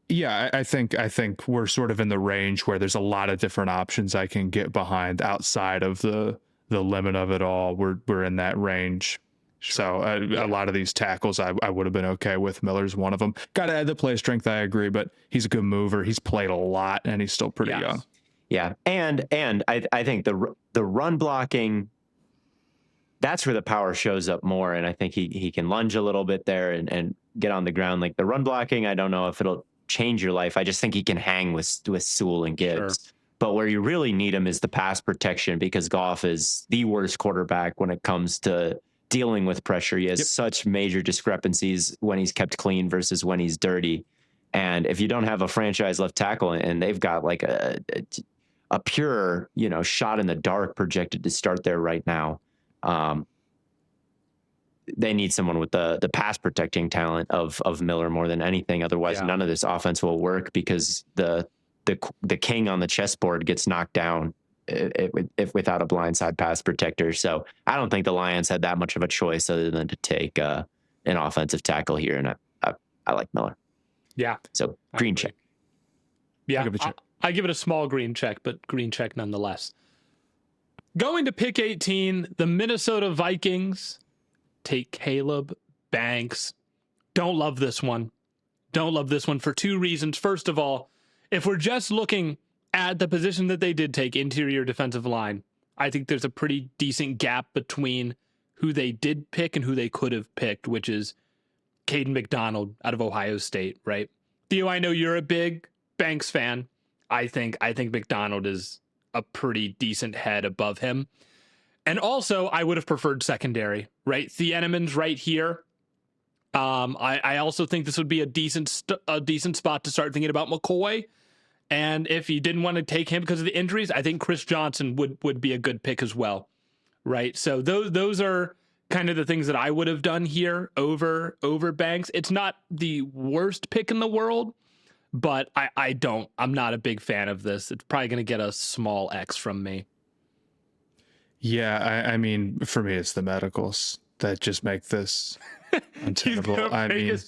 Yeah, I think we're sort of in the range where there's a lot of different options I can get behind outside of the limit of it all. We're in that range. Sure. So a lot of these tackles I would have been okay with. Miller's one of them. Got to add the play strength, I agree, but he's a good mover. He's played a lot and he's still pretty young. Yeah, and I think the run blocking, that's where the power shows up more, and I think he can lunge a little bit there and get on the ground. Like the run blocking, I don't know if it'll change your life. I just think he can hang with Sewell and Gibbs. Sure. But where you really need him is the pass protection, because Goff is the worst quarterback when it comes to dealing with pressure. He has such major discrepancies when he's kept clean versus when he's dirty. And if you don't have a franchise left tackle and they've got like a pure, shot in the dark projected to start there right now, they need someone with the pass protecting talent of Miller more than anything. Otherwise, none of this offense will work, because the king on the chessboard gets knocked down if without a blindside pass protector. So I don't think the Lions had that much of a choice other than to take an offensive tackle here, and I like Miller. Yeah. So green check. Yeah, I give it a small green check, but green check nonetheless. Going to pick 18, the Minnesota Vikings take Caleb Banks. Don't love this one. Don't love this one for two reasons. First of all, if we're just looking at the position that they did take, interior defensive line, I think there's a pretty decent gap between who they did pick and who they could have picked, which is Caden McDonald out of Ohio State, right? Theo, I know you're a big Banks fan. I think McDonald is a pretty decent head above him. And also, I would have preferred secondary, right? Thieneman's right here. I also think this would be a decent spot to start thinking about McCoy. And if you didn't want to take him because of the injuries, I think Chris Johnson would be a good pick as well, right? So those are kind of the things that I would have done here over Banks. It's not the worst pick in the world, but I'm not a big fan of this. It's probably going to get a small X from me. Yeah, I mean, for me, it's the medicals that just make this untenable. I mean,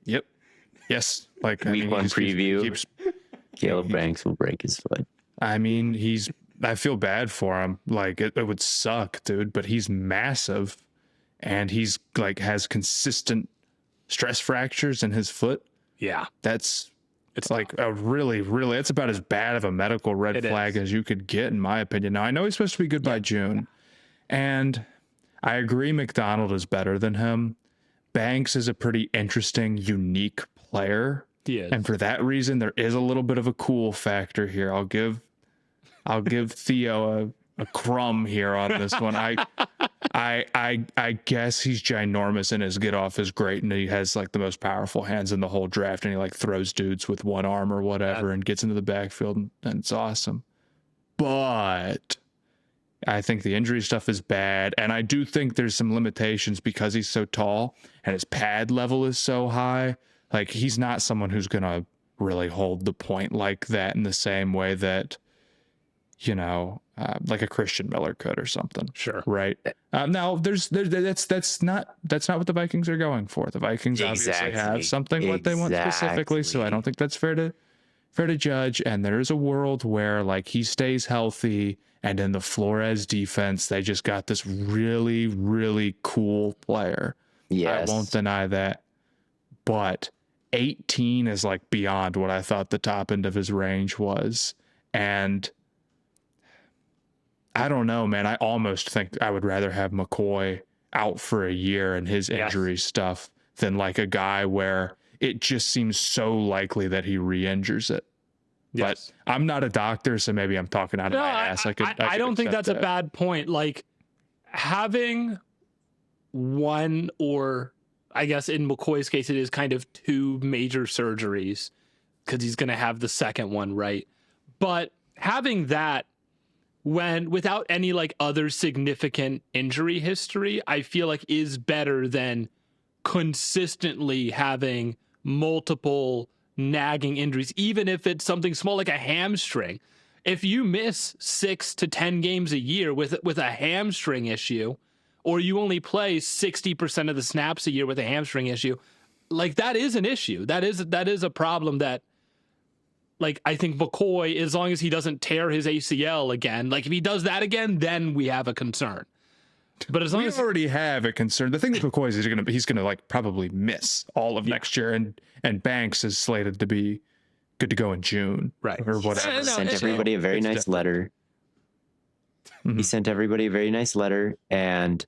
yep. Yes. Like week one preview. Caleb Banks will break his foot. I mean, I feel bad for him. Like it would suck, dude, but he's massive and he's like has consistent stress fractures in his foot. Yeah. It's like a really, really, it's about as bad of a medical red flag as you could get, in my opinion. Now, I know he's supposed to be good by June, and I agree McDonald is better than him. Banks is a pretty interesting, unique player. He is. And for that reason, there is a little bit of a cool factor here. I'll give Theo a crumb here on this one. I guess he's ginormous and his get off is great, and he has like the most powerful hands in the whole draft, and he like throws dudes with one arm or whatever and gets into the backfield, and it's awesome. But I think the injury stuff is bad, and I do think there's some limitations because he's so tall and his pad level is so high. Like he's not someone who's gonna really hold the point like that in the same way that, like a Christian Miller could or something. Sure. Right. Now that's not what the Vikings are going for. The Vikings obviously have something what they want specifically. So I don't think that's fair to judge. And there is a world where like he stays healthy, and in the Flores defense, they just got this really, really cool player. Yes. I won't deny that. But 18 is like beyond what I thought the top end of his range was. And I don't know, man. I almost think I would rather have McCoy out for a year and his injury stuff than like a guy where it just seems so likely that he re-injures it. Yes. But I'm not a doctor, so maybe I'm talking out of my ass. I don't think that's a bad point. Like having one, or I guess in McCoy's case, it is kind of two major surgeries because he's going to have the second one, right? But having that without any like other significant injury history, I feel like is better than consistently having multiple nagging injuries, even if it's something small like a hamstring. If you miss 6 to 10 games a year with a hamstring issue, or you only play 60% of the snaps a year with a hamstring issue, like that is an issue. That is a problem that, like, I think McCoy, as long as he doesn't tear his ACL again, like if he does that again, then we have a concern. But as long as already have a concern. The thing with McCoy is he's gonna like probably miss all of next year, and Banks is slated to be good to go in June, right, or whatever. He sent everybody a very nice letter. Mm-hmm. He sent everybody a very nice letter, and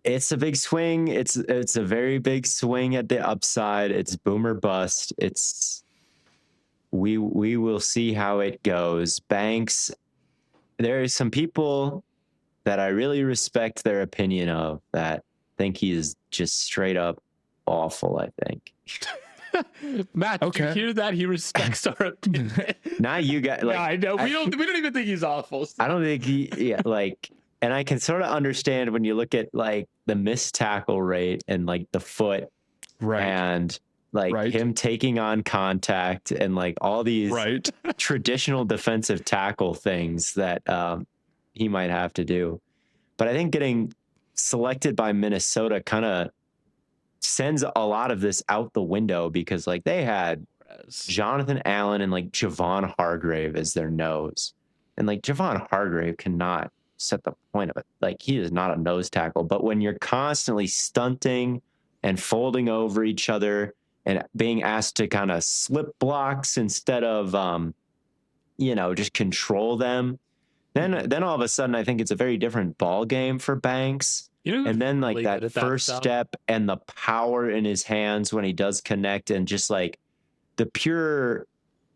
it's a big swing. It's a very big swing at the upside. It's boom or bust. We will see how it goes. Banks, there are some people that I really respect their opinion of that think he is just straight up awful, I think. Matt, did you hear that? He respects our opinion. Now you got like, yeah, I know. We don't even think he's awful. I don't think and I can sort of understand when you look at like the missed tackle rate and like the foot, right, and like him taking on contact and like all these traditional defensive tackle things that he might have to do. But I think getting selected by Minnesota kind of sends a lot of this out the window, because like they had Jonathan Allen and like Javon Hargrave as their nose. And like Javon Hargrave cannot set the point of it. Like he is not a nose tackle. But when you're constantly stunting and folding over each other and being asked to kind of slip blocks instead of, just control them, then all of a sudden I think it's a very different ball game for Banks. And then like really that first step and the power in his hands when he does connect, and just like the pure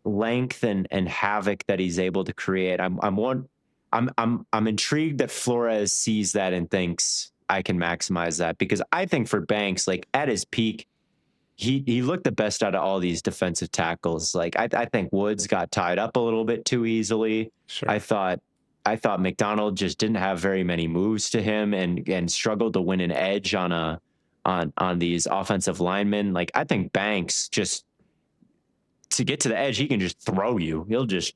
length and havoc that he's able to create. I'm intrigued that Flores sees that and thinks I can maximize that, because I think for Banks, like at his peak, he looked the best out of all these defensive tackles. Like I think Woods got tied up a little bit too easily. Sure. I thought McDonald just didn't have very many moves to him and struggled to win an edge on these offensive linemen. Like I think Banks, just to get to the edge, he can just throw you. He'll just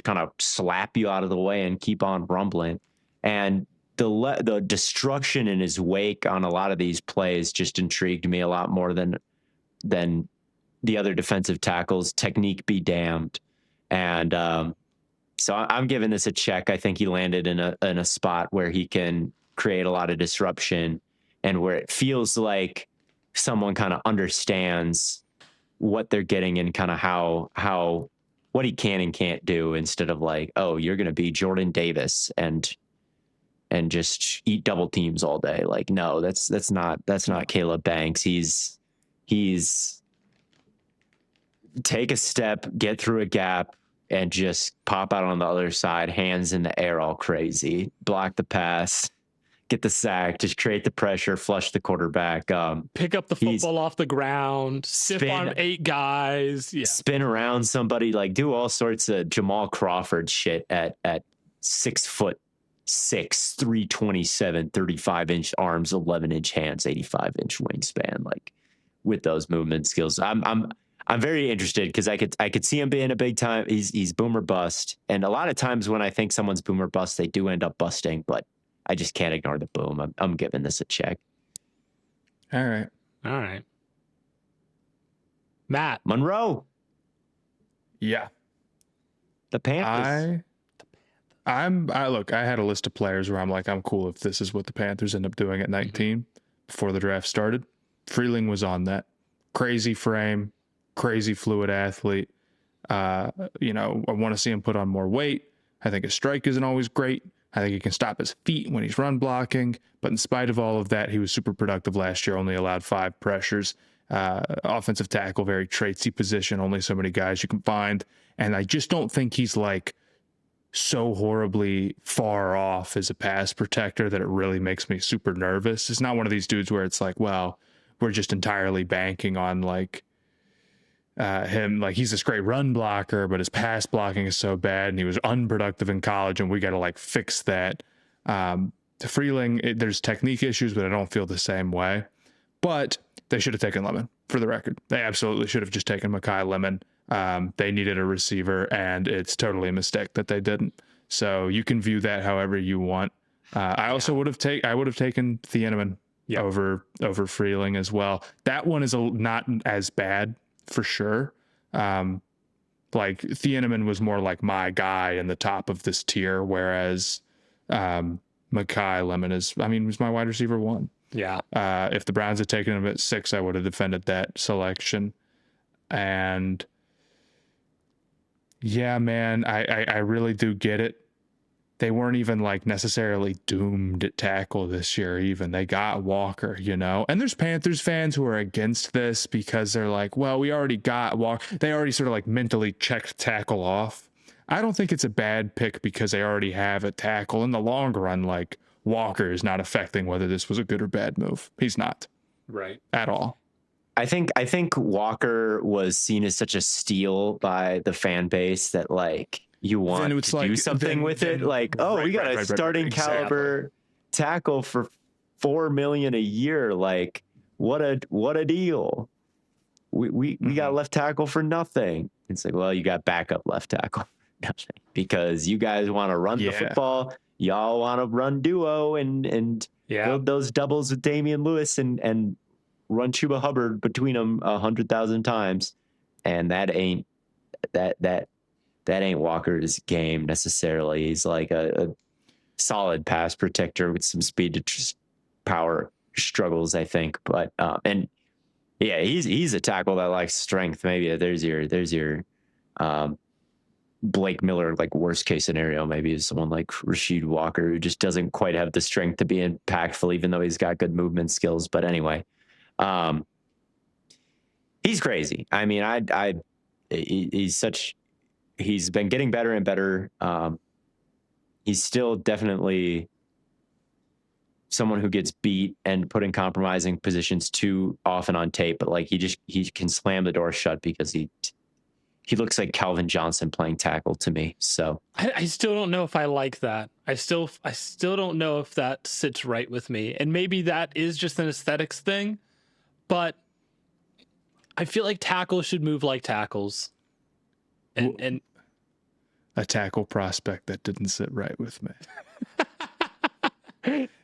kind of slap you out of the way and keep on rumbling. And the destruction in his wake on a lot of these plays just intrigued me a lot more than the other defensive tackles. Technique be damned. And so I'm giving this a check. I think he landed in a spot where he can create a lot of disruption, and where it feels like someone kind of understands what they're getting and kind of how what he can and can't do, instead of like, oh, you're going to be Jordan Davis and just eat double teams all day. Like, no, that's not Caleb Banks. He's take a step, get through a gap, and just pop out on the other side, hands in the air all crazy, block the pass, get the sack, just create the pressure, flush the quarterback. Pick up the football off the ground, stiff arm 8 guys. Yeah. Spin around somebody, like do all sorts of Jamal Crawford shit at 6'6", 327, 35-inch arms, 11-inch hands, 85-inch wingspan, like with those movement skills. I'm very interested, because I could see him being a big time. He's boom or bust. And a lot of times when I think someone's boom or bust, they do end up busting, but I just can't ignore the boom. I'm giving this a check. All right. Matt Monroe. Yeah. The Panthers. I had a list of players where I'm like, I'm cool if this is what the Panthers end up doing at 19 before the draft started. Freeling was on that. Crazy frame, crazy fluid athlete. I want to see him put on more weight. I think his strike isn't always great. I think he can stop his feet when he's run blocking. But in spite of all of that, he was super productive last year, only allowed 5 pressures. Offensive tackle, very traitsy position, only so many guys you can find. And I just don't think he's like so horribly far off as a pass protector that it really makes me super nervous. It's not one of these dudes where it's like, well, we're just entirely banking on like him, like he's this great run blocker, but his pass blocking is so bad and he was unproductive in college and we got to like fix that. Freeling, there's technique issues, but I don't feel the same way. But They should have taken Lemon, for the record. They absolutely should have just taken Mekhi Lemon. They needed a receiver, and it's totally a mistake that they didn't. So you can view that however you want. I also would have taken Thieneman over Freeling as well. That one is not as bad for sure. Like Thieneman was more like my guy in the top of this tier, whereas Mekhi Lemon was my wide receiver 1. Yeah. If the Browns had taken him at 6, I would have defended that selection. And yeah, man, I really do get it. They weren't even like necessarily doomed at tackle this year even. They got Walker, you know? And there's Panthers fans who are against this because they're like, well, we already got Walker. They already sort of like mentally checked tackle off. I don't think it's a bad pick because they already have a tackle. In the long run, like, Walker is not affecting whether this was a good or bad move. He's not. Right. At all. I think Walker was seen as such a steal by the fan base that like you want to do something with it. Like, we got a starting caliber tackle for $4 million a year. Like, what a deal. We got left tackle for nothing. It's like, well, you got backup left tackle because you guys want to run the football. Y'all want to run duo and build those doubles with Damian Lewis and run Chuba Hubbard between them 100,000 times, and that ain't Walker's game necessarily. He's like a solid pass protector with some speed to power struggles, I think. But he's a tackle that likes strength. Maybe there's your Blake Miller, like worst case scenario, maybe is someone like Rasheed Walker who just doesn't quite have the strength to be impactful, even though he's got good movement skills. But anyway, he's crazy. I mean, he's been getting better and better. He's still definitely someone who gets beat and put in compromising positions too often on tape, but like he can slam the door shut because he looks like Calvin Johnson playing tackle to me. So I still don't know if I like that. I still don't know if that sits right with me. And maybe that is just an aesthetics thing, but I feel like tackles should move like tackles. And a tackle prospect that didn't sit right with me.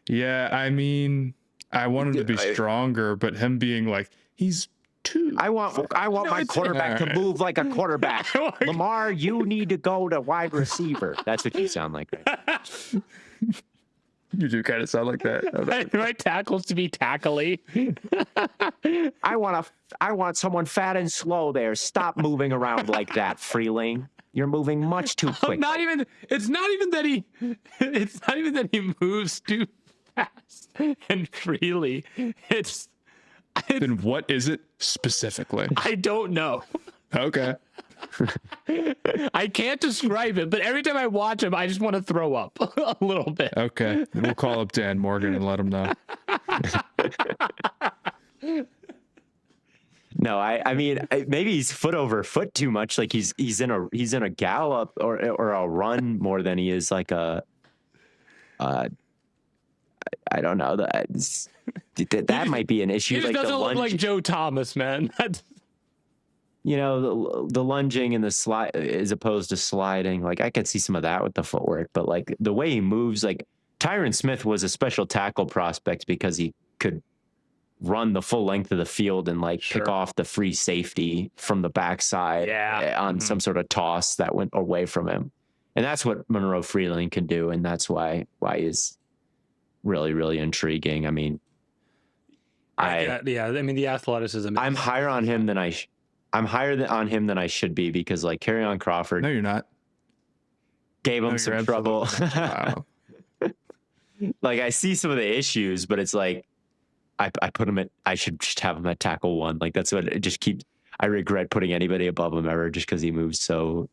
Yeah, I mean, I want him to be stronger, but him being like, he's too. I want my quarterback to move like a quarterback. Lamar, you need to go to wide receiver. That's what you sound like, right? You do kind of sound like that. My tackles to be tackly. I want someone fat and slow there. Stop moving around like that, Freeling. You're moving much too quick. It's not even that he moves too fast and freely. Then what is it specifically? I don't know. Okay. I can't describe it, but every time I watch him, I just want to throw up a little bit. Okay. We'll call up Dan Morgan and let him know. No, I mean, maybe he's foot over foot too much. Like he's in a gallop or a run more than he is like a. I don't know. That might be an issue. He just like doesn't look like Joe Thomas, man. You know, the lunging and the slide as opposed to sliding. Like I could see some of that with the footwork, but like the way he moves, like Tyron Smith was a special tackle prospect because he could run the full length of the field and like pick off the free safety from the backside on some sort of toss that went away from him. And that's what Monroe Freeling can do. And that's why he's really, really intriguing. I mean, I mean, the athleticism. I'm higher on him than I'm higher on him than I should be because like Kerryon Crawford. No, you're not. Gave him some trouble. Wow. Like I see some of the issues, but it's like I put him I should just have him at tackle 1. Like that's what it just keeps. I regret putting anybody above him ever just because he moves so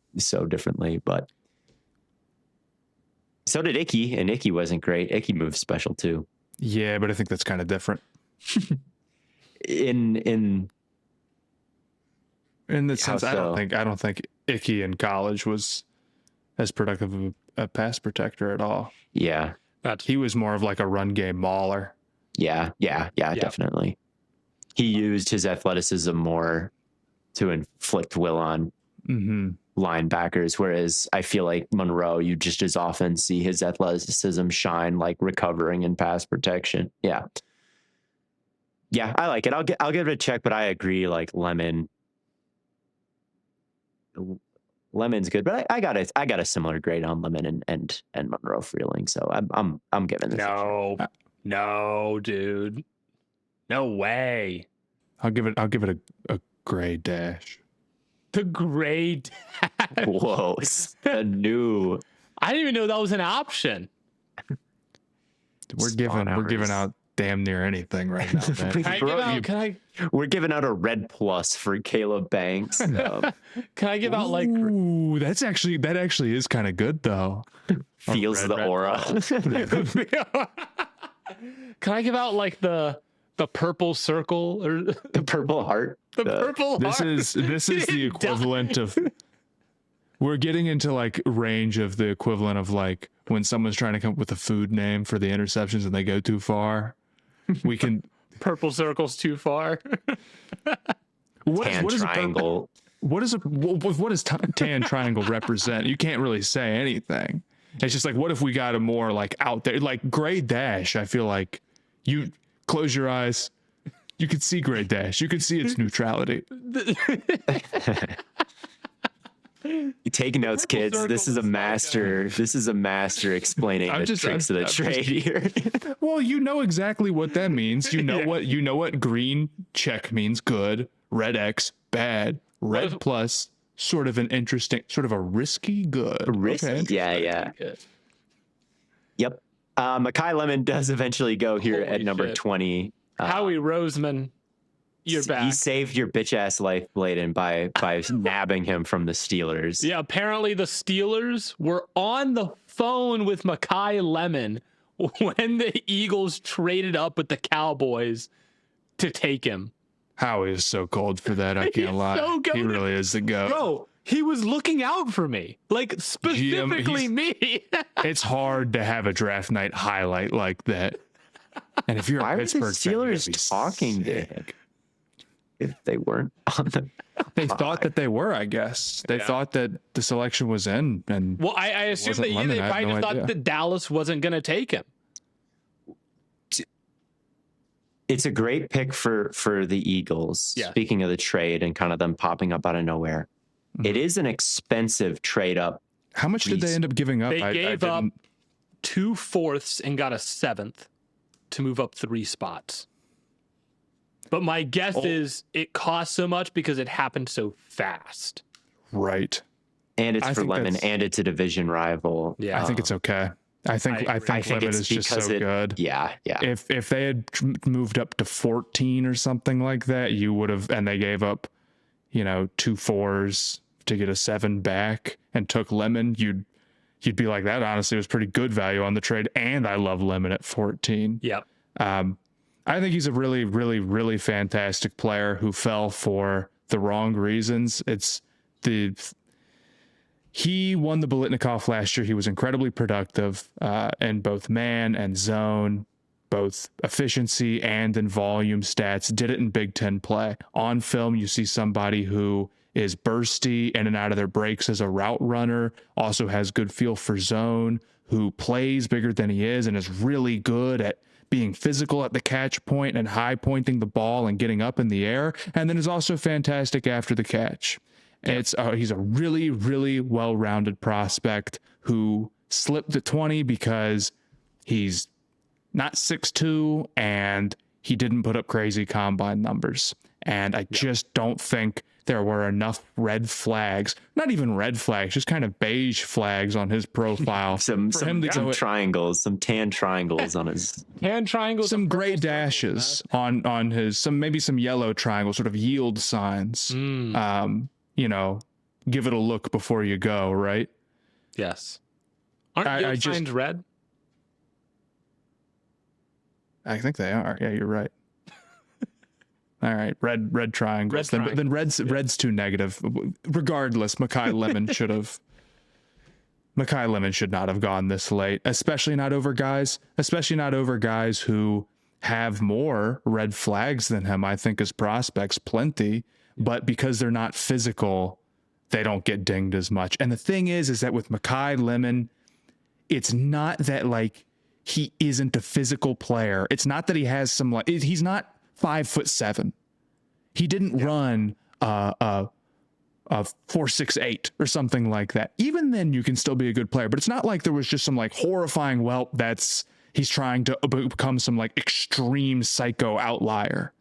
differently. But so did Icky, and Icky wasn't great. Icky moves special too. Yeah, but I think that's kind of different. In the sense, I don't think Icky in college was as productive of a pass protector at all. Yeah, he was more of like a run game mauler. Yeah, definitely. he used his athleticism more to inflict will on linebackers, whereas I feel like Monroe, you just as often see his athleticism shine, like recovering and pass protection. Yeah, I like it. I'll give it a check, but I agree. Like Lemon's good, but I got a similar grade on Lemon and Monroe Freeling, so I'm giving this. No, dude, no way. I'll give it a gray dash. The gray dash. Whoa, a new. I didn't even know that was an option. We're giving out damn near anything right now, man. We're giving out a red plus for Caleb Banks. Can I give out like? Ooh, that actually is kind of good though. Feels the aura. Can I give out like the purple circle or the purple heart? The purple heart. This is the equivalent of. We're getting into like range of the equivalent of like when someone's trying to come up with a food name for the interceptions and they go too far. We can purple circle's too far. What does tan triangle represent? You can't really say anything. It's just like, what if we got a more like out there, like gray dash? I feel like you close your eyes, you could see gray dash. You could see its neutrality. You take notes, kids. This is a master. This is a master explaining the tricks of the trade here. Well, you know exactly what that means. You know what green check means good, red X bad, red plus sort of an interesting, sort of a risky good. Okay. Yeah. Yep. Makai Lemon does eventually go here at number 20. Howie Roseman, you're back. He saved your bitch ass life, Blaiden, by nabbing him from the Steelers. Yeah, apparently the Steelers were on the phone with Makai Lemon when the Eagles traded up with the Cowboys to take him. Howie is so cold for that. I can't lie. So he really is the goat. Bro, he was looking out for me, like specifically me. It's hard to have a draft night highlight like that. And if you're a Pittsburgh Steelers talking to him, if they weren't on the, they thought that they were. I guess they thought that the selection was in. And well, I assume that they probably thought that Dallas wasn't going to take him. It's a great pick for the Eagles. Yeah. Speaking of the trade and kind of them popping up out of nowhere, it is an expensive trade up. How much did they end up giving up? They gave up 2 fourths and got a 7th to move up 3 spots. But my guess is it cost so much because it happened so fast. Right. And it's for Lemon and it's a division rival. Yeah. I think it's okay. I think Lemon is just so good. Yeah. If they had moved up to 14 or something like that, you would have, and they gave up, 2 4s to get a 7 back and took Lemon, you'd be like, that honestly was pretty good value on the trade. And I love Lemon at 14. Yep. I think he's a really, really, really fantastic player who fell for the wrong reasons. He won the Biletnikoff last year. He was incredibly productive in both man and zone, both efficiency and in volume stats. Did it in Big Ten play. On film, you see somebody who is bursty in and out of their breaks as a route runner, also has good feel for zone, who plays bigger than he is and is really good at being physical at the catch point and high pointing the ball and getting up in the air, and then is also fantastic after the catch. Yep. He's a really, really well-rounded prospect who slipped to 20 because he's not 6'2", and he didn't put up crazy combine numbers. And I just don't think there were enough red flags, not even red flags, just kind of beige flags on his profile. some triangles, some tan triangles on his tan triangles, some gray dashes on his, maybe some yellow triangles, sort of yield signs. Give it a look before you go, right? Yes. Aren't yield signs red? I think they are. Yeah, you're right. All right, red triangles. Then red's too negative. Regardless, Makai Lemon should not have gone this late, especially not over guys who have more red flags than him, I think, as prospects, plenty. But because they're not physical, they don't get dinged as much. And the thing is that with Mekhi Lemon, it's not that like he isn't a physical player. It's not that he has some like he's not 5'7". He didn't run a 4.68 or something like that. Even then, you can still be a good player. But it's not like there was just some like horrifying. Well, he's trying to become some like extreme psycho outlier.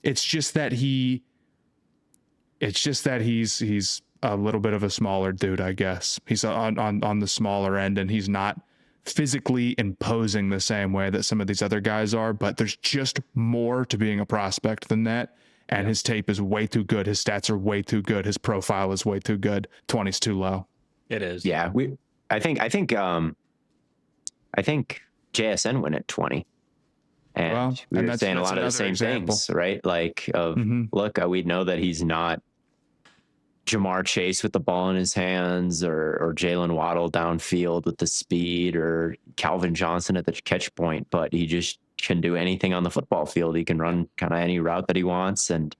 It's just that he's a little bit of a smaller dude, I guess. He's on the smaller end, and he's not physically imposing the same way that some of these other guys are, but there's just more to being a prospect than that. And his tape is way too good. His stats are way too good. His profile is way too good. 20's too low. It is. Yeah. I think JSN went at 20. And we were saying a lot of the same things, right? Like, look, we know that he's not Jamar Chase with the ball in his hands, or Jalen Waddle downfield with the speed, or Calvin Johnson at the catch point, but he just can do anything on the football field. He can run kind of any route that he wants. And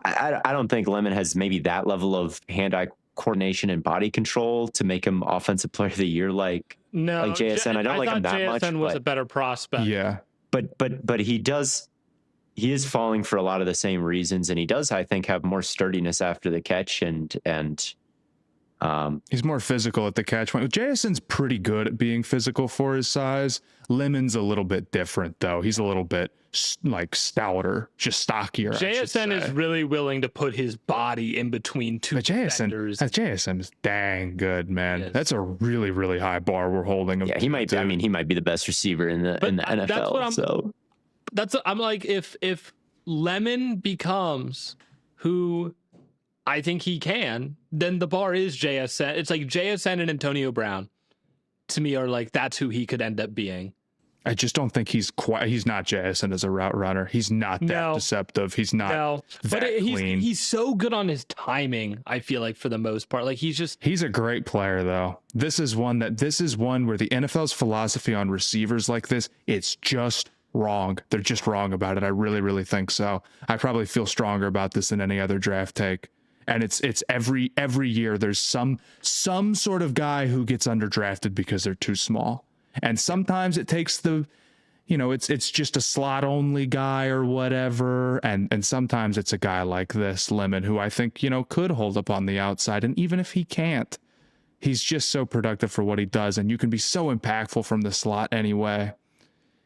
I don't think Lemon has maybe that level of hand-eye coordination and body control to make him offensive player of the year like JSN. I don't like him that JSN much. JSN was a better prospect. Yeah. But he is falling for a lot of the same reasons, and he does, I think, have more sturdiness after the catch, and he's more physical at the catch point. JSN's pretty good at being physical for his size. Lemon's a little bit different, though. He's a little bit like stouter, just stockier. JSN is really willing to put his body in between two defenders. JSN is dang good, man. That's a really, really high bar we're holding him. Yeah, he might. To. I mean, he might be the best receiver in the NFL. I'm like, if Lemon becomes who I think he can, then the bar is JSN. It's like JSN and Antonio Brown to me are like, that's who he could end up being. I just don't think he's not JSN as a route runner. He's not that deceptive. He's not clean. He's so good on his timing, I feel like, for the most part. Like he's a great player, though. This is one where the NFL's philosophy on receivers like this, it's just wrong. They're just wrong about it. I really, really think so. I probably feel stronger about this than any other draft take. And it's every year there's some sort of guy who gets underdrafted because they're too small. And sometimes it takes it's just a slot only guy or whatever. And sometimes it's a guy like this Lemon, who I think, could hold up on the outside. And even if he can't, he's just so productive for what he does. And you can be so impactful from the slot anyway.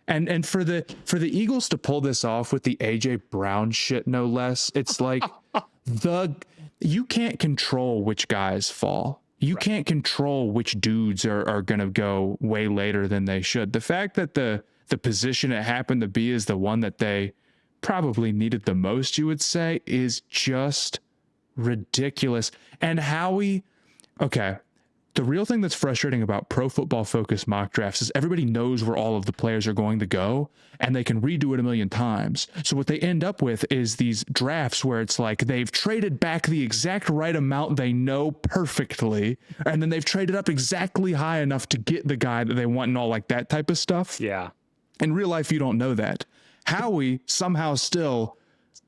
And for the Eagles to pull this off with the AJ Brown shit, no less, it's like you can't control which guys fall. You can't control which dudes are going to go way later than they should. The fact that the position it happened to be is the one that they probably needed the most, you would say, is just ridiculous. And the real thing that's frustrating about Pro Football Focus mock drafts is everybody knows where all of the players are going to go, and they can redo it a million times. So what they end up with is these drafts where it's like they've traded back the exact right amount they know perfectly, and then they've traded up exactly high enough to get the guy that they want and all like that type of stuff. Yeah. In real life, you don't know that. Howie somehow still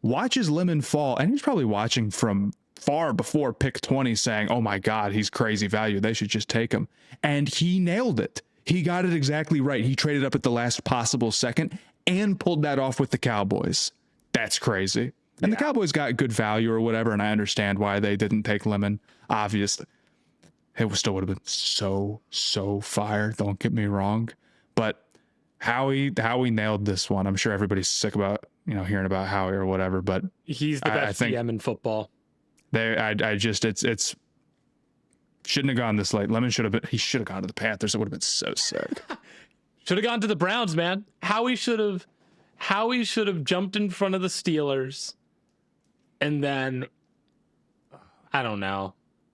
watches Lemon fall, and he's probably watching from far before pick 20 saying, oh my God, he's crazy value. They should just take him. And he nailed it. He got it exactly right. He traded up at the last possible second and pulled that off with the Cowboys. That's crazy. And the Cowboys got good value or whatever, and I understand why they didn't take Lemon, obviously. It still would have been so fire, don't get me wrong. But Howie nailed this one. I'm sure everybody's sick about, hearing about Howie or whatever, but he's the best GM in football. It's shouldn't have gone this late. Lemon should have gone to the Panthers. It would have been so sick. Should have gone to the Browns, man. Howie should have jumped in front of the Steelers, and then I don't know.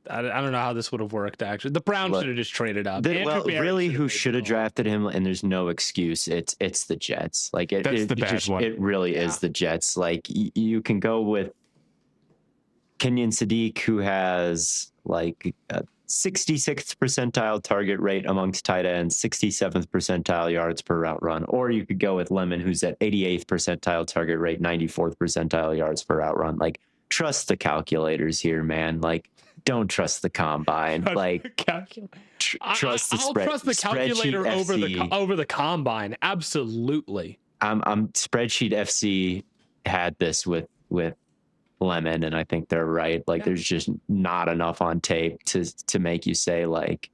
I don't know how this would have worked. Actually, the Browns should have just traded up. Who should have drafted him? And there's no excuse. It's the Jets. Like that's the bad one. It really is the Jets. Like you can go with Kenyon Sadiq, who has like a 66th percentile target rate amongst tight ends, 67th percentile yards per route run. Or you could go with Lemon, who's at 88th percentile target rate, 94th percentile yards per route run. Like, trust the calculators here, man. Like, don't trust the combine. Like, trust the I'll trust the calculator over the combine. Absolutely. Spreadsheet FC had this with Lemon, and I think they're right. Like, there's just not enough on tape to make you say, like,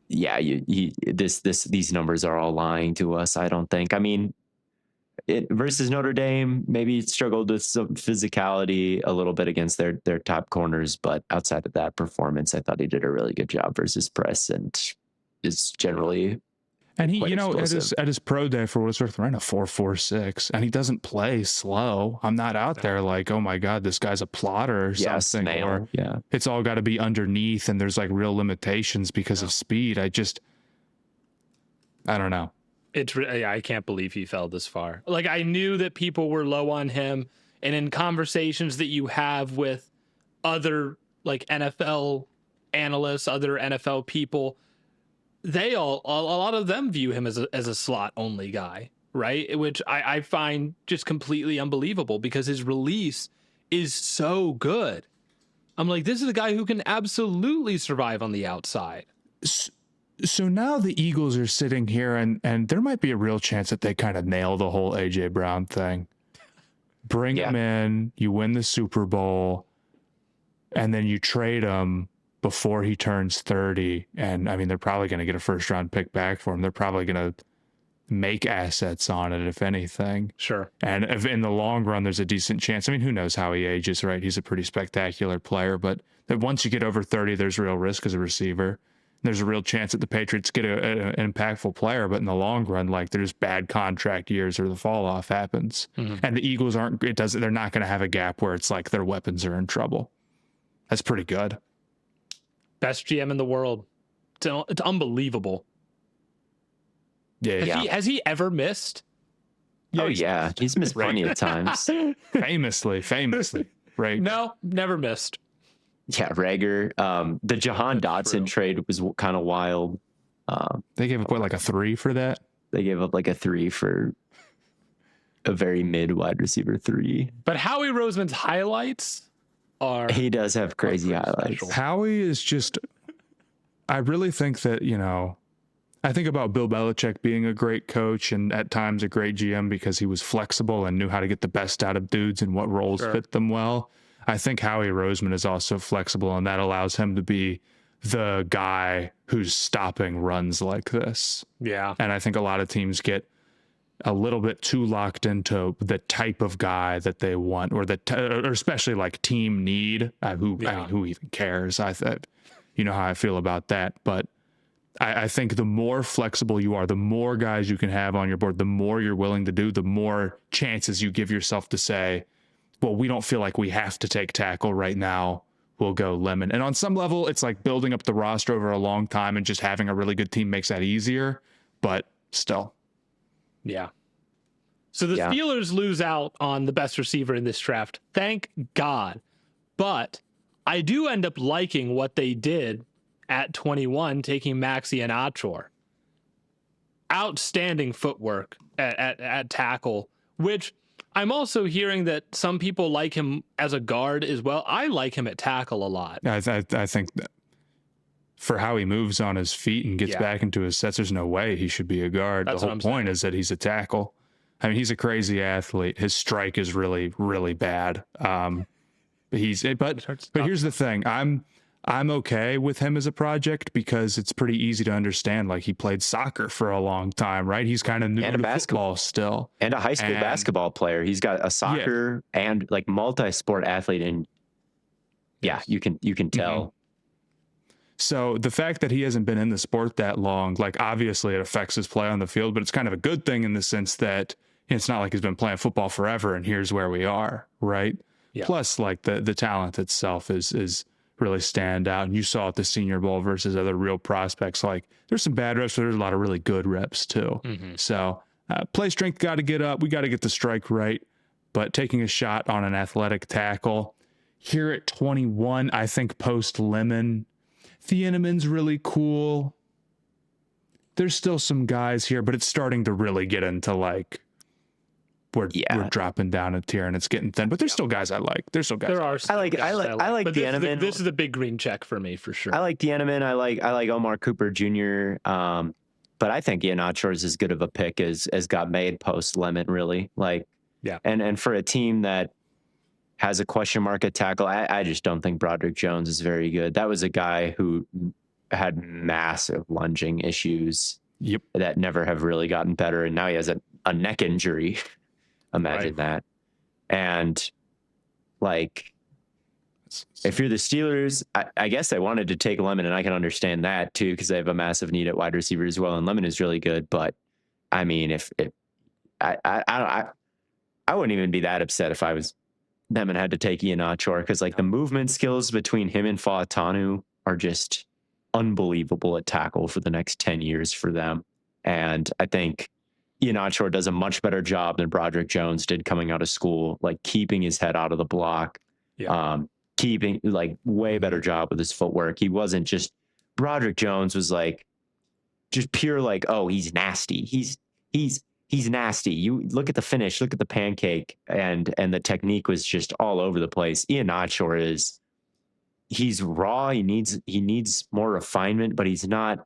yeah, these numbers are all lying to us. I don't think. I mean, versus Notre Dame, maybe struggled with some physicality a little bit against their top corners, but outside of that performance, I thought he did a really good job versus press, and is generally. And he, explosive. at his pro day, for what it's worth, ran a 4.46, and he doesn't play slow. I'm not out there like, oh my God, this guy's a plotter or something. Or it's all got to be underneath, and there's like real limitations because of speed. I don't know. I can't believe he fell this far. Like, I knew that people were low on him, and in conversations that you have with other like NFL analysts, other NFL people, a lot of them view him as a slot only guy, right? Which I find just completely unbelievable because his release is so good. I'm like, this is a guy who can absolutely survive on the outside. So now the Eagles are sitting here, and there might be a real chance that they kind of nail the whole A.J. Brown thing. Bring him in, you win the Super Bowl, and then you trade him before he turns 30. And I mean, they're probably going to get a first round pick back for him. They're probably going to make assets on it, if anything. Sure. And if in the long run, there's a decent chance. I mean, who knows how he ages, right? He's a pretty spectacular player, but that once you get over 30, there's real risk as a receiver. There's a real chance that the Patriots get an impactful player, but in the long run, like, there's bad contract years or the fall off happens. Mm-hmm. And the Eagles they're not going to have a gap where it's like their weapons are in trouble. That's pretty good. Best GM in the world. It's unbelievable. Yeah. Has he ever missed? Oh yeah, he's missed plenty of times. Famously, right? No, never missed. Yeah, Rager. The Jahan Dotson trade was kind of wild. They gave up like a 3 for that. They gave up like a 3 for a very mid wide receiver 3. But Howie Roseman's highlights. He does have crazy highlights. Special. Howie is just, I really think that, I think about Bill Belichick being a great coach and at times a great GM because he was flexible and knew how to get the best out of dudes and what roles fit them well. I think Howie Roseman is also flexible, and that allows him to be the guy who's stopping runs like this. Yeah. And I think a lot of teams get a little bit too locked into the type of guy that they want, or or especially like team need. I mean, who even cares? You know how I feel about that. But I think the more flexible you are, the more guys you can have on your board, the more you're willing to do, the more chances you give yourself to say, well, we don't feel like we have to take tackle right now. We'll go Lemon. And on some level, it's like building up the roster over a long time, and just having a really good team makes that easier. But still. Yeah. So the Steelers lose out on the best receiver in this draft. Thank God. But I do end up liking what they did at 21, taking Maxi and Achor. Outstanding footwork at tackle, which I'm also hearing that some people like him as a guard as well. I like him at tackle a lot. I think that for how he moves on his feet and gets back into his sets, there's no way he should be a guard. The whole point is that he's a tackle. I mean, he's a crazy athlete. His strike is really, really bad. But here's the thing. I'm okay with him as a project because it's pretty easy to understand. Like, he played soccer for a long time, right? He's kind of new to basketball still. And a high school basketball player. He's got a soccer and like multi-sport athlete. And you can tell. Mm-hmm. So the fact that he hasn't been in the sport that long, like, obviously it affects his play on the field, but it's kind of a good thing in the sense that it's not like he's been playing football forever and here's where we are, right? Yeah. Plus, like, the talent itself is really stand out. And you saw at the Senior Bowl versus other real prospects, like, there's some bad reps, but there's a lot of really good reps too. Mm-hmm. So play strength got to get up. We got to get the strike right. But taking a shot on an athletic tackle here at 21, I think post Lemon, Thieneman's really cool. There's still some guys here, but it's starting to really get into like we're dropping down a tier and it's getting thin. But there's still guys I like. There's still guys. There are. I like but Thieneman. This is a big green check for me for sure. I like Thieneman. I like Omar Cooper Jr. But I think Iheanacho is as good of a pick as got made post Lemon, really. Like, yeah. And for a team that has a question mark at tackle, I just don't think Broderick Jones is very good. That was a guy who had massive lunging issues that never have really gotten better. And now he has a neck injury. Imagine that. And like, if you're the Steelers, I guess I wanted to take Lemon, and I can understand that too, because they have a massive need at wide receiver as well. And Lemon is really good. But I mean, if I wouldn't even be that upset if I was them and had to take Iheanacho, because like the movement skills between him and Fautanu are just unbelievable at tackle for the next 10 years for them. And I think Iheanacho does a much better job than Broderick Jones did coming out of school, like keeping his head out of the block, keeping like way better job with his footwork. He wasn't just Broderick Jones was like just pure like, oh, he's nasty. He's nasty. You look at the finish, look at the pancake, and the technique was just all over the place. Iheanacho he's raw. He needs more refinement, but he's not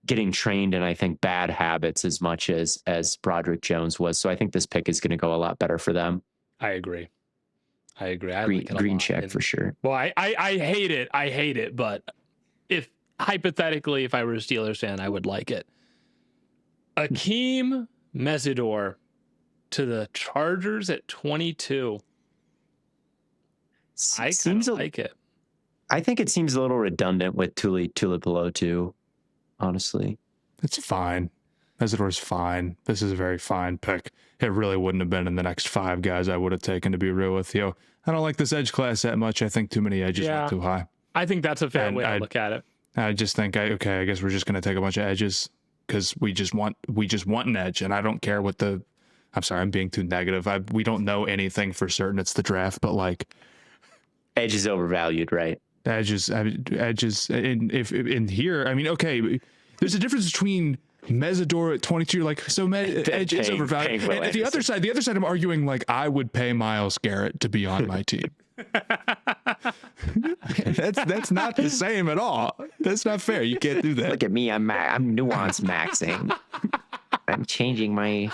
getting trained in, I think, bad habits as much as Broderick Jones was. So I think this pick is going to go a lot better for them. I agree. I green check for sure. Well, I hate it. I hate it. But if hypothetically, if I were a Steelers fan, I would like it. Akeem Mesidor to the Chargers at 22. I kind of like it. I think it seems a little redundant with Tulipalo too, honestly. It's fine. Mesidor's fine. This is a very fine pick. It really wouldn't have been in the next 5 guys I would have taken, to be real with you. I don't like this edge class that much. I think too many edges went too high. I think that's a fair way to look at it. I just think, I guess we're just going to take a bunch of edges because we just want an edge, and I don't care what I'm sorry, I'm being too negative. We don't know anything for certain. It's the draft, but like edge is overvalued, right? Edges in here. I mean, okay, there's a difference between Mesidor at 22. Like, so edge is overvalued. And the other side, I'm arguing like I would pay Myles Garrett to be on my team. That's not the same at all. That's not fair. You can't do that. Look at me. I'm nuance maxing. I'm changing my.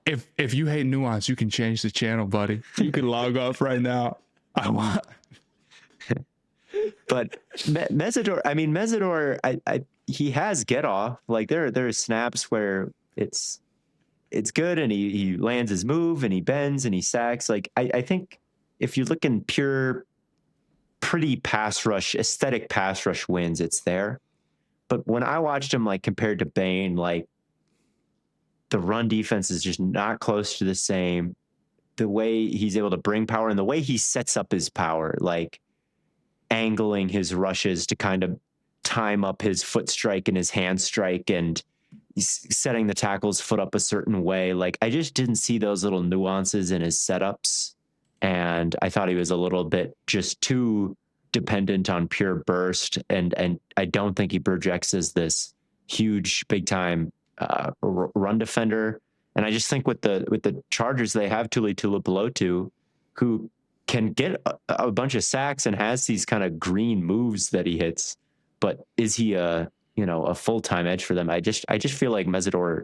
If you hate nuance, you can change the channel, buddy. You can log off right now. I want. But Mesidor, he has get off. Like there are snaps where it's good, and he lands his move, and he bends, and he sacks. Like I think if you look in pure, pretty pass rush, aesthetic pass rush wins, it's there. But when I watched him, like compared to Bain, like the run defense is just not close to the same. The way he's able to bring power and the way he sets up his power, like angling his rushes to kind of time up his foot strike and his hand strike, and he's setting the tackle's foot up a certain way. Like I just didn't see those little nuances in his setups. And I thought he was a little bit just too dependent on pure burst. And I don't think he projects as this huge, big time run defender. And I just think with the Chargers, they have Tulipalo, who can get a bunch of sacks and has these kind of green moves that he hits. But is he a full-time edge for them? I just feel like Mesidor,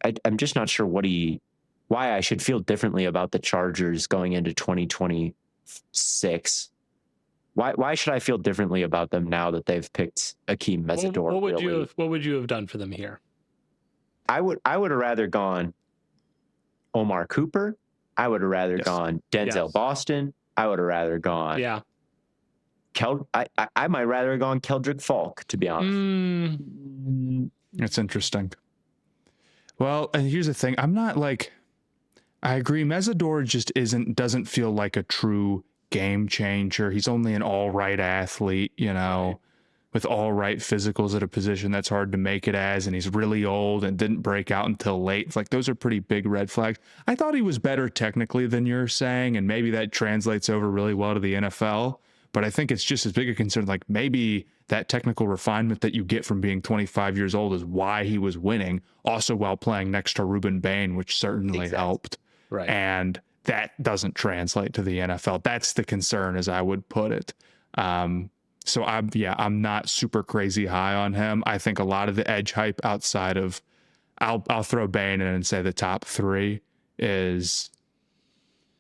I'm just not sure why I should feel differently about the Chargers going into 2026. Why should I feel differently about them now that they've picked Akeem Mesidor? What would you have done for them here? I would have rather gone Omar Cooper. I would have rather gone Denzel Boston. I would have rather gone I might rather have gone Keldrick Falk, to be honest. That's interesting. Well, and here's the thing. I'm not like, I agree. Mesidor just doesn't feel like a true game changer. He's only an all right athlete, with all right physicals at a position that's hard to make it as, and he's really old and didn't break out until late. It's like, those are pretty big red flags. I thought he was better technically than you're saying, and maybe that translates over really well to the NFL. But I think it's just as big a concern. Like maybe that technical refinement that you get from being 25 years old is why he was winning, also while playing next to Ruben Bain, which certainly helped. Right. And that doesn't translate to the NFL. That's the concern, as I would put it. So I'm not super crazy high on him. I think a lot of the edge hype outside of, I'll throw Bain in and say the top 3 is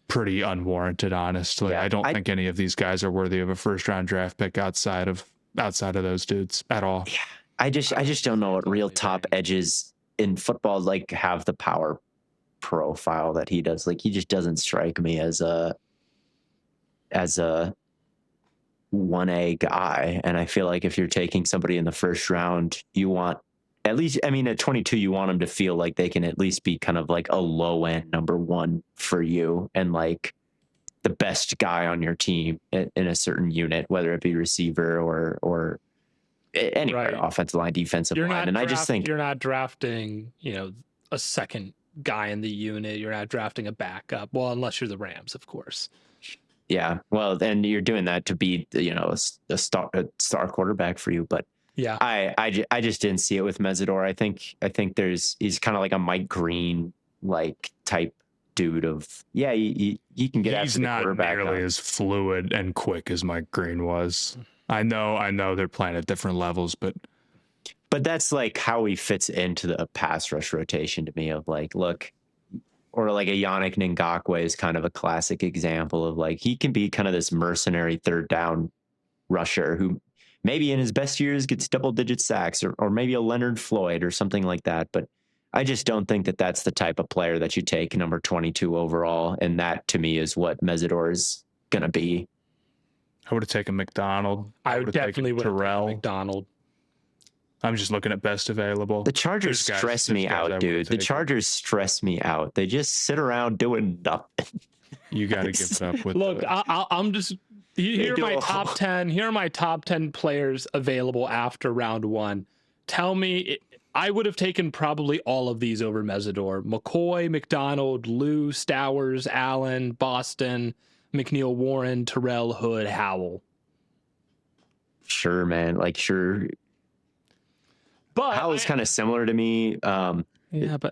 pretty unwarranted, honestly. Yeah, I don't think any of these guys are worthy of a first round draft pick outside of those dudes at all. Yeah, I just don't know what real top edges in football like have the power profile that he does. Like he just doesn't strike me as a 1A guy. And I feel like if you're taking somebody in the first round, you want at least, I mean, at 22, you want them to feel like they can at least be kind of like a low end number 1 for you and like the best guy on your team in a certain unit, whether it be receiver or anywhere, offensive line, defensive line. And I just think you're not drafting, a second guy in the unit. You're not drafting a backup. Well, unless you're the Rams, of course. Yeah, well, then you're doing that to be, a star quarterback for you. But yeah, I just didn't see it with Mesidor. I think he's kind of like a Mike Green like type dude of he can get after the quarterback. He's not nearly as fluid and quick as Mike Green was. I know they're playing at different levels, but that's like how he fits into the pass rush rotation to me of like, look. Or like a Yannick Ngakoue is kind of a classic example of like, he can be kind of this mercenary third down rusher who maybe in his best years gets double-digit sacks or maybe a Leonard Floyd or something like that. But I just don't think that that's the type of player that you take number 22 overall. And that to me is what Mesidor is going to be. I would have taken McDonald. I would definitely would have taken McDonald. I'm just looking at best available. The Chargers stress me out, dude. The Chargers stress me out. They just sit around doing nothing. You got to give it up with. Look, I'm just here are my top 10. Here are my top 10 players available after round 1. Tell me, I would have taken probably all of these over Mesidor. McCoy, McDonald, Lou, Stowers, Allen, Boston, McNeil, Warren, Terrell, Hood, Howell. Sure, man. Like sure. But Howell's kind of similar to me. But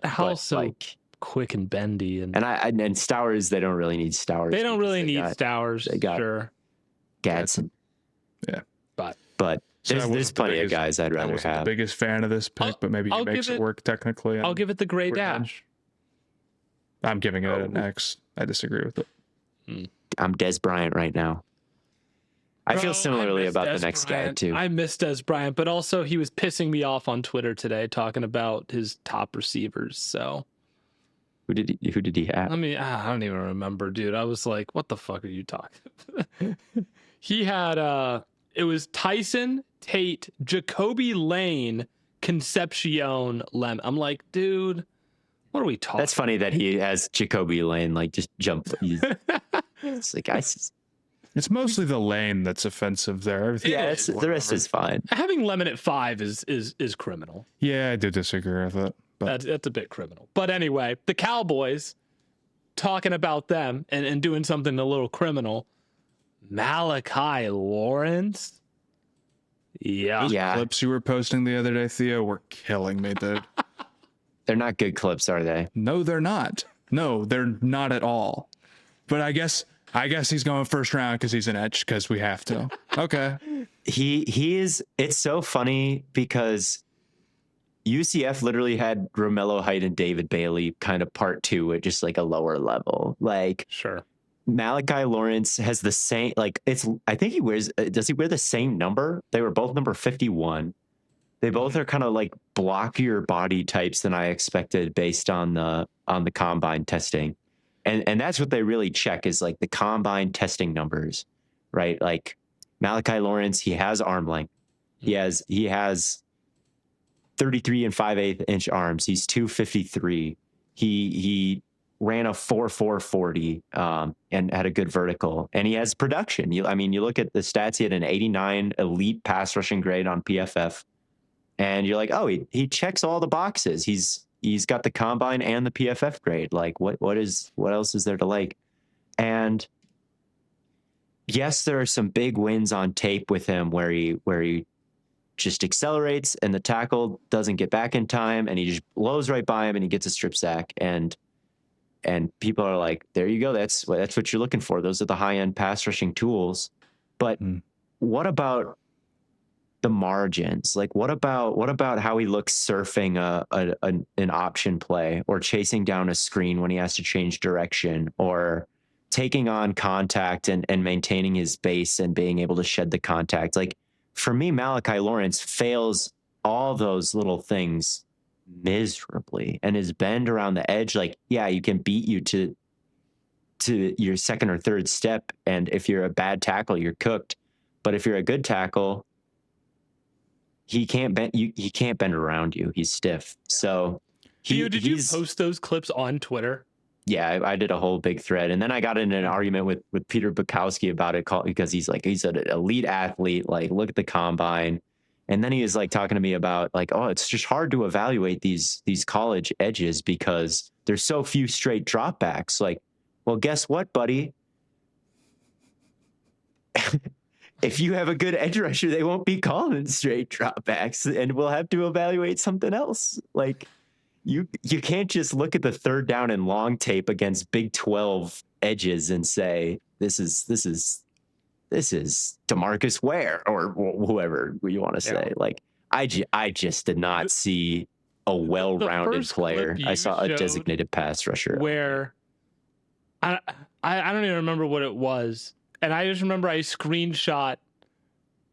Howell's so like quick and bendy, and Stowers, they don't really need Stowers. They don't really need Stowers. They got Gadsden. Yeah, but there's plenty of guys I'd rather have. The biggest fan of this pick, but maybe he makes it work technically. I'll give it the gray dash. I'm giving it an X. I disagree with it. I'm Des Bryant right now. I feel similarly about the next guy too. I miss Des Bryant, but also he was pissing me off on Twitter today talking about his top receivers. So who did he have? I mean, I don't even remember, dude. I was like, what the fuck are you talking about? He had it was Tyson, Tate, Jacoby Lane, Concepcion, Lem. I'm like, dude, what are we talking? That's funny that he has Jacoby Lane like just jump. It's like it's mostly the lane that's offensive there. Yeah, the rest is fine. Having Lemon at 5 is criminal. Yeah, I do disagree with it. But that's a bit criminal. But anyway, the Cowboys, talking about them and doing something a little criminal. Malachi Lawrence. Those clips you were posting the other day, Theo, were killing me, dude. They're not good clips, are they? No, they're not. No, they're not at all. But I guess he's going first round because he's an edge because we have to. Okay. He is. It's so funny because UCF literally had Romello Height and David Bailey kind of part 2 at just like a lower level. Like sure. Malachi Lawrence has the same, like I think does he wear the same number? They were both number 51. They both are kind of like blockier body types than I expected based on the combine testing. And that's what they really check is like the combine testing numbers, right? Like Malachi Lawrence, he has arm length. He has 33 and 5/8 inch arms. He's 253. He ran a 4.40 and had a good vertical, and he has production. You look at the stats. He had an 89 elite pass rushing grade on PFF, and you're like, oh, he checks all the boxes. He's got the combine and the PFF grade. Like what else is there to like? And yes, there are some big wins on tape with him where he just accelerates and the tackle doesn't get back in time and he just blows right by him and he gets a strip sack and people are like, there you go, that's what you're looking for. Those are the high end pass rushing tools. But what about the margins? Like what about how he looks surfing an option play or chasing down a screen when he has to change direction or taking on contact and maintaining his base and being able to shed the contact? Like for me, Malachi Lawrence fails all those little things miserably, and his bend around the edge, like, yeah, you can beat you to your second or third step, and if you're a bad tackle, you're cooked. But if you're a good tackle, he can't bend he can't bend around you. He's stiff. So Theo, did you post those clips on Twitter? Yeah, I did a whole big thread, and then I got in an argument with Peter Bukowski about it because he's an elite athlete. Like, look at the combine, and then he was like talking to me about like, oh, it's just hard to evaluate these college edges because there's so few straight dropbacks. Like, well, guess what, buddy? If you have a good edge rusher, they won't be calling straight dropbacks, and we'll have to evaluate something else. Like, you can't just look at the third down and long tape against Big 12 edges and say this is DeMarcus Ware or whoever you want to say. Like I just did not see a well-rounded player. I saw a designated pass rusher where I don't even remember what it was, and I just remember I screenshot.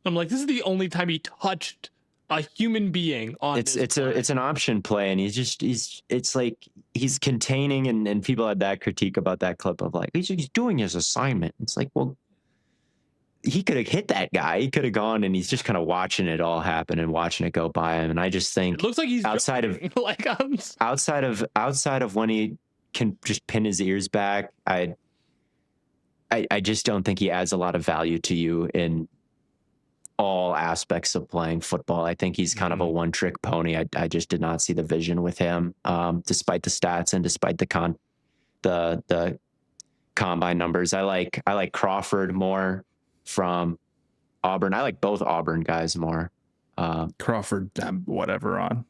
I'm like, this is the only time he touched a human being on it's an option play, and it's like he's containing, and people had that critique about that clip of like he's doing his assignment. It's like, well, he could have hit that guy. He could have gone, and he's just kind of watching it all happen and watching it go by him. And I just think it looks like he's outside of like outside of when he can just pin his ears back, I just don't think he adds a lot of value to you in all aspects of playing football. I think he's kind of a one-trick pony. I just did not see the vision with him, despite the stats and despite the combine numbers. I like Crawford more from Auburn. I like both Auburn guys more. Crawford, whatever on.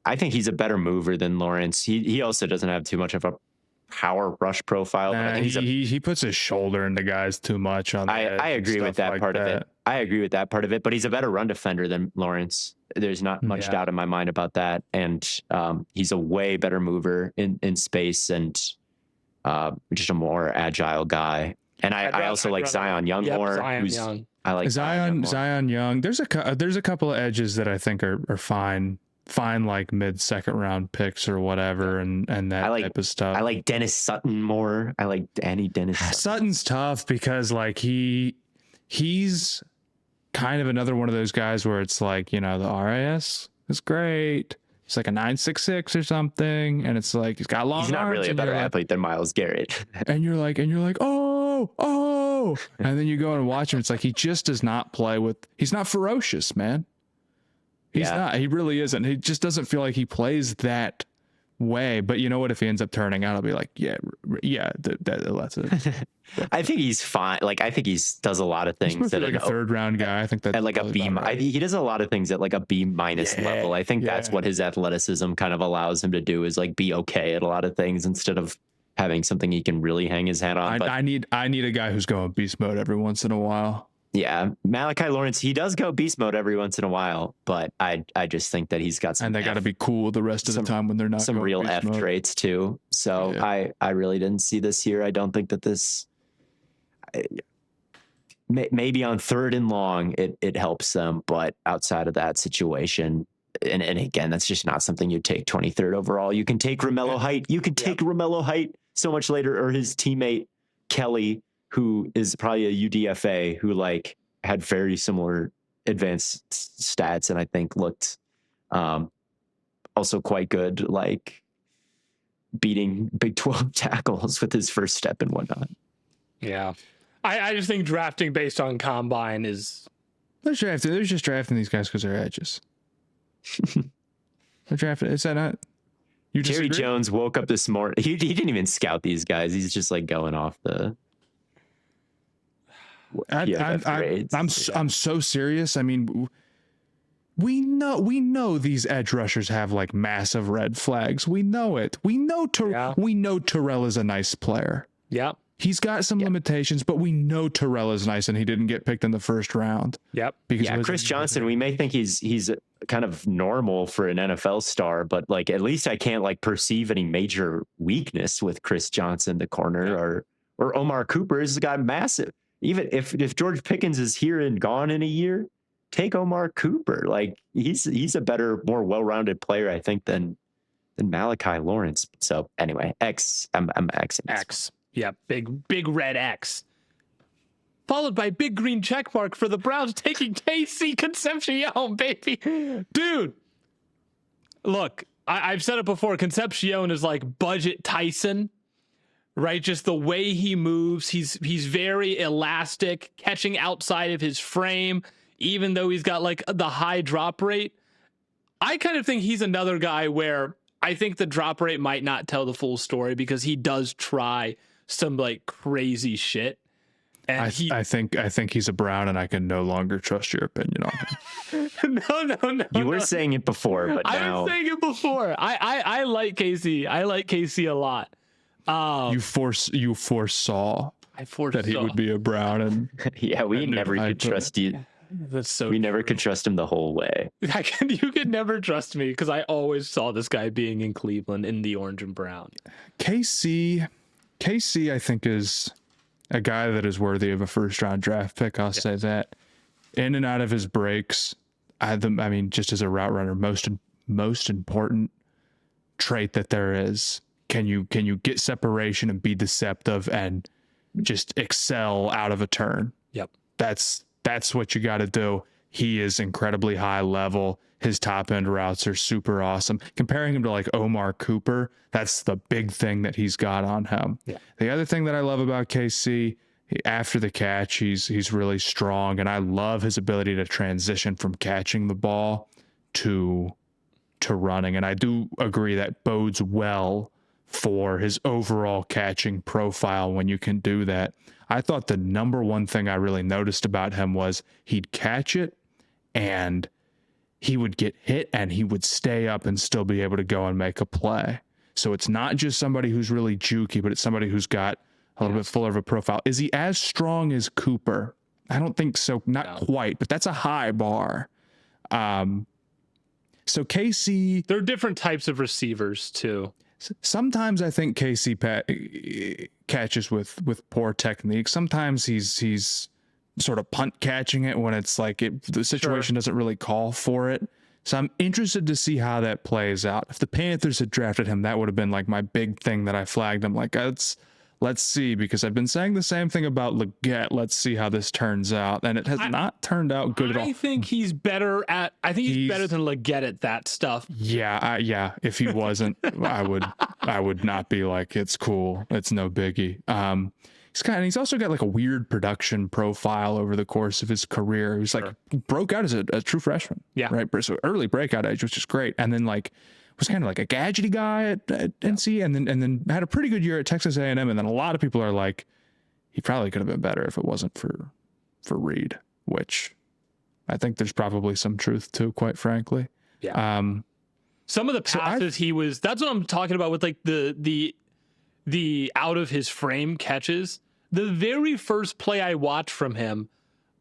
I think he's a better mover than Lawrence. He also doesn't have too much of a power rush profile. But I think he puts his shoulder into guys too much on. I agree with that part of it. I agree with that part of it. But he's a better run defender than Lawrence. There's not much doubt in my mind about that. And he's a way better mover in space and just a more agile guy. And I also like Zion Young more. I like Zion Young. There's a couple of edges that I think are fine, like mid-second round picks or whatever, and that type of stuff. I like Dennis Sutton more. I like Dennis Sutton. Sutton's tough because like he's kind of another one of those guys where it's like, the RAS is great. It's like a 9.66 or something, and it's like he's got long arms. He's not really a better athlete than Myles Garrett. and you're like, oh, and then you go and watch him. It's like he just does not play with. He's not ferocious, man. He's not. He really isn't. He just doesn't feel like he plays that way. But you know what? If he ends up turning out, I'll be like, that's it. I think he's fine. Like I think he does a lot of things at like a third round guy. I think that at like a B. Right. He does a lot of things at like a B- level. I think that's what his athleticism kind of allows him to do, is like be okay at a lot of things instead of having something he can really hang his hat on. I need a guy who's going beast mode every once in a while. Yeah, Malachi Lawrence, he does go beast mode every once in a while, but I just think that he's got some. And they got to be cool the rest of the time when they're not. Some real F mode traits too. So I really didn't see this here. I don't think that this. Maybe on third and long it helps them, but outside of that situation, and again, that's just not something you take 23rd overall. You can take Romello Height. You can take Romello Height so much later, or his teammate Kelly, who is probably a UDFA, who like had very similar advanced stats, and I think looked also quite good, like beating Big 12 tackles with his first step and whatnot. Yeah. I just think drafting based on combine is... They're just drafting these guys because they're edges. They're drafting... Is that not... Jerry Jones woke up this morning. He didn't even scout these guys. He's just like going off the... PFF grades. I'm so serious. I mean, we know these edge rushers have like massive red flags. We know it. We know Terrell is a nice player. Yep. He's got some limitations, but we know Terrell is nice, and he didn't get picked in the first round. Yep. Because Chris Johnson, we may think he's kind of normal for an NFL star, but like at least I can't like perceive any major weakness with Chris Johnson, the corner, or Omar Cooper has got massive. Even if George Pickens is here and gone in a year, take Omar Cooper. Like he's a better, more well-rounded player, I think, than Malachi Lawrence. So anyway, I'm X. X. Yeah, big red X. Followed by big green check mark for the Browns taking KC Concepcion, baby. Dude, look, I've said it before. Concepcion is like budget Tyson, right? Just the way he moves. He's very elastic, catching outside of his frame, even though he's got like the high drop rate. I kind of think he's another guy where I think the drop rate might not tell the full story because he does try some like crazy shit. And I think he's a Brown, and I can no longer trust your opinion on him. No. You were saying it before, but now I was saying it before. I like KC. I like KC a lot. You foresaw that he would be a Brown, and yeah, we never could trust you. That's so. We never could trust him the whole way. You could never trust me because I always saw this guy being in Cleveland in the orange and brown. KC, I think, is a guy that is worthy of a first-round draft pick. I'll say that. In and out of his breaks, I mean, just as a route runner, most important trait that there is. Can you get separation and be deceptive and just excel out of a turn? Yep. That's what you got to do. He is incredibly high level. His top end routes are super awesome. Comparing him to like Omar Cooper, that's the big thing that he's got on him. Yeah. The other thing that I love about KC, after the catch, he's really strong, and I love his ability to transition from catching the ball to running. And I do agree that bodes well for his overall catching profile when you can do that. I thought the number one thing I really noticed about him was he'd catch it and he would get hit and he would stay up and still be able to go and make a play. So it's not just somebody who's really jukey, but it's somebody who's got a little bit fuller of a profile. Is he as strong as Cooper? I don't think so. Not quite, but that's a high bar. So KC... There are different types of receivers too. Sometimes I think KC catches with poor technique. Sometimes he's sort of punt catching it when it's like the situation doesn't really call for it. So I'm interested to see how that plays out. If the Panthers had drafted him, that would have been like my big thing that I flagged him. Like, let's see, because I've been saying the same thing about Leggett. Let's see how this turns out. And it has not turned out good at all. I think he's better than Leggett at that stuff. Yeah. If he wasn't, I would not be like, it's cool. It's no biggie. He's also got like a weird production profile over the course of his career. He's like broke out as a true freshman. Yeah. Right. So early breakout age, which is great. And then like was kind of like a gadgety guy at NC, and then had a pretty good year at Texas A&M. And then a lot of people are like, he probably could have been better if it wasn't for Reed, which I think there's probably some truth to, quite frankly. Yeah. Some of the passes that's what I'm talking about with like the out of his frame catches. The very first play I watched from him,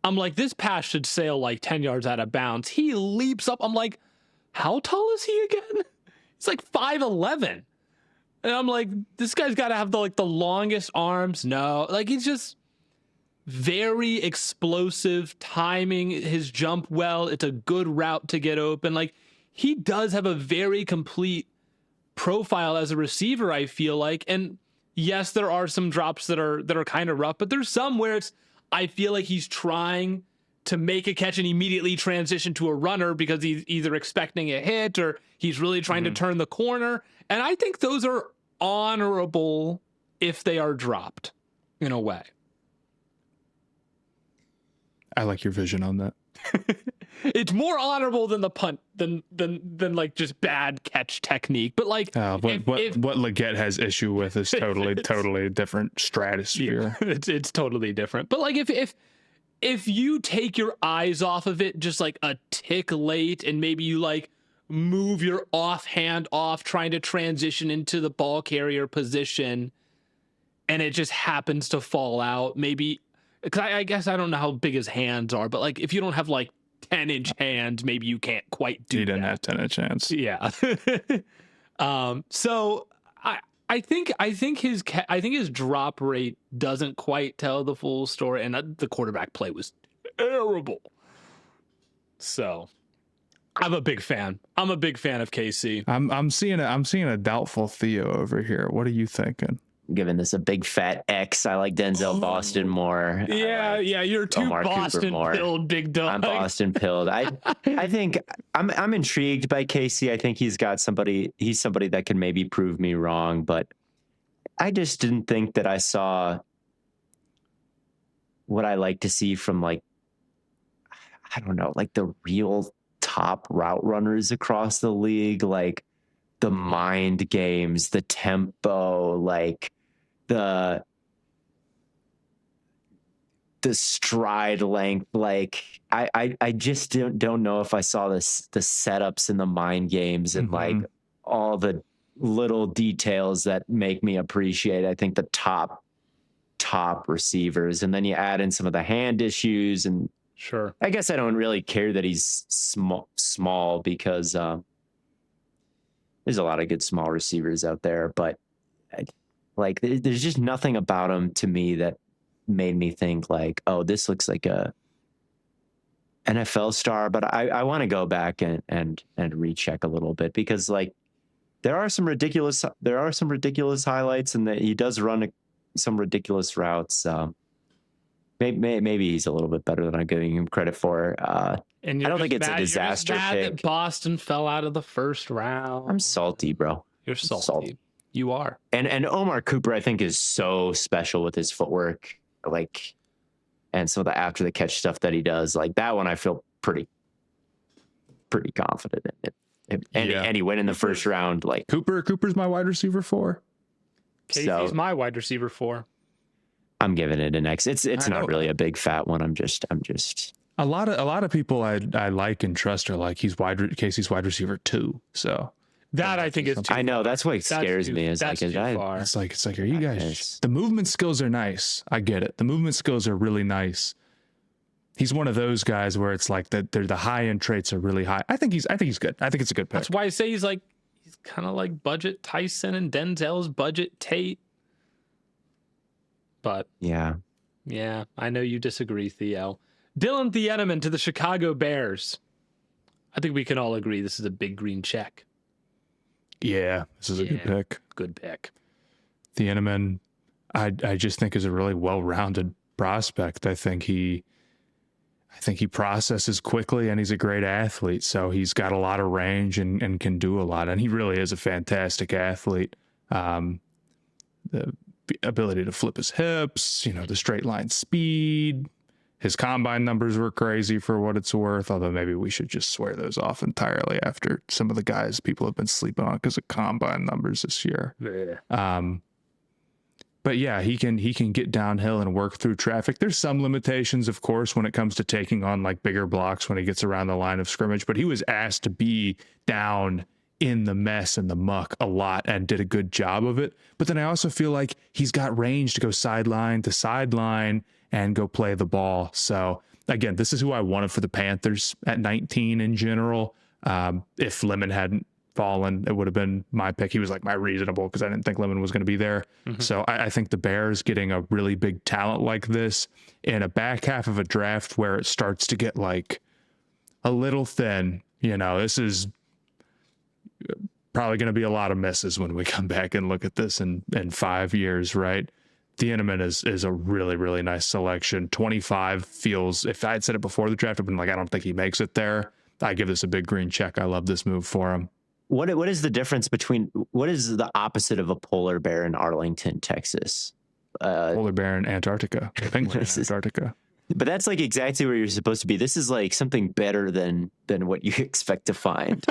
I'm like, this pass should sail like 10 yards out of bounds. He leaps up. I'm like, how tall is he again? He's like 5'11". And I'm like, this guy's got to have the longest arms. No, like he's just very explosive, timing his jump well. It's a good route to get open. Like he does have a very complete profile as a receiver, I feel like. And yes, there are some drops that are kind of rough, but there's some where I feel like he's trying to make a catch and immediately transition to a runner because he's either expecting a hit or he's really trying to turn the corner. And I think those are honorable if they are dropped in a way. I like your vision on that. It's more honorable than the punt than like just bad catch technique. But like what Leggett has issue with is totally different stratosphere. Yeah, it's totally different. But like if if you take your eyes off of it just like a tick late, and maybe you like move your offhand off trying to transition into the ball carrier position, and it just happens to fall out, maybe, because I guess I don't know how big his hands are, but like if you don't have like 10-inch hands, maybe you can't quite do He didn't that. have 10-inch hands. Yeah. So I think his drop rate doesn't quite tell the full story, and the quarterback play was terrible. So I'm a big fan. I'm a big fan of KC. I'm seeing a doubtful Theo over here. What are you thinking? Giving this a big fat X. I like Denzel Boston more. Yeah, like you're too Omar Cooper Boston more. pilled, big dog. I'm Boston pilled. I think I'm intrigued by Casey. I think he's somebody that can maybe prove me wrong, but I just didn't think that I saw what I like to see from, like, I don't know, like the real top route runners across the league, like the mind games, the tempo, like the stride length. Like I just don't know if I saw the setups and the mind games and like all the little details that make me appreciate, I think, the top receivers. And then you add in some of the hand issues, and Sure. I guess I don't really care that he's small because there's a lot of good small receivers out there, but like there's just nothing about him to me that made me think like, oh, this looks like a NFL star. But I want to go back and recheck a little bit, because like there are some ridiculous highlights, and that he does run some ridiculous routes. Maybe he's a little bit better than I'm giving him credit for. And I don't think it's a disaster you're just mad pick. that Boston fell out of the first round. I'm salty, bro. You're salty. You are. And Omar Cooper, I think, is so special with his footwork, like, and some of the after the catch stuff that he does. Like that one, I feel pretty confident in it. And he went in the first round. Like Cooper's my wide receiver 4. Casey's my wide receiver 4. I'm giving it an X. It's not really a big fat one. I'm just a lot of people I like and trust are like Casey's wide receiver 2. So that I think is too I know far. that's what scares me. Is that's like, too far. It's like, are you guys? The movement skills are nice. I get it. The movement skills are really nice. He's one of those guys where it's like that. The high end traits are really high. I think he's good. I think it's a good pick. That's why I say he's kind of like budget Tyson and Denzel's budget Tate. But yeah, I know you disagree, Theo. Dylan Thieneman to the Chicago Bears. I think we can all agree this is a big green check. Yeah, this is a good pick. Good pick. Thieneman, I just think is a really well-rounded prospect. I think he processes quickly, and he's a great athlete. So he's got a lot of range and can do a lot. And he really is a fantastic athlete. The ability to flip his hips, the straight line speed. His combine numbers were crazy for what it's worth, although maybe we should just swear those off entirely after some of the guys people have been sleeping on because of combine numbers this year. Yeah. But yeah, he can get downhill and work through traffic. There's some limitations, of course, when it comes to taking on like bigger blocks when he gets around the line of scrimmage, but he was asked to be down in the mess and the muck a lot and did a good job of it. But then I also feel like he's got range to go sideline to sideline and go play the ball. So again, this is who I wanted for the Panthers at 19 in general. If Lemon hadn't fallen, it would have been my pick. He was like my reasonable because I didn't think Lemon was going to be there. Mm-hmm. So I think the Bears getting a really big talent like this in a back half of a draft where it starts to get like a little thin, this is probably going to be a lot of misses when we come back and look at this in 5 years, right? Thieneman is a really, really nice selection. 25 feels, if I had said it before the draft, I've been like, I don't think he makes it there. I give this a big green check. I love this move for him. What is the difference between, what is the opposite of a polar bear in Arlington, Texas? Polar bear in Antarctica. Penguin in Antarctica. But that's like exactly where you're supposed to be. This is like something better than what you expect to find.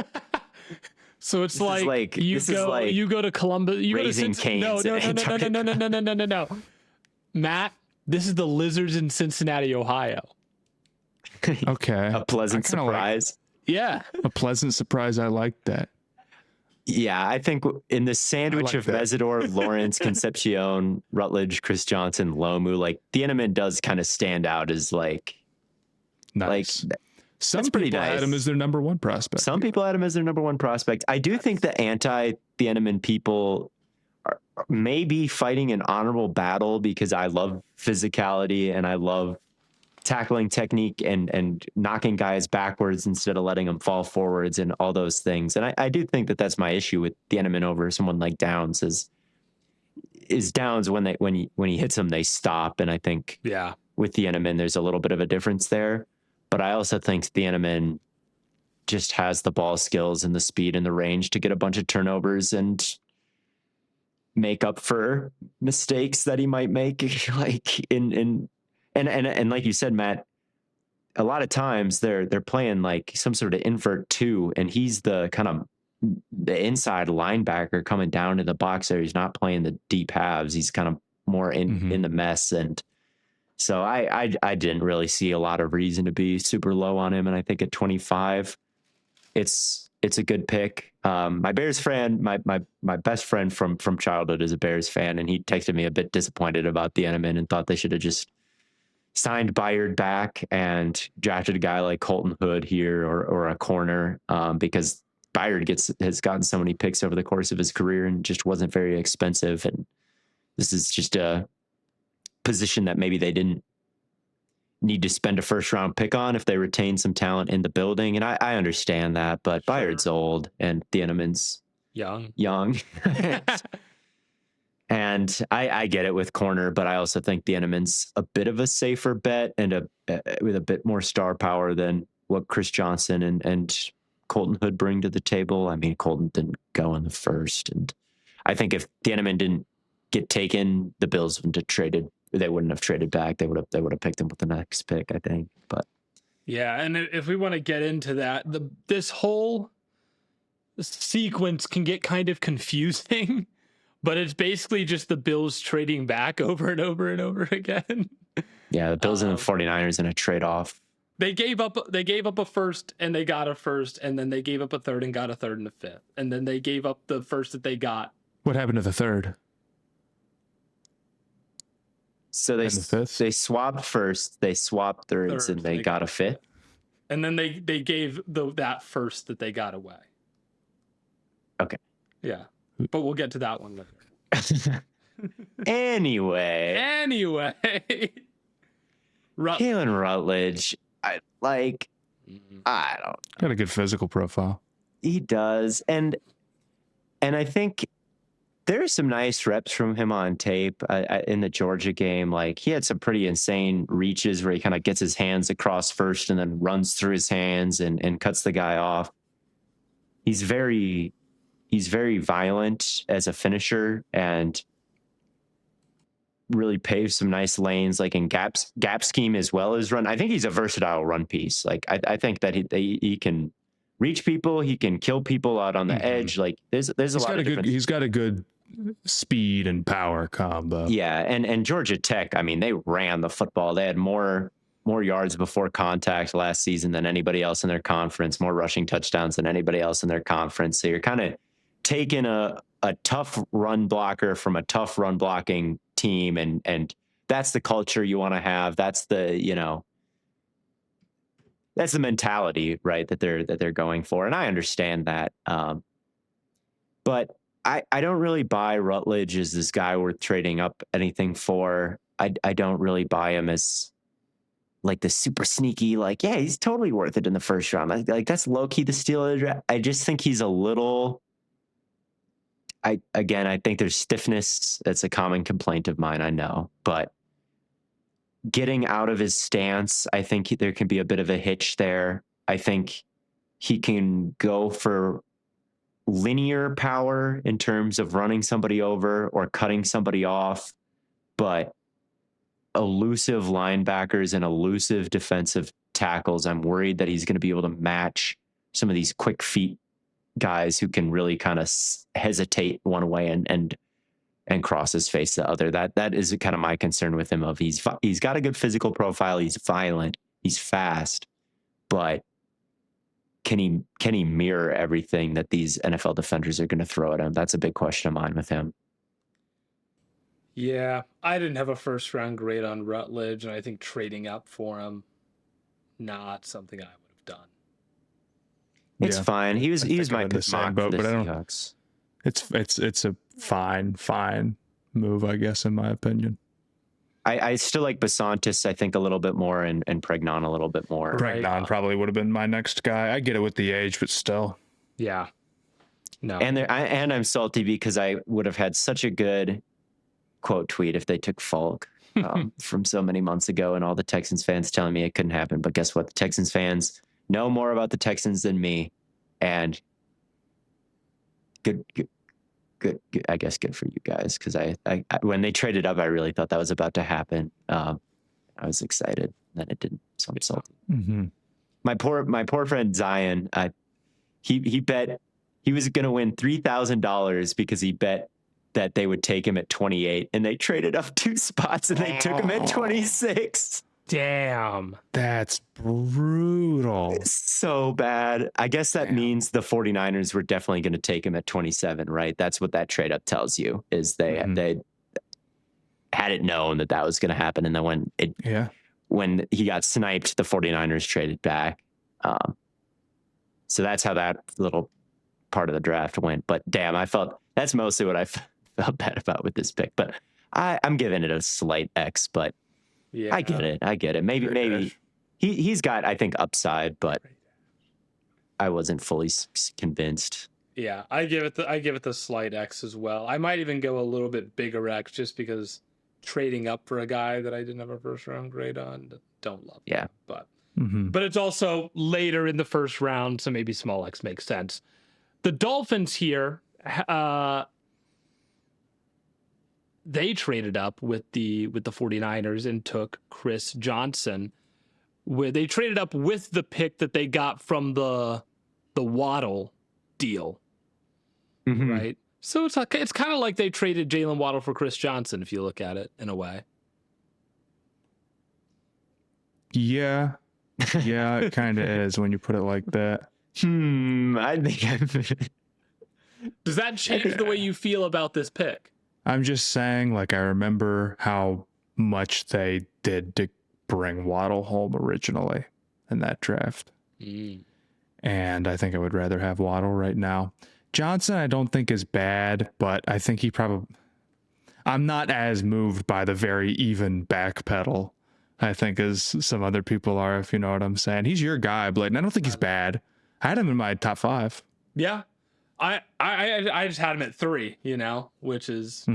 So it's like you go to Columbus, you Raising go to Cincinnati. No. Matt, this is the Lizards in Cincinnati, Ohio. Okay. A pleasant I kinda like- surprise. Yeah. A pleasant surprise. I like that. Yeah, I think in the sandwich like of that. Mesidor, Lawrence, Concepcion, Rutledge, Chris Johnson, Lomu, like Thieneman does kind of stand out as like Nice. Some that's pretty people had him nice. as their number one prospect. Some people had him as their number one prospect. I do think the anti-Thieneman people are maybe fighting an honorable battle because I love physicality and I love tackling technique and knocking guys backwards instead of letting them fall forwards and all those things. And I do think that that's my issue with Thieneman over someone like Downs is Downs when he hits them, they stop. And I think with Thieneman, there's a little bit of a difference there. But I also think Thieneman just has the ball skills and the speed and the range to get a bunch of turnovers and make up for mistakes that he might make. Like and like you said, Matt, a lot of times they're playing like some sort of invert two, and he's the kind of the inside linebacker coming down to the box there. He's not playing the deep halves. He's kind of more in the mess. And so I didn't really see a lot of reason to be super low on him. And I think at 25, it's a good pick. My Bears fan, my best friend from childhood is a Bears fan, and he texted me a bit disappointed about the Thieneman and thought they should have just signed Byard back and drafted a guy like Colton Hood here or a corner because Byard has gotten so many picks over the course of his career and just wasn't very expensive. And this is just a position that maybe they didn't need to spend a first round pick on if they retain some talent in the building. And I understand that, but Byard's old and Thieneman's young. And I get it with corner, but I also think Thieneman's a bit of a safer bet and with a bit more star power than what Chris Johnson and Colton Hood bring to the table. I mean, Colton didn't go in the first, and I think if Thieneman didn't get taken, the Bills wouldn't have traded. They wouldn't have traded back. They would have picked him with the next pick, I think. But yeah, and if we want to get into that, this whole sequence can get kind of confusing. But it's basically just the Bills trading back over and over and over again. Yeah, the Bills and the 49ers in a trade-off. They gave up a first and they got a first, and then they gave up a third and got a third and a fifth. And then they gave up the first that they got. What happened to the third? So they swapped first, they swapped thirds, and they got a fifth. And then they gave that first that they got away. Okay. Yeah. But we'll get to that one later. Anyway. Kalen Rutledge, I don't got a good physical profile. He does. And I think there's some nice reps from him on tape in the Georgia game. Like he had some pretty insane reaches where he kind of gets his hands across first and then runs through his hands and cuts the guy off. He's very violent as a finisher and really paves some nice lanes, like in gap scheme as well as run. I think he's a versatile run piece. Like I think that he can reach people, he can kill people out on the edge. Like there's a lot of different. He's got a good speed and power combo. Yeah, and Georgia Tech, I mean, they ran the football. They had more yards before contact last season than anybody else in their conference, more rushing touchdowns than anybody else in their conference. So you're kind of taking a tough run blocker from a tough run blocking team, and that's the culture you want to have. That's the that's the mentality, right, that they're going for. And I understand that. But I don't really buy Rutledge as this guy worth trading up anything for. I don't really buy him as like the super sneaky, like, yeah, he's totally worth it in the first round. Like that's low key the steal. I just think he's a little. I think there's stiffness. That's a common complaint of mine, I know. But getting out of his stance, I think there can be a bit of a hitch there. I think he can go for linear power in terms of running somebody over or cutting somebody off, but elusive linebackers and elusive defensive tackles, I'm worried that he's going to be able to match some of these quick feet guys who can really kind of hesitate one way and cross his face the other. That is kind of my concern with him. He's got a good physical profile. He's violent. He's fast. but can he mirror everything that these NFL defenders are going to throw at him? That's a big question of mine with him. Yeah, I didn't have a first round grade on Rutledge, and I think trading up for him, not something I would have done. It's fine. He was my pick mock for the Seahawks. It's a fine move, I guess, in my opinion. I still like Basantis, I think, a little bit more, and Pregnon a little bit more. Right. Pregnon probably would have been my next guy. I get it with the age, but still. Yeah. No. And I'm salty because I would have had such a good quote tweet if they took Falk from so many months ago, and all the Texans fans telling me it couldn't happen. But guess what? The Texans fans know more about the Texans than me, and good. I guess good for you guys, because I when they traded up, I really thought that was about to happen. I was excited, then it didn't. So I'm salty. Mm-hmm. My poor friend Zion. He bet he was going to win $3,000 because he bet that they would take him at 28, and they traded up 2 spots and they took him at 26. Damn. That's brutal. It's so bad. I guess that means the 49ers were definitely going to take him at 27, right? That's what that trade up tells you, is they had it known that was going to happen. And then when he got sniped, the 49ers traded back. So that's how that little part of the draft went. But damn, that's mostly what I felt bad about with this pick. But I'm giving it a slight X, but yeah. I get it. Maybe he's got, I think, upside, but I wasn't fully convinced. Yeah, I give it the slight X as well. I might even go a little bit bigger X, just because trading up for a guy that I didn't have a first round grade on, don't love. Yeah, but it's also later in the first round, so maybe small X makes sense. The Dolphins here, they traded up with the 49ers and took Chris Johnson. Where they traded up with the pick that they got from the Waddle deal, right? So it's kind of like they traded Jalen Waddle for Chris Johnson, if you look at it in a way. Yeah, it kind of is when you put it like that. I think. Does that change the way you feel about this pick? I'm just saying, like, I remember how much they did to bring Waddle home originally in that draft. And I think I would rather have Waddle right now. Johnson, I don't think is bad, but I think I'm not as moved by the very even back pedal, I think, as some other people are, if you know what I'm saying. He's your guy, Blaiden. I don't think he's bad. I had him in my top 5. Yeah. I just had him at 3, which is...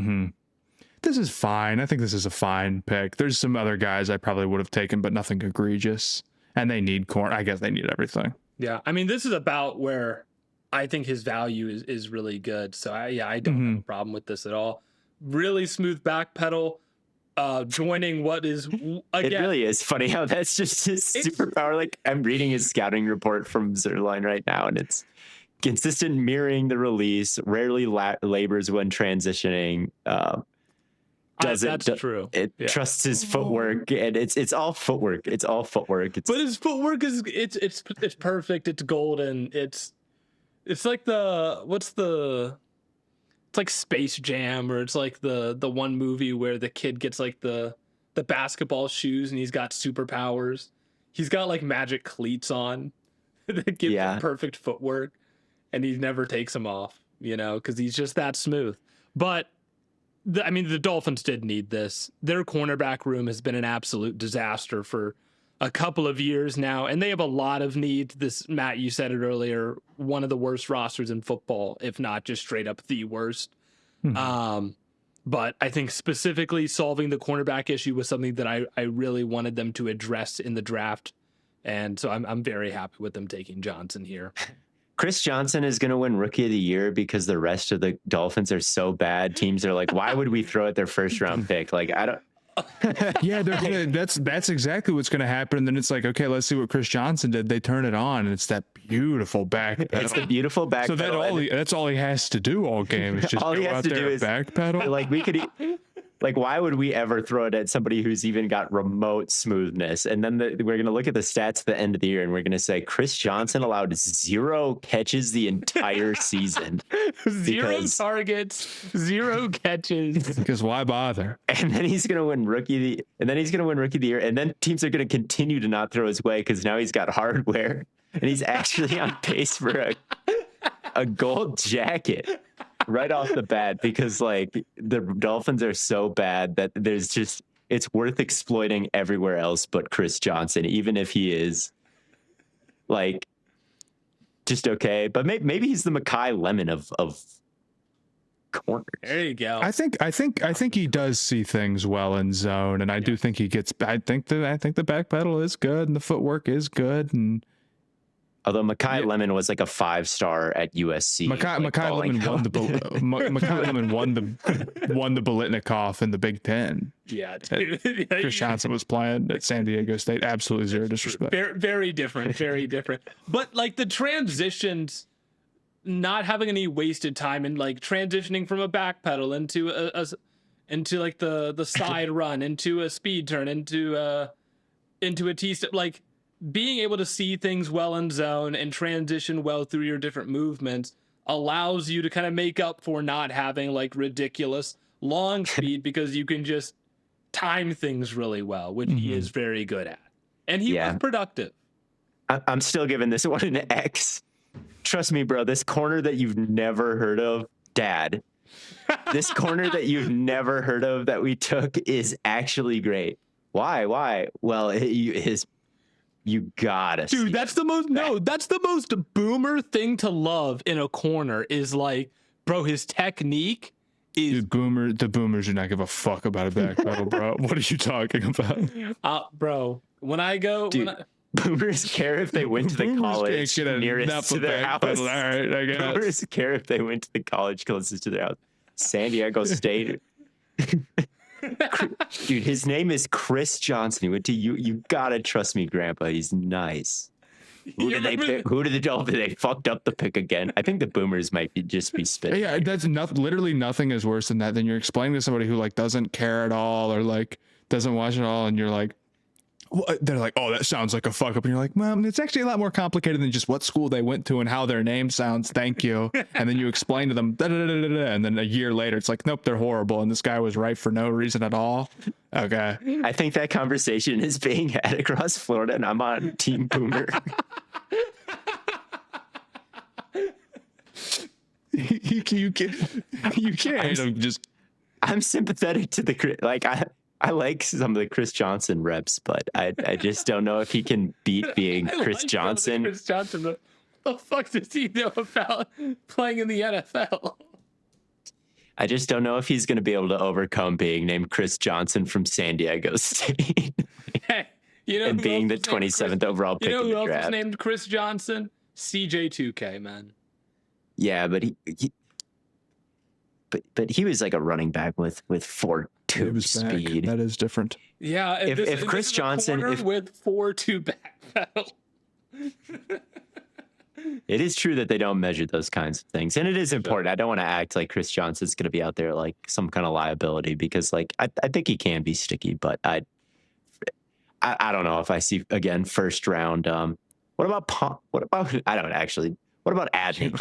This is fine. I think this is a fine pick. There's some other guys I probably would have taken, but nothing egregious. And they need corn. I guess they need everything. Yeah. I mean, this is about where I think his value is really good. So I don't have a problem with this at all. Really smooth back pedal, joining what is, again... It really is funny how that's just his superpower. Like, I'm reading his scouting report from Zerline right now, and it's consistent mirroring the release, rarely labors when transitioning. That's true. It trusts his footwork, and it's all footwork. It's all footwork. But his footwork is it's perfect. It's golden. It's like it's like Space Jam, or it's like the one movie where the kid gets like the basketball shoes and he's got superpowers. He's got like magic cleats on that give him perfect footwork, and he never takes them off, because he's just that smooth. But the Dolphins did need this. Their cornerback room has been an absolute disaster for a couple of years now, and they have a lot of need. This, Matt, you said it earlier, one of the worst rosters in football, if not just straight up the worst. But I think specifically solving the cornerback issue was something that I really wanted them to address in the draft, and so I'm very happy with them taking Johnson here. Chris Johnson is going to win Rookie of the Year because the rest of the Dolphins are so bad. Teams are like, why would we throw at their first round pick? Like, I don't. Yeah, that's exactly what's going to happen. And then it's like, okay, let's see what Chris Johnson did. They turn it on, and it's that beautiful back pedal. It's the beautiful back pedal. So that's all he has to do all game is just all go he has out to there do is back pedal. Like, we could Like, why would we ever throw it at somebody who's even got remote smoothness? And then we're going to look at the stats at the end of the year and we're going to say Chris Johnson allowed 0 catches the entire season. 0 targets, 0 catches. Because why bother? And then he's going to win rookie of the year. And then teams are going to continue to not throw his way because now he's got hardware and he's actually on pace for a gold jacket. Right off the bat, because like the Dolphins are so bad that it's worth exploiting everywhere else but Chris Johnson, even if he is like just okay. But maybe he's the Mekhi Lemon of corners. There you go. I think he does see things well in zone, and I do think he gets. I think the back pedal is good and the footwork is good, and although Mekhi Lemon was like a 5-star at USC. Mekhi Lemon won the Biletnikoff in the Big Ten. Yeah, dude. Chris Johnson was playing at San Diego State. Absolutely zero disrespect. Very different. Very different. But like the transitions, not having any wasted time and like transitioning from a back pedal into into like the side run, into a speed turn, into a T-step, like being able to see things well in zone and transition well through your different movements allows you to kind of make up for not having like ridiculous long speed because you can just time things really well, which he is very good at. And he was productive. I'm still giving this one an X. Trust me, bro, this corner that you've never heard of, Dad, this corner that you've never heard of that we took is actually great. Why? Well, you gotta, dude. That's the most boomer thing to love in a corner is like, bro, his technique is. Dude, the boomers do not give a fuck about a back pedal, bro. What are you talking about? Bro, when I go, boomers care if they went to the college nearest to their house. All right, I guess. Boomers care if they went to the college closest to their house. San Diego State. Dude, his name is Chris Johnson. He went to you gotta trust me, Grandpa. He's nice. Who did they pick? Who did the Dolphins? They fucked up the pick again. I think the boomers might just be spitting. Yeah, that's literally nothing is worse than that. Then you're explaining to somebody who like doesn't care at all or like doesn't watch it all, and you're like, they're like, oh, that sounds like a fuck up. And you're like, well, it's actually a lot more complicated than just what school they went to and how their name sounds. Thank you. And then you explain to them, and then a year later, it's like, nope, they're horrible. And this guy was right for no reason at all. Okay. I think that conversation is being had across Florida, and I'm on Team Boomer. you can't. I'm sympathetic to I like some of the Chris Johnson reps, but I just don't know if he can beat being Chris Johnson. Chris Johnson, what the fuck does he know about playing in the NFL? I just don't know if he's going to be able to overcome being named Chris Johnson from San Diego State. Hey, and being the 27th overall pick in the draft. You know who else is named Chris Johnson? CJ2K, man. Yeah, but he was like a running back with 4.2 speed. That is different. Yeah, if Chris Johnson with 4.2 back pedal. It is true that they don't measure those kinds of things, and it is important. I don't want to act like Chris Johnson's going to be out there like some kind of liability because, like, I think he can be sticky, but I don't know if I see again first round. What about I don't actually. What about Abney?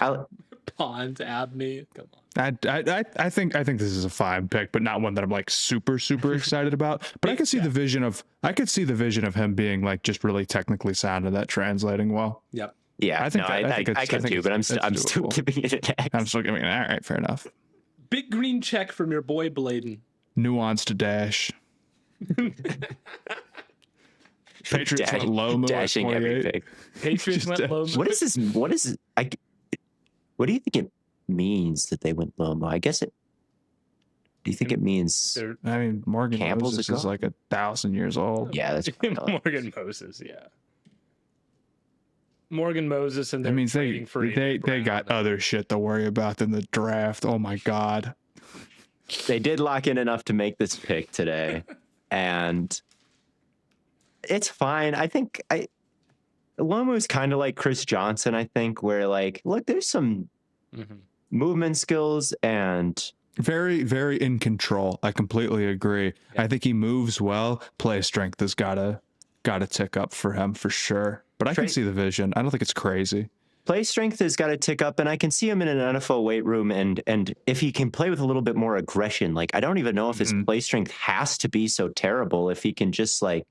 Pons, Abney. Come on. I think this is a fine pick, but not one that I'm like super excited about. But I could see the vision of him being like just really technically sound and that translating well. Yep. Yeah, I can too, but I'm still giving it an X. I'm still giving it an all right, fair enough. Big green check from your boy Blaiden. Nuanced dash. Patriots went low, dashing every pick. Patriots went low. What is this? What do you think it means that they went low? I guess it. Do you think it means? I mean, Morgan Moses is like 1,000 years old. Yeah, that's Morgan Moses. Yeah. Morgan Moses and that means they got other shit to worry about than the draft. Oh my God. They did lock in enough to make this pick today, and it's fine. I think one was kind of like Chris Johnson. I think where like, look, there's some movement skills and Very, very in control. I completely agree. Yeah. I think he moves well. Play strength has gotta tick up for him for sure. But I can see the vision. I don't think it's crazy. Play strength has got to tick up, and I can see him in an NFL weight room. And if he can play with a little bit more aggression, like I don't even know if his play strength has to be so terrible. If he can just like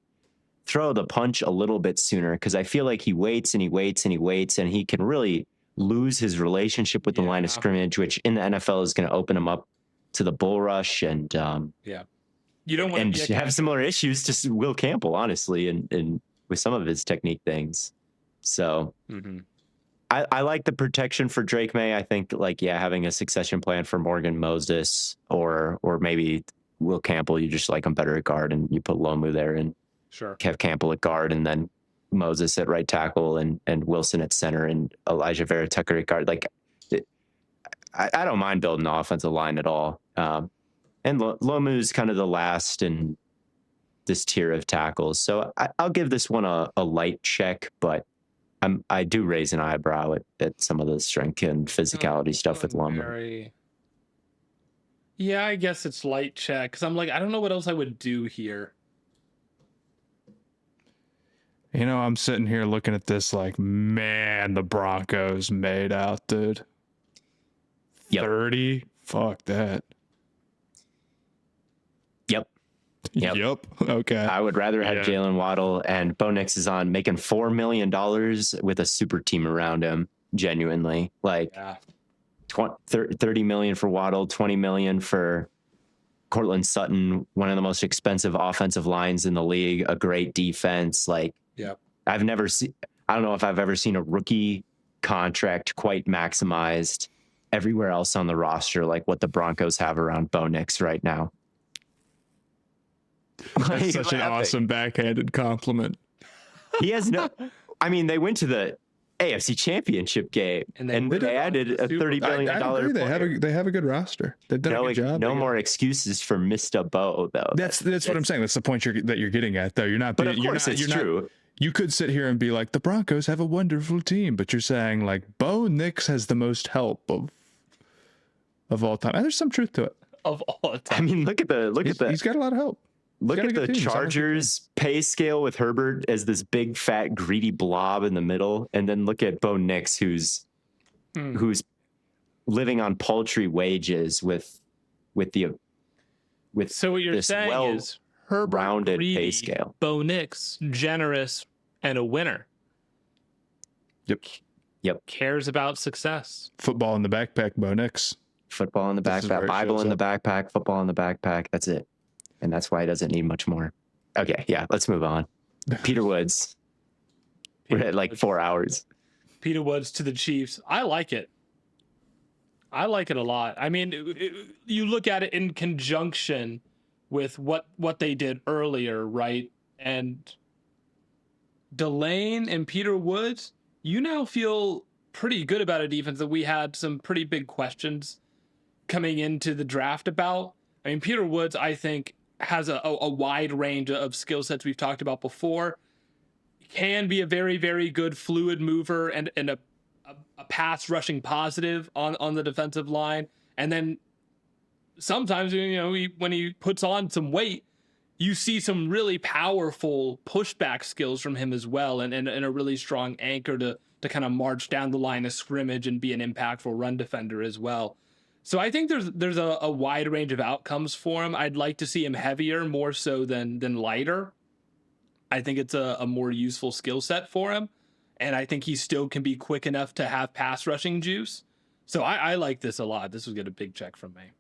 throw the punch a little bit sooner, because I feel like he waits and he waits and he waits, and he can really lose his relationship with the line of scrimmage, which in the NFL is going to open him up to the bull rush and you don't want to have similar issues to Will Campbell, honestly, and with some of his technique things. So. I like the protection for Drake May. I think having a succession plan for Morgan Moses or maybe Will Campbell, you just like him better at guard and you put Lomu there and have Campbell at guard and then Moses at right tackle and Wilson at center and Elijah Vera Tucker at guard. I don't mind building the offensive line at all. And Lomu's kind of the last in this tier of tackles. So I'll give this one a light check, but I do raise an eyebrow at some of the strength and physicality stuff with Lomu. Yeah, I guess it's light check because I'm like, I don't know what else I would do here. You know, I'm sitting here looking at this like, man, the Broncos made out, dude. 30? Fuck that. Yep. Okay. I would rather have Jalen Waddle, and Bo Nix is on making $4 million with a super team around him. Genuinely, $30 million for Waddle, $20 million for Cortland Sutton, one of the most expensive offensive lines in the league, a great defense. I don't know if I've ever seen a rookie contract quite maximized everywhere else on the roster like what the Broncos have around Bo Nix right now. That's such an awesome backhanded compliment. He has they went to the AFC Championship game and they added a $30 million. They have a good roster. They've done a good job. No more excuses for Mr. Bo, though. That's what I'm saying. That's the point that you're getting at, though. You're not. But of course, it's true. You could sit here and be like, the Broncos have a wonderful team, but you're saying like Bo Nix has the most help of all time. And there's some truth to it. Of all time. I mean, look at the. He's got a lot of help. Look at the Chargers pay scale with Herbert as this big, fat, greedy blob in the middle. And then look at Bo Nix, who's living on paltry wages with so what you're saying is Herbert rounded greedy, pay scale. Bo Nix, generous, and a winner. Yep. Cares about success. Football in the backpack, Bo Nix. Football in the backpack, Bible in the backpack, football in the backpack. That's it. And that's why he doesn't need much more. Okay, let's move on. Peter Woods. We're at 4 hours. Peter Woods to the Chiefs. I like it. I like it a lot. I mean, you look at it in conjunction with what they did earlier, right? And Delane and Peter Woods, you now feel pretty good about a defense that we had some pretty big questions coming into the draft about. I mean, Peter Woods, I think, has a wide range of skill sets we've talked about before. Can be a very, very good fluid mover and a pass rushing positive on the defensive line. And then sometimes, when he puts on some weight, you see some really powerful pushback skills from him as well, and a really strong anchor to kind of march down the line of scrimmage and be an impactful run defender as well. So I think there's a wide range of outcomes for him. I'd like to see him heavier, more so than lighter. I think it's a more useful skill set for him. And I think he still can be quick enough to have pass rushing juice. So I like this a lot. This was get a big check from me.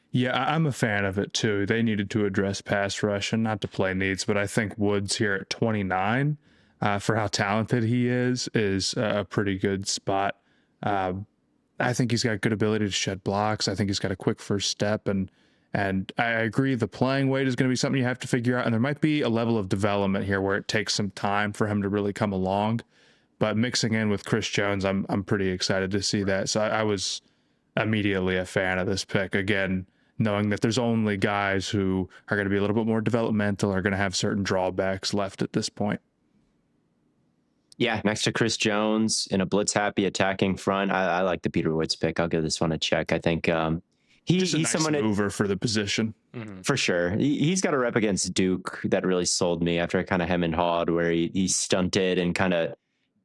Yeah, I'm a fan of it too. They needed to address pass rush and not to play needs, but I think Woods here at 29, for how talented he is a pretty good spot. I think he's got good ability to shed blocks. I think he's got a quick first step, and I agree the playing weight is going to be something you have to figure out, and there might be a level of development here where it takes some time for him to really come along. But mixing in with Chris Jones, I'm pretty excited to see that. So I was immediately a fan of this pick. Again, knowing that there's only guys who are going to be a little bit more developmental, are going to have certain drawbacks left at this point. Yeah, next to Chris Jones in a blitz-happy attacking front. I like the Peter Woods pick. I'll give this one a check. I think Just a he's nice someone mover for the position. for sure. He's got a rep against Duke that really sold me after I kind of hem and hawed, where he stunted and kind of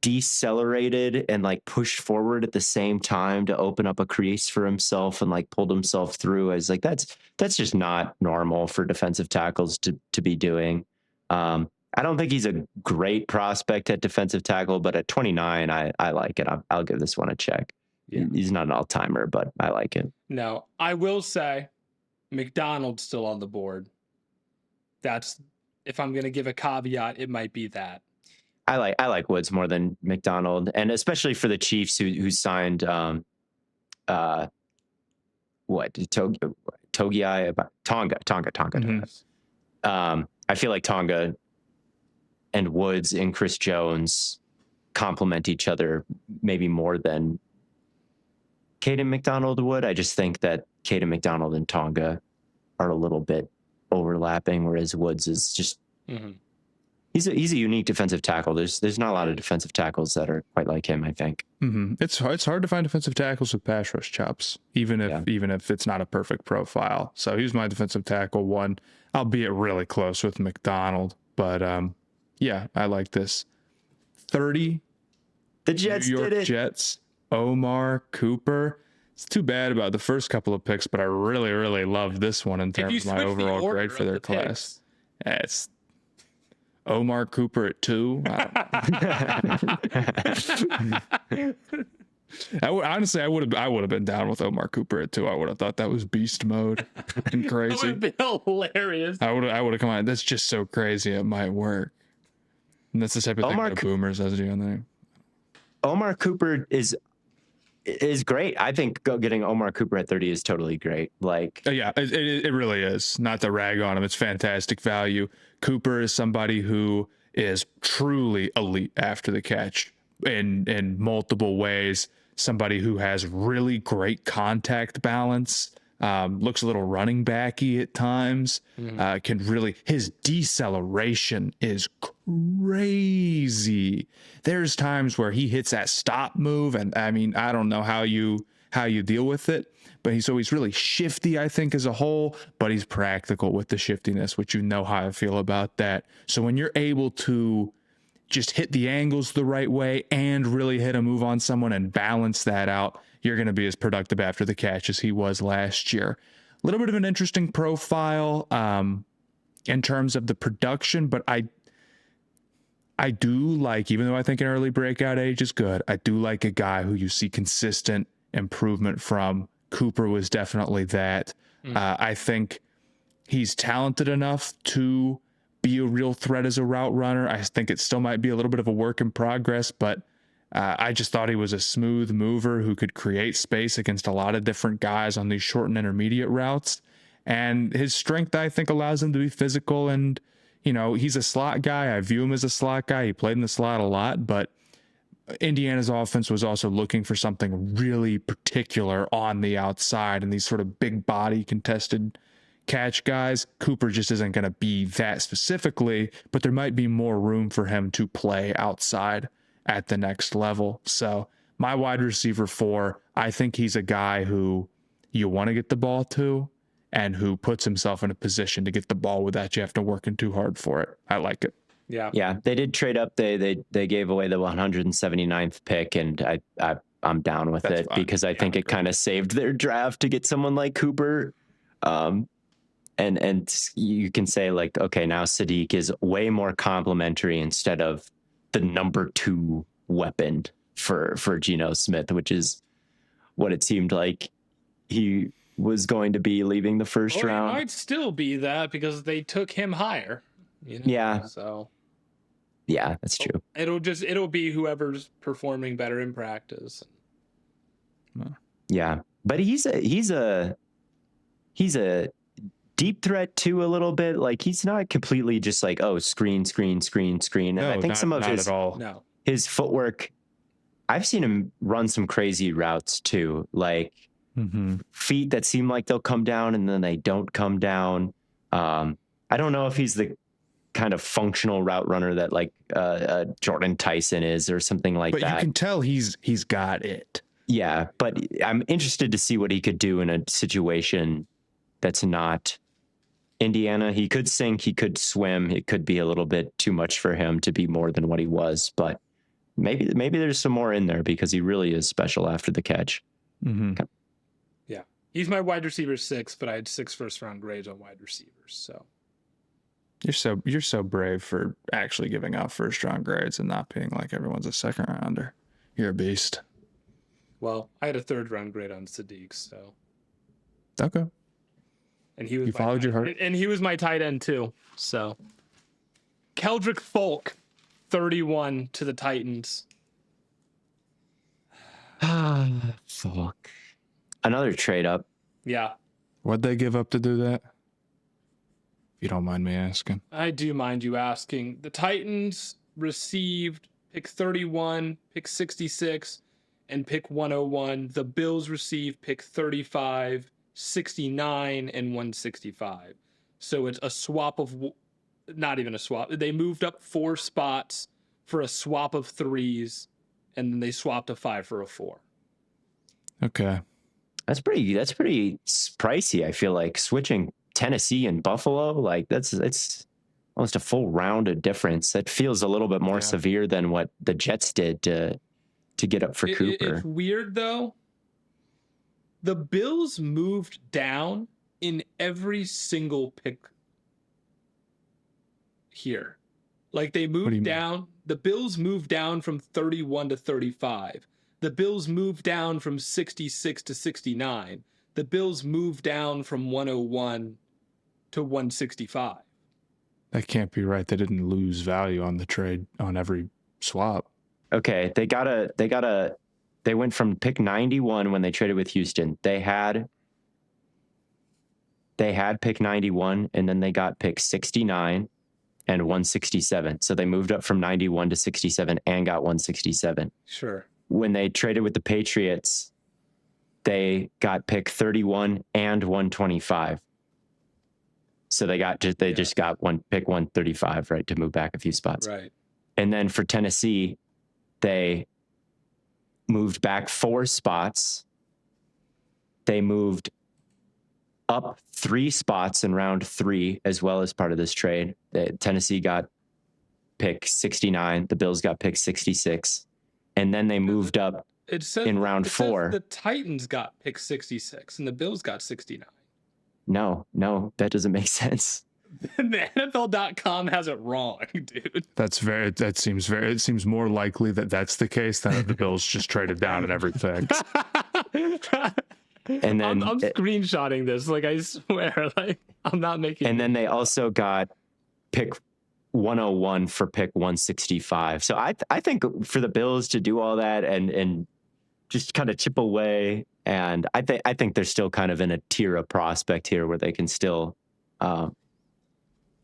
decelerated and like pushed forward at the same time to open up a crease for himself and like pulled himself through. I was like, that's just not normal for defensive tackles to be doing. I don't think he's a great prospect at defensive tackle, but at 29, I like it. I'll give this one a check. Yeah. He's not an all-timer, but I like it. Now, I will say McDonald's still on the board. That's, if I'm going to give a caveat, it might be that. I like Woods more than McDonald, and especially for the Chiefs who signed Tonga. Mm-hmm. I feel like Tonga and Woods and Chris Jones complement each other maybe more than Caden McDonald would. I just think that Caden McDonald and Tonga are a little bit overlapping, whereas Woods is just he's a unique defensive tackle. There's not a lot of defensive tackles that are quite like him, I think. It's hard to find defensive tackles with pass rush chops, even if it's not a perfect profile. So he's my defensive tackle one, albeit really close with McDonald. But yeah, I like this. 30. The Jets New York did it. Jets. Omar Cooper. It's too bad about the first couple of picks, but I really, really love this one in terms of my overall grade for their class. It's Omar Cooper at 2. Honestly, I would have been down with Omar Cooper at 2. I would have thought that was beast mode and crazy. That would have been hilarious. I would have come on. That's just so crazy. It might work. And that's the type of thing that boomers has to do on there. Omar Cooper is great. I think getting Omar Cooper at 30 is totally great. Like, yeah, it really is. Not to rag on him, it's fantastic value. Cooper is somebody who is truly elite after the catch in multiple ways. Somebody who has really great contact balance. Looks a little running backy at times. Can really, his deceleration is crazy. There's times where he hits that stop move, and I mean, I don't know how you deal with it, but he's really shifty, I think, as a whole, but he's practical with the shiftiness, which you know how I feel about that. So when you're able to just hit the angles the right way and really hit a move on someone and balance that out, you're going to be as productive after the catch as he was last year. A little bit of an interesting profile in terms of the production, but I do like, even though I think an early breakout age is good, I do like a guy who you see consistent improvement from. Cooper was definitely that. I think he's talented enough to be a real threat as a route runner. I think it still might be a little bit of a work in progress, but I just thought he was a smooth mover who could create space against a lot of different guys on these short and intermediate routes. And his strength, I think, allows him to be physical. And, you know, he's a slot guy. I view him as a slot guy. He played in the slot a lot, but Indiana's offense was also looking for something really particular on the outside, and these sort of big body contested catch guys. Cooper just isn't going to be that specifically, but there might be more room for him to play outside at the next level. So my wide receiver 4, I think he's a guy who you want to get the ball to and who puts himself in a position to get the ball without you have to working too hard for it. I like it. Yeah, they did trade up. They gave away the 179th pick, and I'm down with it because I think it kind of saved their draft to get someone like Cooper. And you can say like, okay, now Sadiq is way more complimentary instead of the number 2 weapon for Geno Smith, which is what it seemed like he was going to be leaving the first round. It might still be that because they took him higher. You know? Yeah. So. Yeah, that's true. It'll be whoever's performing better in practice. Yeah, but he's a deep threat too, a little bit. Like, he's not completely just like, oh, screen. And no, I think some of his footwork, I've seen him run some crazy routes too, like feet that seem like they'll come down and then they don't come down. I don't know if he's the kind of functional route runner that like Jordan Tyson is or something like but that. you can tell he's got it. Yeah, but I'm interested to see what he could do in a situation that's not Indiana. He could sink, he could swim. It could be a little bit too much for him to be more than what he was, but maybe there's some more in there because he really is special after the catch. Mm-hmm. Yeah. He's my wide receiver 6, but I had 6 first-round grades on wide receivers, so. You're so brave for actually giving out first-round grades and not being like everyone's a second-rounder. You're a beast. Well, I had a 3rd-round grade on Sadiq, so. Okay. And he was You followed your heart. And he was my tight end too. So Keldrick Folk, 31 to the Titans. Fuck. Another trade up. Yeah. What'd they give up to do that? If you don't mind me asking. I do mind you asking. The Titans received pick 31, pick 66, and pick 101. The Bills received pick 35, 69, and 165. So it's a swap of, not even a swap. They moved up 4 spots for a swap of 3s, and then they swapped a 5 for a 4. Okay. That's pretty pricey. I feel like switching Tennessee and Buffalo, like it's almost a full round of difference. That feels a little bit more severe than what the Jets did to get up for Cooper. It's weird though. The Bills moved down in every single pick here. Like they moved down. The Bills moved down from 31 to 35. The Bills moved down from 66 to 69. The Bills moved down from 101 to 165. That can't be right. They didn't lose value on the trade on every swap. Okay, they went from pick 91 when they traded with Houston. They had pick 91 and then they got pick 69 and 167. So they moved up from 91 to 67 and got 167. Sure. When they traded with the Patriots, they got pick 31 and 125. So they just got pick 135, right, to move back a few spots. Right. And then for Tennessee, they moved back 4 spots. They moved up 3 spots in round 3 as well as part of this trade. Tennessee got pick 69. The Bills got pick 66. And then they moved up in round 4. The Titans got pick 66 and the Bills got 69. No, that doesn't make sense. The NFL.com has it wrong, dude. It seems more likely that that's the case than that the Bills just traded down in every pick. And then I'm screenshotting this, like I swear, like I'm not making. And then they also got pick 101 for pick 165. So I think for the Bills to do all that and just kind of chip away, and I think they're still kind of in a tier of prospect here where they can still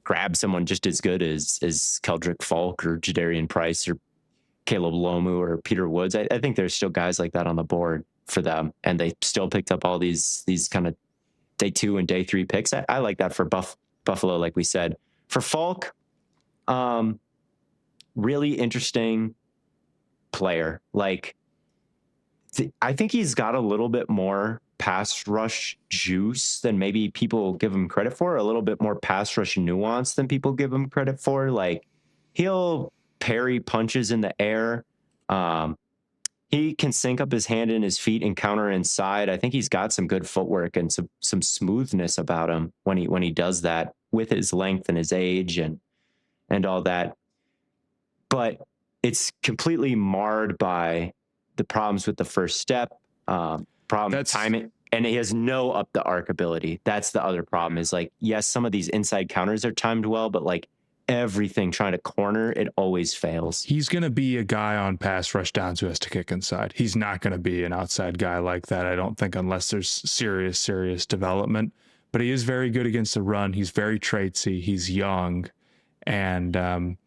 grab someone just as good as Keldrick Folk or Jadarian Price or Caleb Lomu or Peter Woods. I think there's still guys like that on the board for them, and they still picked up all these kind of day 2 and day 3 picks. I like that for Buffalo, like we said. For Folk, really interesting player. Like, I think he's got a little bit more pass rush juice than maybe people give him credit for, a little bit more pass rush nuance than people give him credit for. Like, he'll parry punches in the air. He can sync up his hand and his feet and counter inside. I think he's got some good footwork and some smoothness about him when he does that with his length and his age and all that. But it's completely marred by the problems with the first step, timing, and he has no up the arc ability. That's the other problem is, like, yes, some of these inside counters are timed well, but like everything trying to corner, it always fails. He's going to be a guy on pass rush downs who has to kick inside. He's not going to be an outside guy like that, I don't think, unless there's serious development. But he is very good against the run. He's very traitsy. He's young. And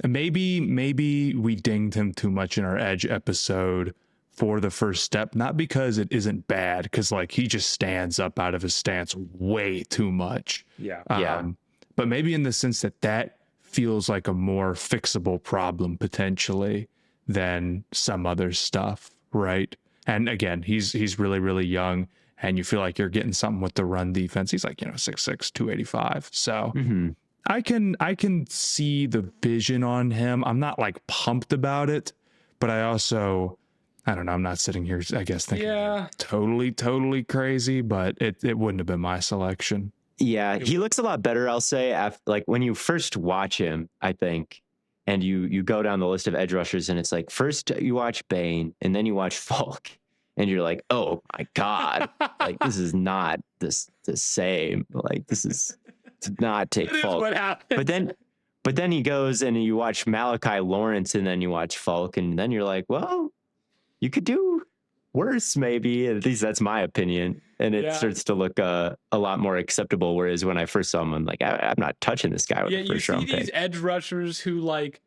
maybe we dinged him too much in our edge episode for the first step, not because it isn't bad, because like he just stands up out of his stance way too much. Yeah. Yeah. But maybe in the sense that feels like a more fixable problem potentially than some other stuff, right? And again, he's really, really young, and you feel like you're getting something with the run defense. He's like, 6'6", 285. So I can see the vision on him. I'm not like pumped about it, but I don't know. I'm not sitting here, I guess, thinking totally crazy, but it wouldn't have been my selection. Yeah, he looks a lot better, I'll say, after, like when you first watch him, I think, and you go down the list of edge rushers, and it's like first you watch Bane, and then you watch Falk, and you're like, oh my God, like this is not the same. Like this is to not take Falk. What happened? But then he goes and you watch Malachi Lawrence, and then you watch Falk, and then you're like, well, you could do worse, maybe. At least that's my opinion. And it starts to look a lot more acceptable. Whereas when I first saw him, I'm like, I'm not touching this guy with the first round pick. You see these edge rushers who like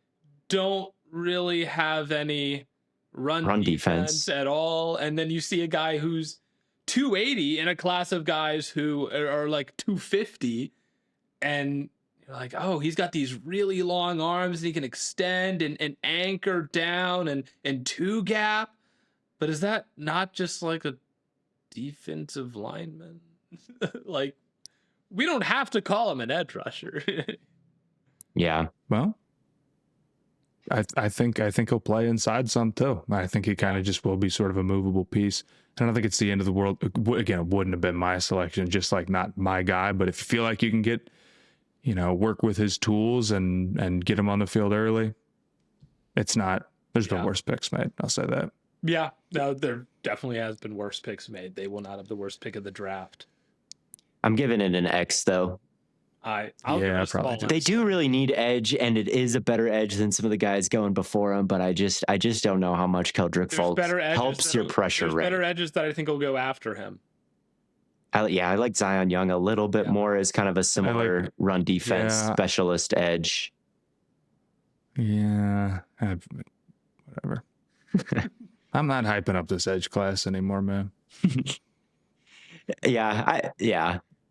don't really have any run defense at all, and then you see a guy who's 280 in a class of guys who are like 250, and you're like, oh, he's got these really long arms and he can extend and anchor down and two gap. But is that not just like a defensive lineman? Like, we don't have to call him an edge rusher. Yeah. Well, I think he'll play inside some too. I think he kind of just will be sort of a movable piece. I don't think it's the end of the world. Again, it wouldn't have been my selection, just like not my guy. But if you feel like you can get, work with his tools and get him on the field early, it's not. There's been worse picks made. I'll say that. Yeah, no, there definitely has been worse picks made. They will not have the worst pick of the draft. I'm giving it an X though. I'll probably They do really need edge, and it is a better edge than some of the guys going before him. But I just don't know how much Keldrick Falk helps your pressure rate. Better edges that I think will go after him. I like Zion Young a little bit more as kind of a similar run defense specialist edge. Yeah, whatever. I'm not hyping up this edge class anymore, man.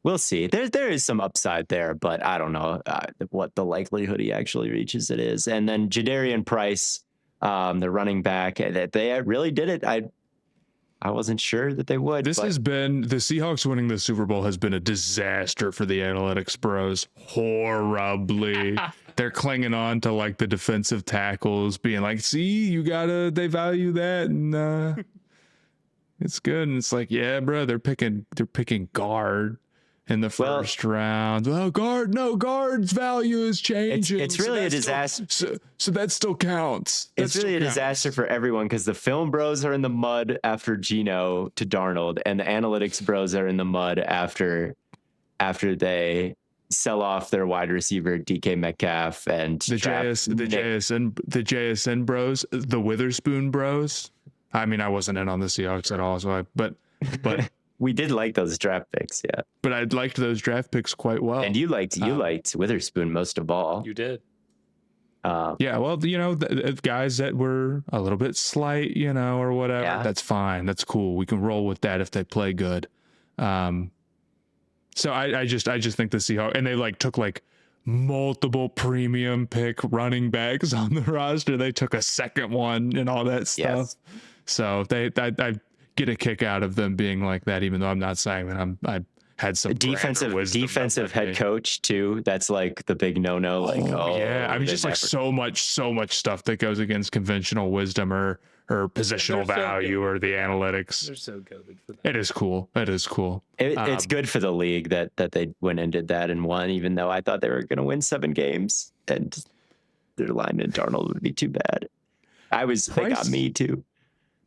We'll see. There is some upside there, but I don't know what the likelihood he actually reaches it is. And then Jadarian Price, the running back, they really did it. I wasn't sure that they would. This has been the Seahawks winning the Super Bowl has been a disaster for the analytics bros. Horribly. They're clinging on to like the defensive tackles, being like, see, they value that. And it's good. And it's like, yeah, bro, they're picking guard in the first round. Oh, guard's value is changing. It's really a disaster. So that still counts. It's really a disaster for everyone because the film bros are in the mud after Geno to Darnold, and the analytics bros are in the mud after they sell off their wide receiver DK Metcalf and the JSN bros, the Witherspoon bros. I mean, I wasn't in on the Seahawks at all, so but we did like those draft picks, yeah. But I liked those draft picks quite well. And you liked Witherspoon most of all. You did. Yeah, well, the guys that were a little bit slight, or whatever, that's fine. That's cool. We can roll with that if they play good. So I just think the Seahawks, and they took multiple premium pick running backs on the roster. They took a second one and all that stuff. Yes. So I get a kick out of them being like that, even though I'm not saying that I had some defensive head coach too. That's like the big no. Yeah, I mean, just so much stuff that goes against conventional wisdom or positional value or the analytics. They're so goated for that. It is cool. It's good for the league that they went and did that and won, even though I thought they were going to win 7 games and their lineman Darnold would be too bad. They got me too.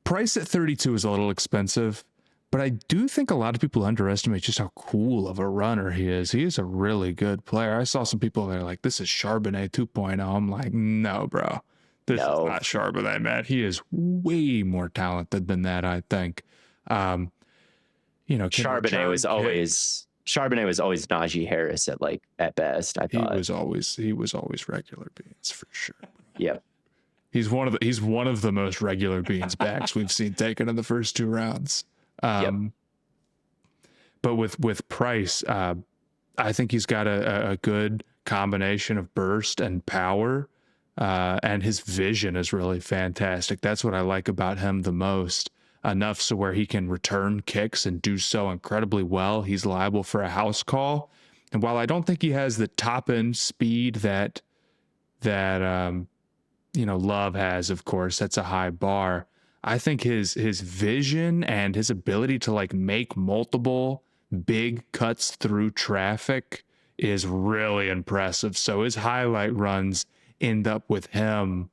Price at 32 is a little expensive, but I do think a lot of people underestimate just how cool of a runner he is. He is a really good player. I saw some people that are like, this is Charbonnet 2.0. I'm like, no, bro. This is not Charbonnet, man. He is way more talented than that, I think. Charbonnet was always Najee Harris at best, I thought. He was always regular beans for sure. Yep. He's one of the most regular beans backs we've seen taken in the first 2 rounds. But with Price, I think he's got a good combination of burst and power. And his vision is really fantastic. That's what I like about him the most. Enough so where he can return kicks and do so incredibly well. He's liable for a house call. And while I don't think he has the top end speed that Love has, of course, that's a high bar. I think his vision and his ability to like make multiple big cuts through traffic is really impressive. So his highlight runs end up with him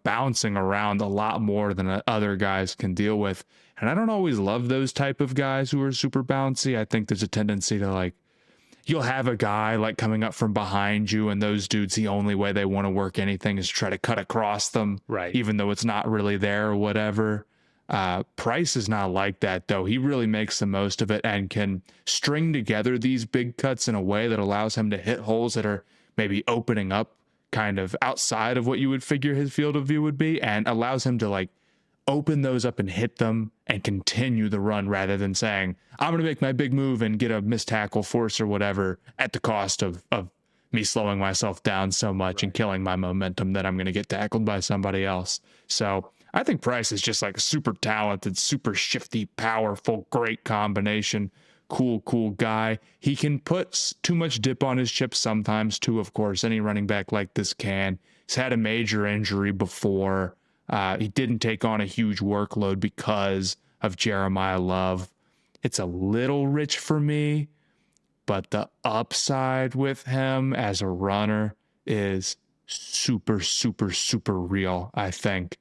bouncing around a lot more than other guys can deal with. And I don't always love those type of guys who are super bouncy. I think there's a tendency to like, you'll have a guy like coming up from behind you, and those dudes, the only way they want to work anything is try to cut across them, right? Even though it's not really there or whatever. Price is not like that, though. He really makes the most of it and can string together these big cuts in a way that allows him to hit holes that are maybe opening up kind of outside of what you would figure his field of view would be, and allows him to like open those up and hit them and continue the run rather than saying, I'm going to make my big move and get a missed tackle force or whatever at the cost of me slowing myself down so much and killing my momentum that I'm going to get tackled by somebody else. So I think Price is just like a super talented, super shifty, powerful, great combination. Cool guy. He can put too much dip on his chips sometimes too, of course. Any running back like this can. He's had a major injury before. He didn't take on a huge workload because of Jeremiah Love. It's a little rich for me, but the upside with him as a runner is super, super, super real, I think.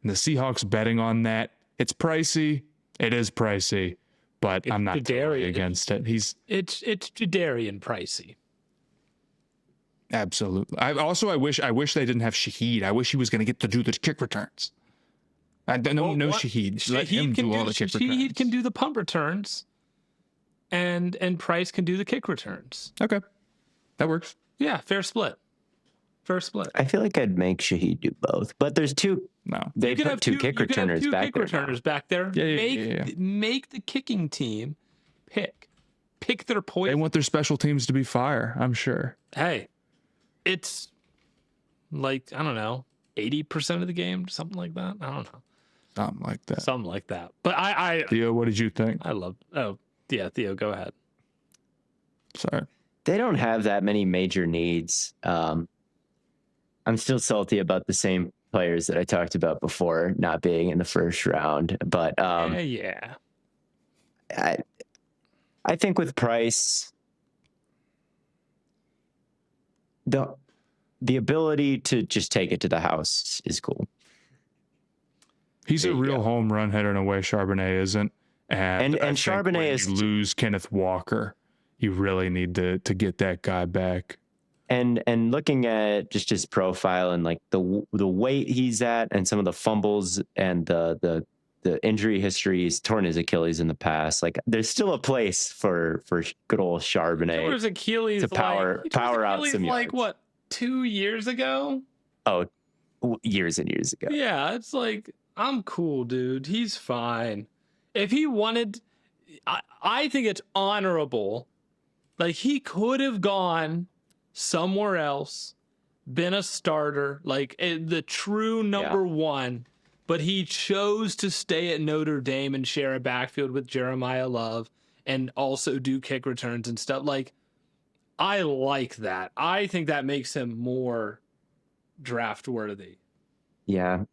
And the Seahawks betting on that, it's pricey. It is pricey, but I'm not totally against it. It's Jadarian pricey. Absolutely. I wish they didn't have Shaheed. I wish he was going to get to do the kick returns. No Shaheed. Let him do all the kick returns. Shaheed can do the punt returns, and Price can do the kick returns. Okay, that works. Yeah, fair split. I feel like I'd make Shaheed do both, but there's two. No, they put two kick returners back there. Yeah. Make the kicking team pick their poison. They want their special teams to be fire, I'm sure. Hey, it's like, I don't know, 80% of the game, something like that. I don't know. Something like that. But I Theo, what did you think? Theo, go ahead. Sorry. They don't have that many major needs. I'm still salty about the same players that I talked about before not being in the first round, but yeah. I think with Price, the ability to just take it to the house is cool. He's a real home run hitter in a way Charbonnet isn't. And Charbonnet is, you lose Kenneth Walker, you really need to get that guy back. And looking at just his profile and like the weight he's at and some of the fumbles and the injury history, he's torn his Achilles in the past. Like there's still a place for good old Charbonnet. Tore his Achilles to power out some yards. Like what, 2 years ago? Oh, years and years ago. Yeah, it's like, I'm cool, dude. He's fine. If he wanted, I think it's honorable. Like he could have gone somewhere else, been a starter, like the true number one, but he chose to stay at Notre Dame and share a backfield with Jeremiah Love and also do kick returns and stuff. Like, I like that. I think that makes him more draft worthy. Yeah.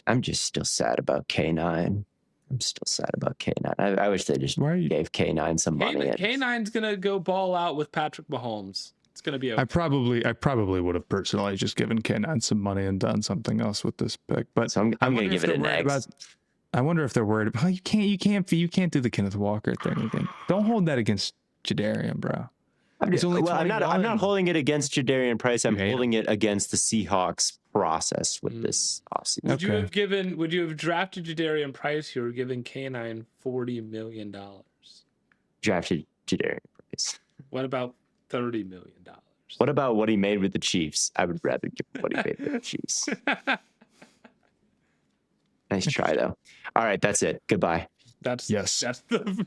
I'm just still sad about K9. I'm still sad about K9. I wish they just gave K9 some money. K9's going to go ball out with Patrick Mahomes. It's going to be okay. I probably would have personally just given K9 some money and done something else with this pick. But so I'm going to give it an X. I wonder if they're worried about, you can't do the Kenneth Walker thing again. Don't hold that against Jadarian, bro. I'm not holding it against Jadarian Price. I'm holding it against the Seahawks process with this offseason. Would you have drafted Jadarian Price? You were giving K9 $40 million. Drafted Jadarian Price. What about $30 million? What about what he made with the Chiefs? I would rather give what he made with the Chiefs. Nice try, though. All right, that's it. Goodbye. That's Yes.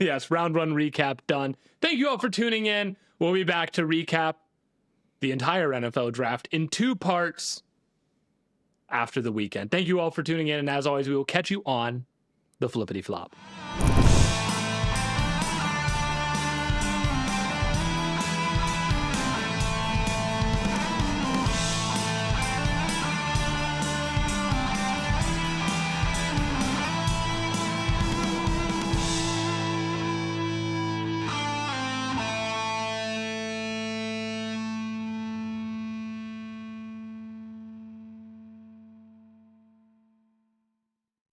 Yes, round one recap done. Thank you all for tuning in. We'll be back to recap the entire NFL draft in 2 parts after the weekend. Thank you all for tuning in, and as always, we will catch you on the flippity flop.